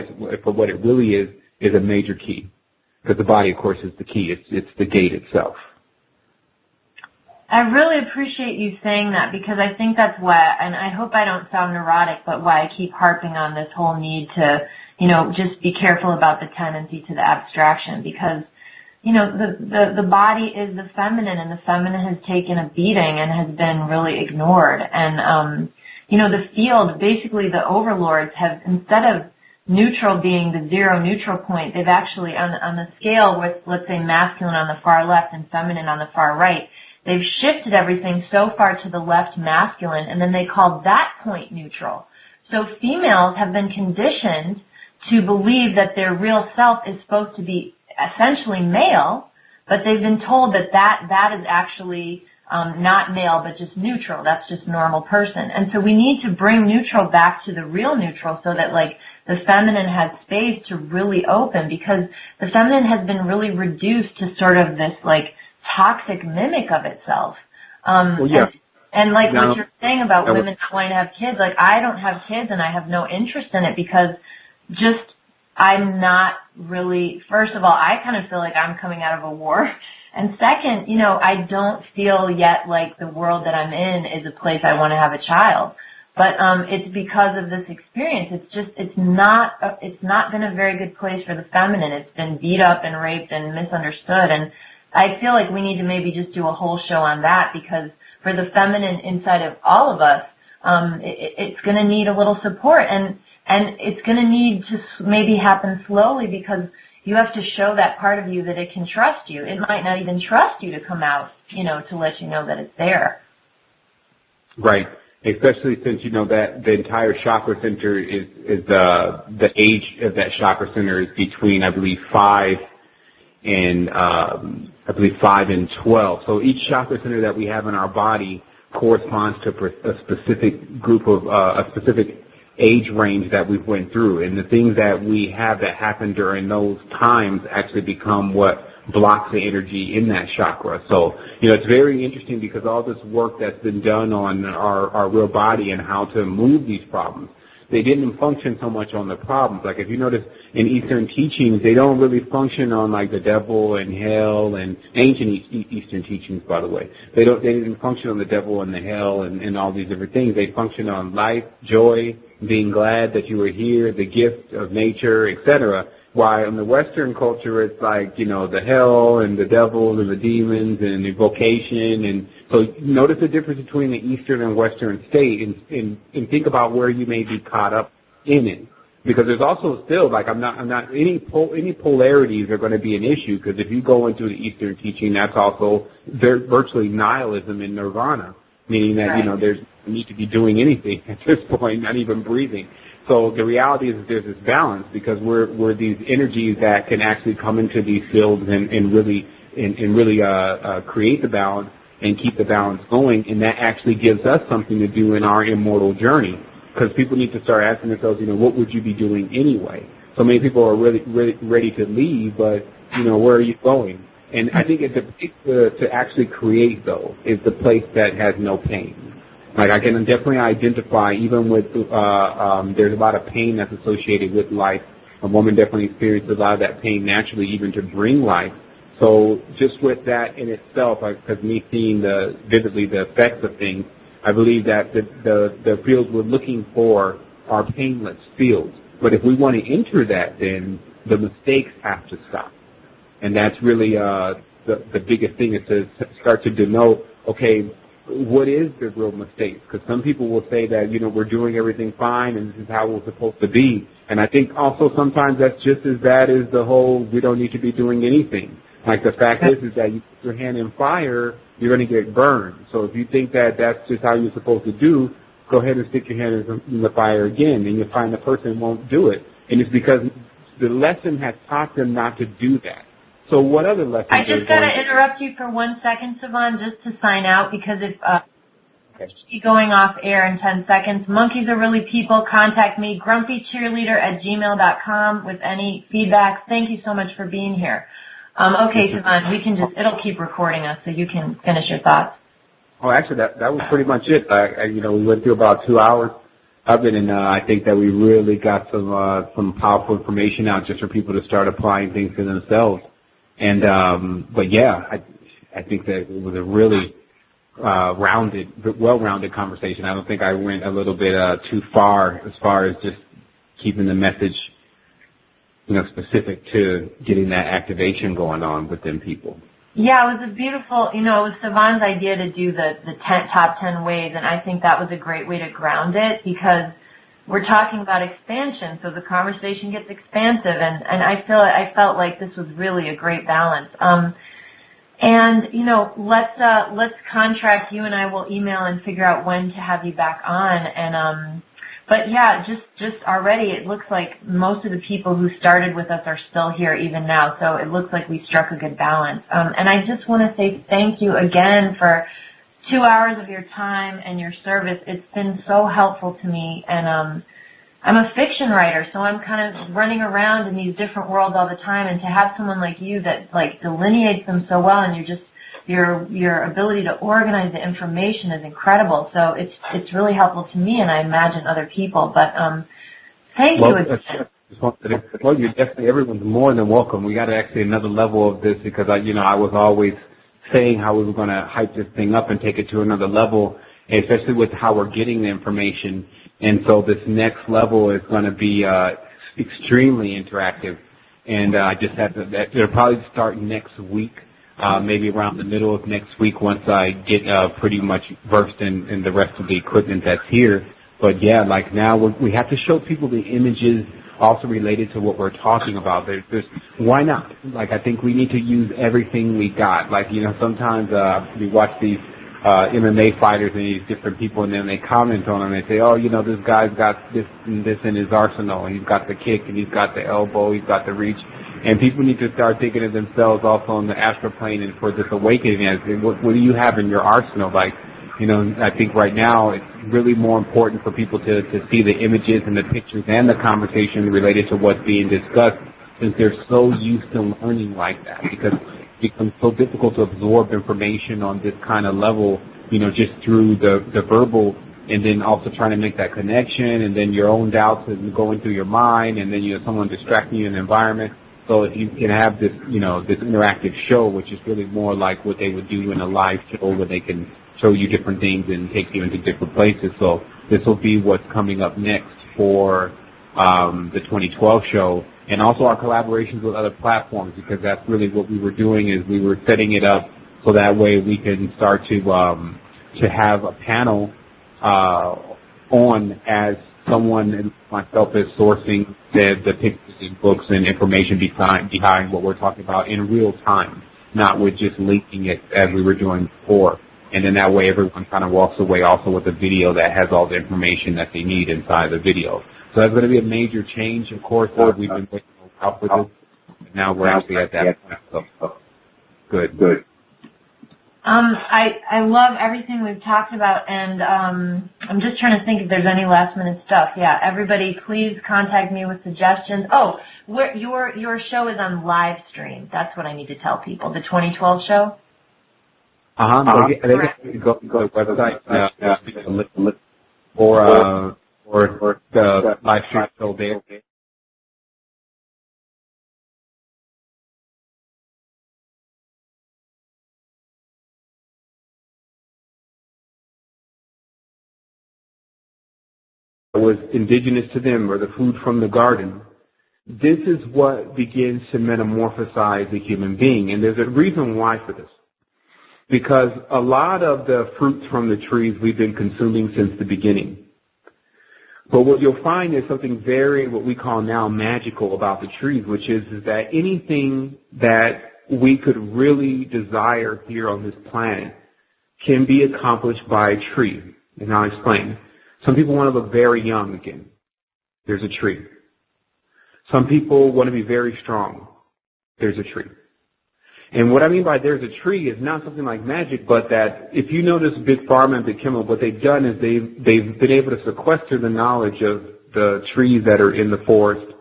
for what it really is a major key. Because the body, of course, is the key. It's the gate itself. I really appreciate you saying that, because I think that's why, and I hope I don't sound neurotic, but why I keep harping on this whole need to, just be careful about the tendency to the abstraction, because, the body is the feminine, and the feminine has taken a beating and has been really ignored. And, the field, basically the overlords have, instead of neutral being the zero neutral point, they've actually, on the scale with, let's say, masculine on the far left and feminine on the far right, they've shifted everything so far to the left masculine, and then they call that point neutral. So females have been conditioned to believe that their real self is supposed to be essentially male, but they've been told that that is actually not male, but just neutral. That's just normal person. And so we need to bring neutral back to the real neutral so that, like, the feminine has space to really open, because the feminine has been really reduced to sort of this, like, toxic mimic of itself. Well, yeah. And like what you're saying about women not wanting to have kids, like, I don't have kids and I have no interest in it because just I'm not really, first of all, I kind of feel like I'm coming out of a war. And second, you know, I don't feel yet like the world that I'm in is a place I want to have a child. But it's because of this experience. It's not been a very good place for the feminine. It's been beat up and raped and misunderstood. And I feel like we need to maybe just do a whole show on that, because for the feminine inside of all of us, it's going to need a little support, and it's going to need to maybe happen slowly, because you have to show that part of you that it can trust you. It might not even trust you to come out, you know, to let you know that it's there. Right. Especially since, you know, that the entire chakra center is the age of that chakra center is between, I believe, 5 and 12. So each chakra center that we have in our body corresponds to a specific group of a specific age range that we've went through, and the things that we have that happen during those times actually become what blocks the energy in that chakra. So, you know, it's very interesting, because all this work that's been done on our real body and how to move these problems, they didn't function so much on the problems. Like, if you notice in Eastern teachings, they don't really function on, like, the devil and hell, and ancient Eastern teachings, by the way. They didn't function on the devil and the hell and all these different things. They function on life, joy, being glad that you were here, the gift of nature, etc. While in the Western culture, it's like, you know, the hell and the devil and the demons and the vocation. And so notice the difference between the Eastern and Western state, and think about where you may be caught up in it. Because there's also still, like, any polarities are going to be an issue, because if you go into the Eastern teaching, that's also virtually nihilism in nirvana, meaning that, right, you know, there's no need to be doing anything at this point, not even breathing. So the reality is that there's this balance, because we're these energies that can actually come into these fields and really create the balance and keep the balance going, and that actually gives us something to do in our immortal journey. Because people need to start asking themselves, you know, what would you be doing anyway? So many people are really ready to leave, but, you know, where are you going? And I think it's a place to actually create, though, is the place that has no pain. Like, I can definitely identify, even with, there's a lot of pain that's associated with life. A woman definitely experiences a lot of that pain naturally, even to bring life. So just with that in itself, because me seeing vividly the effects of things, I believe that the fields we're looking for are painless fields. But if we want to enter that, then the mistakes have to stop. And that's really the biggest thing, is to start to denote, okay, what is the real mistakes? Because some people will say that, you know, we're doing everything fine and this is how we're supposed to be. And I think also sometimes that's just as bad as the whole we don't need to be doing anything. Like, the fact is that you put your hand in fire, you're going to get burned. So if you think that that's just how you're supposed to do, go ahead and stick your hand in the fire again, and you'll find the person won't do it. And it's because the lesson has taught them not to do that. So what other lessons? I just got to interrupt you for 1 second, Sevan, just to sign out, because if you're going off air in 10 seconds. Monkeys are really people. Contact me, grumpycheerleader@gmail.com, with any feedback. Thank you so much for being here. Okay, Sevan, it'll keep recording us, so you can finish your thoughts. Oh, actually, that was pretty much it. You know, we went through about 2 hours of it, and I think that we really got some powerful information out just for people to start applying things to themselves. And but yeah, I think that it was a really well-rounded conversation. I don't think I went a little bit too far as just keeping the message, you know, specific to getting that activation going on within people. Yeah, it was a beautiful, you know, it was Sevan's idea to do the top 10 ways, and I think that was a great way to ground it, because we're talking about expansion, so the conversation gets expansive, and I felt like this was really a great balance. And, you know, let's contract, you and I will email and figure out when to have you back on. And, but yeah, just already it looks like most of the people who started with us are still here even now. So it looks like we struck a good balance. And I just want to say thank you again for 2 hours of your time and your service. It's been so helpful to me. And, I'm a fiction writer, so I'm kind of running around in these different worlds all the time, and to have someone like you that like delineates them so well, and your ability to organize the information is incredible. So it's really helpful to me, and I imagine other people. But thank you again. Well, you're definitely, everyone's more than welcome. We got actually another level of this because I was always saying how we were going to hype this thing up and take it to another level, especially with how we're getting the information. And so this next level is going to be extremely interactive. And I just had to, it'll probably start next week, maybe around the middle of next week once I get pretty much versed in the rest of the equipment that's here. But yeah, like now we have to show people the images also related to what we're talking about. There's why not? Like I think we need to use everything we got. Like, sometimes we watch these MMA fighters and these different people, and then they comment on them. They say, oh, this guy's got this and this in his arsenal. He's got the kick, and he's got the elbow, he's got the reach. And people need to start thinking of themselves also on the astral plane and for this awakening as what do you have in your arsenal? Like, I think right now it's really more important for people to see the images and the pictures and the conversation related to what's being discussed, since they're so used to learning like that, because it becomes so difficult to absorb information on this kind of level, just through the verbal, and then also trying to make that connection, and then your own doubts and going through your mind, and then you have someone distracting you in the environment. So if you can have this, this interactive show, which is really more like what they would do in a live show where they can show you different things and take you into different places. So this will be what's coming up next for the 2012 show, and also our collaborations with other platforms, because that's really what we were doing, is we were setting it up so that way we can start to have a panel on as someone, and myself, is sourcing the pictures and books and information behind what we're talking about in real time, not with just linking it as we were doing before. And then that way everyone kind of walks away also with a video that has all the information that they need inside the video. So that's going to be a major change, of course. We've been waiting out for this. Now we're actually at that point. So good. I love everything we've talked about, and I'm just trying to think if there's any last-minute stuff. Yeah, everybody, please contact me with suggestions. Oh, your show is on live stream. That's what I need to tell people. The 2012 show. They can go to the website or the live stream show there. Was indigenous to them, or the food from the garden. This is what begins to metamorphosize the human being, and there's a reason why for this. Because a lot of the fruits from the trees we've been consuming since the beginning. But what you'll find is something very, what we call now, magical about the trees, which is that anything that we could really desire here on this planet can be accomplished by a tree. And I'll explain. Some people want to look very young again. There's a tree. Some people want to be very strong. There's a tree. And what I mean by there's a tree is not something like magic, but that if you notice Big Pharma and Big Chemical, what they've done is they've been able to sequester the knowledge of the trees that are in the forest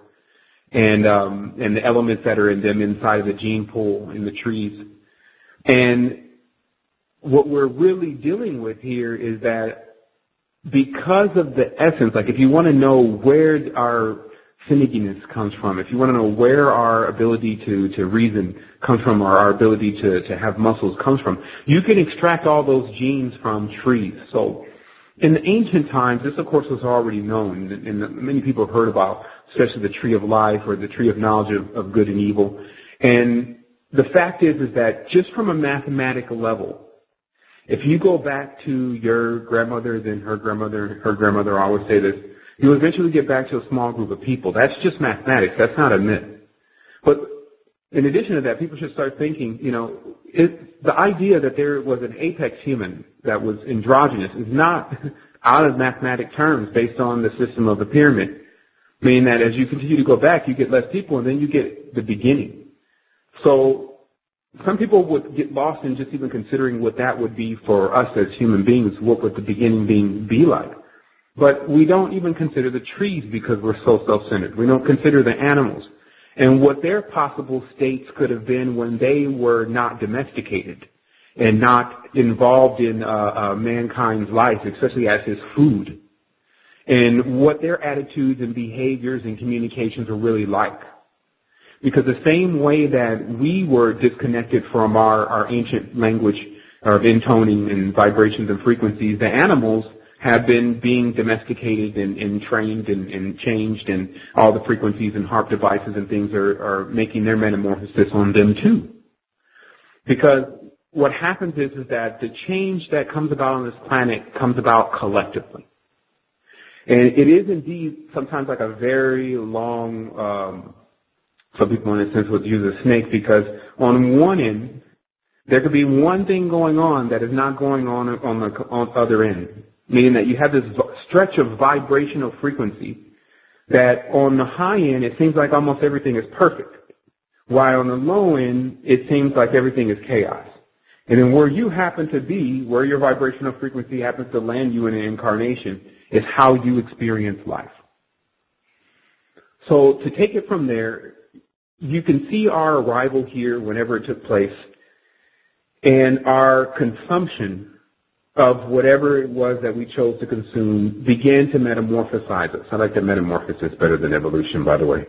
and the elements that are in them inside of the gene pool in the trees. And what we're really dealing with here is that because of the essence, like if you want to know where our finneginess comes from, if you want to know where our ability to reason comes from, or our ability to have muscles comes from, you can extract all those genes from trees. So in the ancient times, this of course was already known, and many people have heard about, especially the tree of life or the tree of knowledge of good and evil. And the fact is that just from a mathematical level, if you go back to your grandmother, then her grandmother, I always say this, you'll eventually get back to a small group of people. That's just mathematics. That's not a myth. But in addition to that, people should start thinking, the idea that there was an apex human that was androgynous is not out of mathematic terms based on the system of the pyramid, meaning that as you continue to go back, you get less people, and then you get the beginning. So some people would get lost in just even considering what that would be for us as human beings, what would the beginning be like. But we don't even consider the trees because we're so self-centered. We don't consider the animals and what their possible states could have been when they were not domesticated and not involved in mankind's life, especially as his food, and what their attitudes and behaviors and communications are really like. Because the same way that we were disconnected from our ancient language of intoning and vibrations and frequencies, the animals have been being domesticated and trained and changed, and all the frequencies and harp devices and things are making their metamorphosis on them too. Because what happens is that the change that comes about on this planet comes about collectively. And it is indeed sometimes like a very long, some people in a sense would use a snake, because on one end, there could be one thing going on that is not going on the other end. Meaning that you have this stretch of vibrational frequency that on the high end, it seems like almost everything is perfect. While on the low end, it seems like everything is chaos. And then where you happen to be, where your vibrational frequency happens to land you in an incarnation, is how you experience life. So to take it from there, you can see our arrival here whenever it took place, and our consumption of whatever it was that we chose to consume began to metamorphosize us. I like the metamorphosis better than evolution, by the way.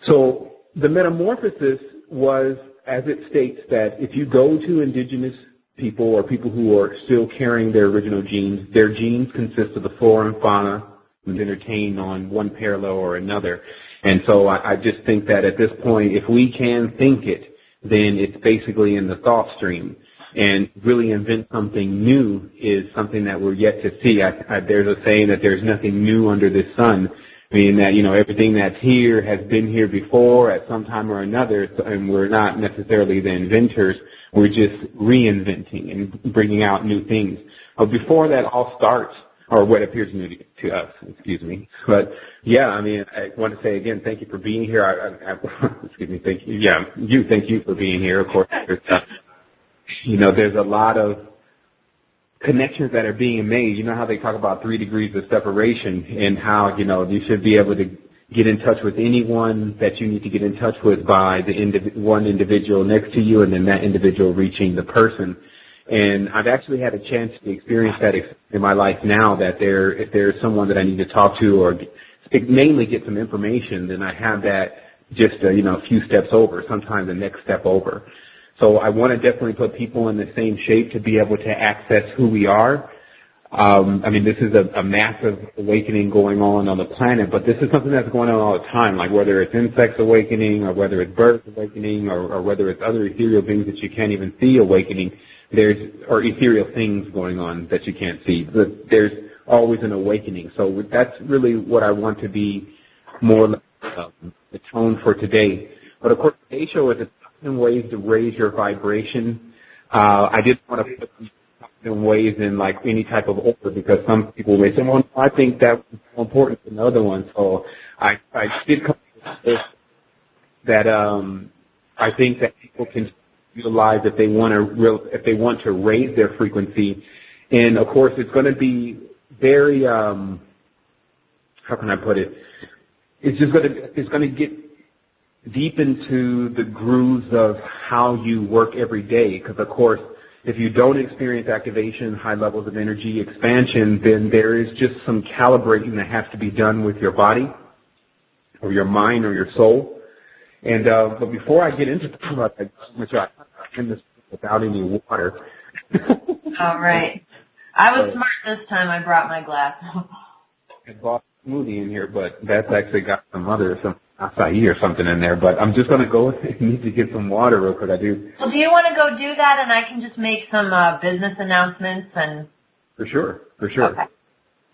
So the metamorphosis was, as it states, that if you go to indigenous people or people who are still carrying their original genes, their genes consist of the flora and fauna and entertained on one parallel or another. And so I just think that at this point, if we can think it, then it's basically in the thought stream. And really invent something new is something that we're yet to see. There's a saying that there's nothing new under the sun, meaning that, everything that's here has been here before at some time or another, and we're not necessarily the inventors. We're just reinventing and bringing out new things. But before that all starts, or what appears new to us, excuse me. But yeah, I want to say again, thank you for being here. Excuse me, thank you. Yeah, thank you for being here. Of course, there's a lot of connections that are being made. You know how they talk about 3 degrees of separation, and how, you should be able to get in touch with anyone that you need to get in touch with by the one individual next to you, and then that individual reaching the person. And I've actually had a chance to experience that in my life now, that if there's someone that I need to talk to or mainly get some information, then I have that just a few steps over, sometimes the next step over. So I want to definitely put people in the same shape to be able to access who we are. This is a massive awakening going on the planet, but this is something that's going on all the time, like whether it's insects awakening, or whether it's birds awakening, or whether it's other ethereal beings that you can't even see awakening. Or ethereal things going on that you can't see. There's always an awakening. So that's really what I want to be more the tone for today. But of course, today's show is in ways to raise your vibration. I didn't want to put in ways in like any type of order, because some people may say, well, I think that was more important than the other one. So I did come to this that I think that people can utilize if they want to raise their frequency. And of course, it's going to be very how can I put it? It's going to get deep into the grooves of how you work every day, because of course, if you don't experience activation, high levels of energy expansion, then there is just some calibrating that has to be done with your body or your mind or your soul. And but before I get into talking about that, which I in this without any water. All right. I was smart this time. I brought my glass. I bought a smoothie in here, but that's actually got some acai or something in there. But I'm just going to go and need to get some water real quick. I do. Well, do you want to go do that, and I can just make some business announcements and? For sure.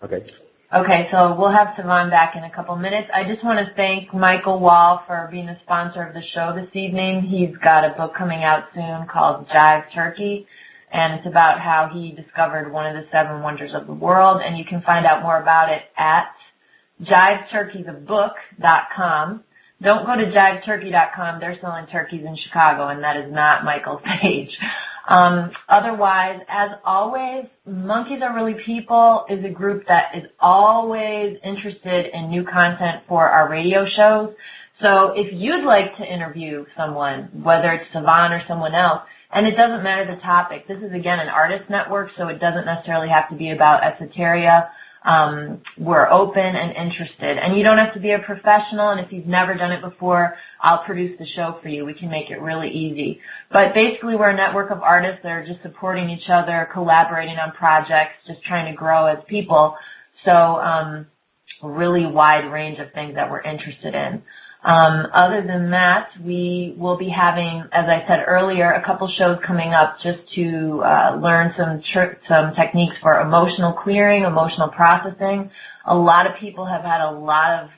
Okay. Okay, so we'll have Sevan back in a couple minutes. I just want to thank Michael Wall for being the sponsor of the show this evening. He's got a book coming out soon called Jive Turkey, and it's about how he discovered one of the 7 wonders of the world, and you can find out more about it at jiveturkeythebook.com. Don't go to jiveturkey.com. They're selling turkeys in Chicago, and that is not Michael's page. Otherwise, as always, Monkeys Are Really People is a group that is always interested in new content for our radio shows. So if you'd like to interview someone, whether it's Sevan or someone else, and it doesn't matter the topic, this is, again, an artist network, so it doesn't necessarily have to be about esoteria. We're open and interested. And you don't have to be a professional, and if you've never done it before, I'll produce the show for you. We can make it really easy. But basically, we're a network of artists that are just supporting each other, collaborating on projects, just trying to grow as people. So a really wide range of things that we're interested in. Other than that, we will be having, as I said earlier, a couple shows coming up just to learn some techniques for emotional clearing, emotional processing. A lot of people have had a lot of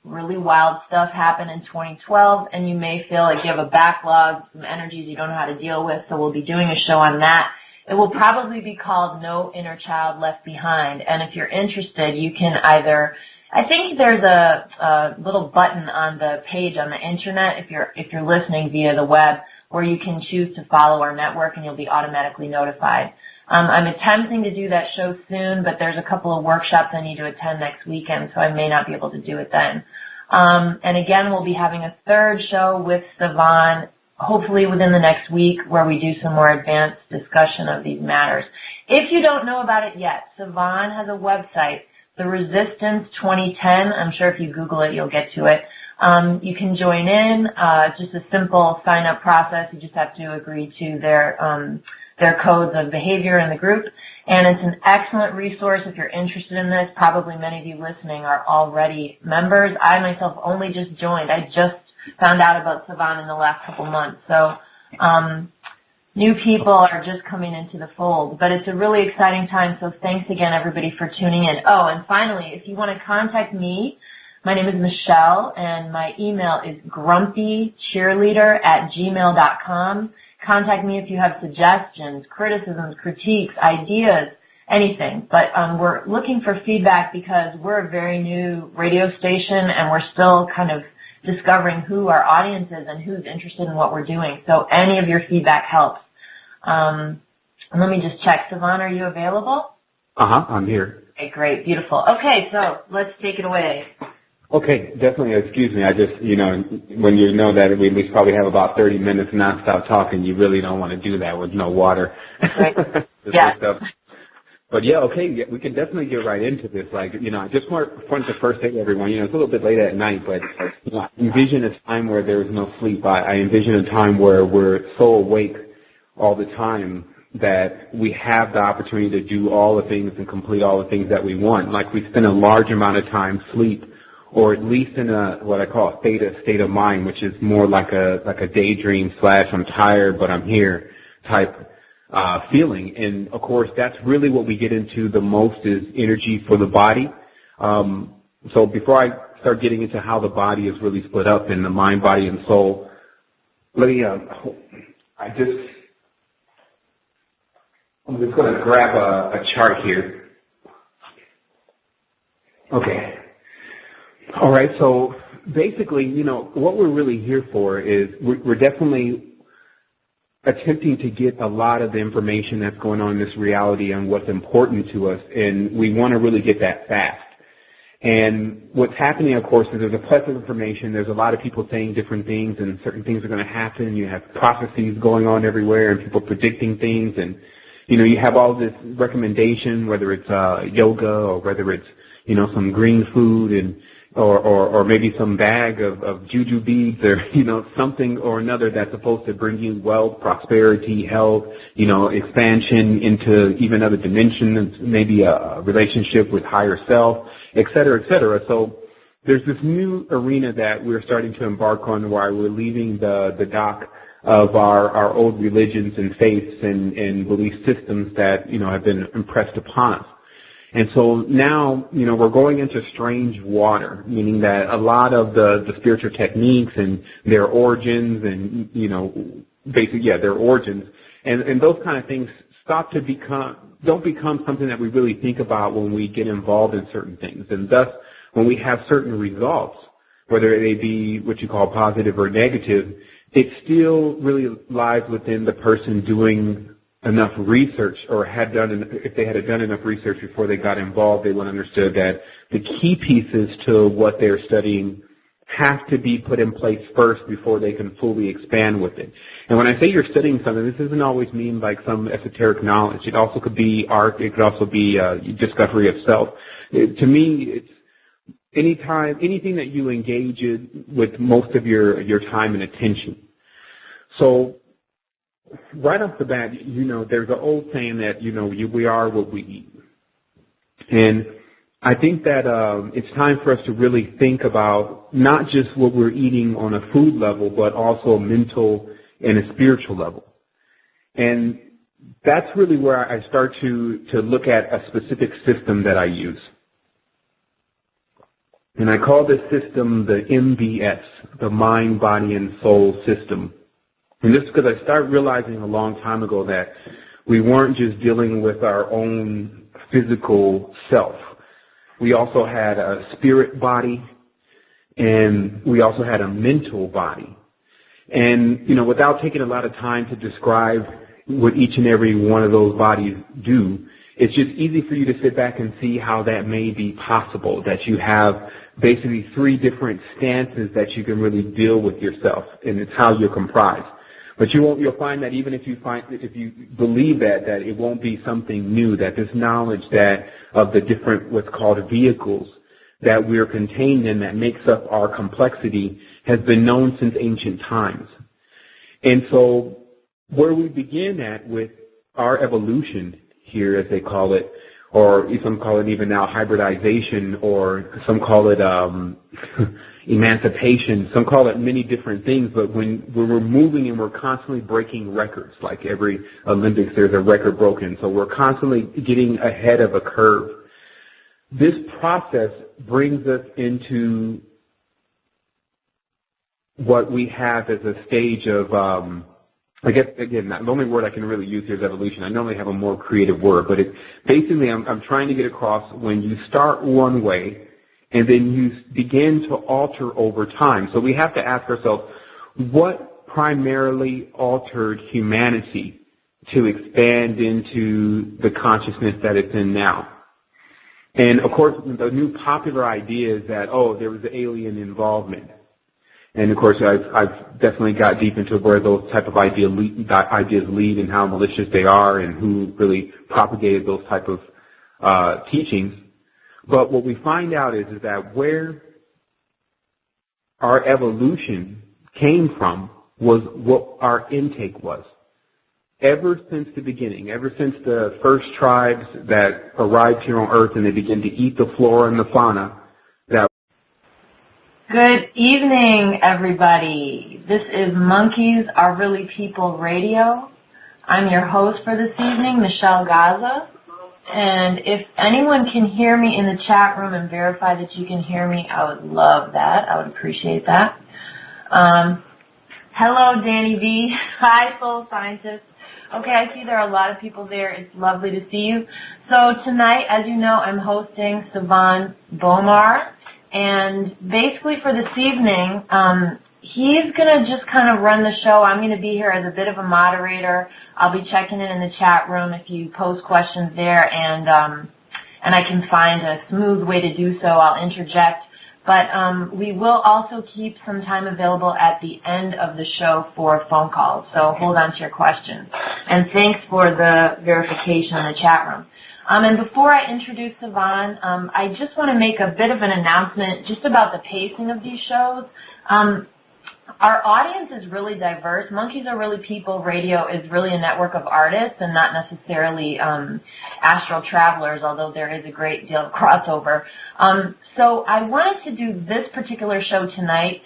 really wild stuff happen in 2012, and you may feel like you have a backlog, some energies you don't know how to deal with, so we'll be doing a show on that. It will probably be called No Inner Child Left Behind, and if you're interested, you can either, I think there's a little button on the page on the internet if you're listening via the web where you can choose to follow our network and you'll be automatically notified. I'm attempting to do that show soon, but there's a couple of workshops I need to attend next weekend, so I may not be able to do it then. And again, we'll be having a third show with Sevan, hopefully within the next week, where we do some more advanced discussion of these matters. If you don't know about it yet, Sevan has a website, The Resistance 2010. I'm sure if you Google it, you'll get to it. You can join in. It's just a simple sign-up process. You just have to agree to their codes of behavior in the group. And it's an excellent resource if you're interested in this. Probably many of you listening are already members. I myself only just joined. I just found out about Sevan in the last couple months. So new people are just coming into the fold. But it's a really exciting time, so thanks again, everybody, for tuning in. Oh, and finally, if you want to contact me, my name is Michelle, and my email is grumpycheerleader@gmail.com. Contact me if you have suggestions, criticisms, critiques, ideas, anything. But we're looking for feedback because we're a very new radio station and we're still kind of discovering who our audience is and who's interested in what we're doing. So any of your feedback helps. Let me just check. Sevan, are you available? I'm here. Okay, great, beautiful. Okay, so let's take it away. Okay, definitely. Excuse me. I just, when you know that we at least probably have about 30 minutes nonstop talking, you really don't want to do that with no water. Right. Yeah. But yeah, okay, yeah, we can definitely get right into this. Like, I just wanted to first say to everyone, it's a little bit late at night, but I envision a time where there is no sleep. I envision a time where we're so awake all the time that we have the opportunity to do all the things and complete all the things that we want. Like we spend a large amount of time sleep, or at least in what I call a state of mind, which is more like a daydream / I'm tired but I'm here type feeling. And of course, that's really what we get into the most is energy for the body. So before I start getting into how the body is really split up in the mind, body, and soul, let me I'm just going to grab a chart here. Okay. All right, so basically, what we're really here for is we're definitely attempting to get a lot of the information that's going on in this reality and what's important to us, and we want to really get that fast. And what's happening, of course, is there's a plethora of information. There's a lot of people saying different things, and certain things are going to happen. You have prophecies going on everywhere, and people predicting things, and you have all this recommendation, whether it's yoga or whether it's some green food and or maybe some bag of juju beads or, something or another that's supposed to bring you wealth, prosperity, health, expansion into even other dimensions, maybe a relationship with higher self, et cetera, et cetera. So there's this new arena that we're starting to embark on where we're leaving the dock of our old religions and faiths and belief systems that, have been impressed upon us. And so now, we're going into strange water, meaning that a lot of the spiritual techniques and their origins and, their origins and those kind of things don't become something that we really think about when we get involved in certain things. And thus, when we have certain results, whether they be what you call positive or negative, it still really lies within the person doing enough research, or if they had done enough research before they got involved, they would have understood that the key pieces to what they're studying have to be put in place first before they can fully expand with it. And when I say you're studying something, this doesn't always mean like some esoteric knowledge. It also could be art. It could also be discovery of self. To me, it's anything that you engage in with most of your time and attention. So right off the bat, there's an old saying that, we are what we eat. And I think that it's time for us to really think about not just what we're eating on a food level, but also a mental and a spiritual level. And that's really where I start to look at a specific system that I use. And I call this system the MBS, the Mind, Body, and Soul System. And this is because I started realizing a long time ago that we weren't just dealing with our own physical self. We also had a spirit body, and we also had a mental body. And, without taking a lot of time to describe what each and every one of those bodies do, it's just easy for you to sit back and see how that may be possible, that you have basically 3 different stances that you can really deal with yourself, and it's how you're comprised. But you'll find that even if you believe that it won't be something new, that this knowledge of the different what's called vehicles that we're contained in that makes up our complexity has been known since ancient times. And so where we begin at with our evolution here, as they call it, or some call it even now hybridization, or some call it emancipation, some call it many different things, but when we're moving and we're constantly breaking records, like every Olympics there's a record broken, so we're constantly getting ahead of a curve. This process brings us into what we have as a stage of, I guess, again, the only word I can really use here is evolution. I normally have a more creative word, but basically I'm trying to get across when you start one way and then you begin to alter over time. So we have to ask ourselves, what primarily altered humanity to expand into the consciousness that it's in now? And of course, the new popular idea is that, there was alien involvement. And of course, I've definitely got deep into where those type of ideas lead and how malicious they are and who really propagated those type of teachings. But what we find out is that where our evolution came from was what our intake was. Ever since the beginning, ever since the first tribes that arrived here on Earth and they began to eat the flora and the fauna, Good evening, everybody. This is Monkeys Are Really People Radio. I'm your host for this evening, Michelle Gaza. And if anyone can hear me in the chat room and verify that you can hear me, I would love that. I would appreciate that. Hello, Danny V. Hi, Soul Scientist. Okay, I see there are a lot of people there. It's lovely to see you. So tonight, as you know, I'm hosting Sevan Bomar. And basically for this evening, he's going to just kind of run the show. I'm going to be here as a bit of a moderator. I'll be checking in the chat room if you post questions there, and I can find a smooth way to do so. I'll interject. But we will also keep some time available at the end of the show for phone calls. So hold on to your questions. And thanks for the verification in the chat room. And before I introduce Sevan, I just want to make a bit of an announcement just about the pacing of these shows. Our audience is really diverse. Monkeys Are Really People Radio is really a network of artists and not necessarily astral travelers, although there is a great deal of crossover. So I wanted to do this particular show tonight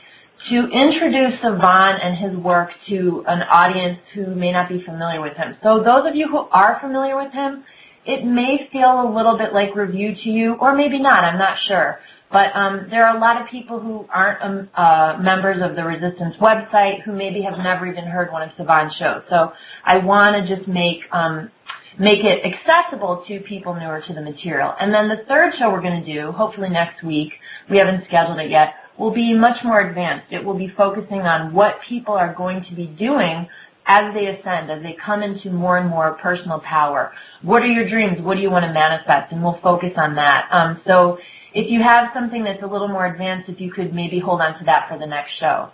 to introduce Sevan and his work to an audience who may not be familiar with him. So those of you who are familiar with him, It may feel a little bit like review to you, or maybe not, I'm not sure. But there are a lot of people who aren't members of the Resistance website who maybe have never even heard one of Sevan's shows. So I want to just make it accessible to people newer to the material. And then the third show we're going to do, hopefully next week, we haven't scheduled it yet, will be much more advanced. It will be focusing on what people are going to be doing as they ascend, as they come into more and more personal power. What are your dreams? What do you want to manifest? And we'll focus on that. So if you have something that's a little more advanced, if you could maybe hold on to that for the next show.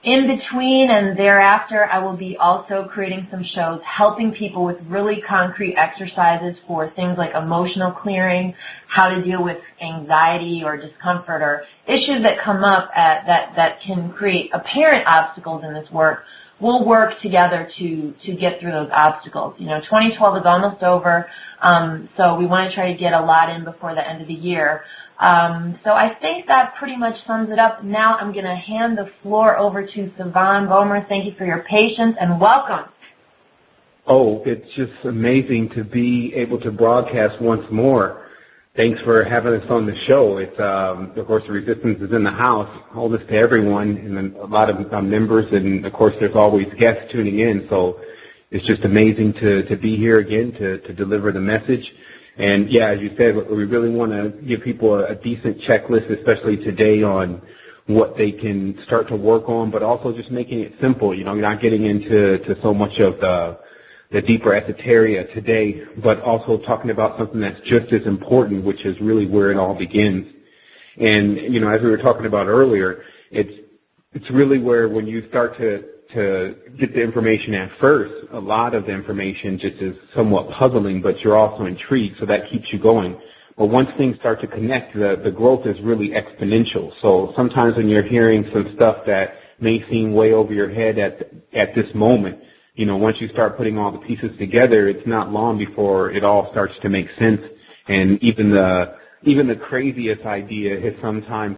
In between and thereafter, I will be also creating some shows helping people with really concrete exercises for things like emotional clearing, how to deal with anxiety or discomfort or issues that come up that can create apparent obstacles in this work. We'll work together to get through those obstacles. You know, 2012 is almost over, so we want to try to get a lot in before the end of the year. So I think that pretty much sums it up. Now I'm going to hand the floor over to Sevan Bomar. Thank you for your patience and welcome. Oh, it's just amazing to be able to broadcast once more. Thanks for having us on the show. It's, of course, the Resistance is in the house. All this to everyone, and then a lot of members, and of course, there's always guests tuning in. So it's just amazing to be here again to deliver the message. And yeah, as you said, we really want to give people a decent checklist, especially today, on what they can start to work on, but also just making it simple. You know, you're not getting into so much of the deeper esoteria today, but also talking about something that's just as important, which is really where it all begins. And, you know, as we were talking about earlier, it's really where when you start to get the information at first, a lot of the information just is somewhat puzzling, but you're also intrigued, so that keeps you going. But once things start to connect, the growth is really exponential. So sometimes when you're hearing some stuff that may seem way over your head at this moment, you know, once you start putting all the pieces together, it's not long before it all starts to make sense. And even the craziest idea has sometimes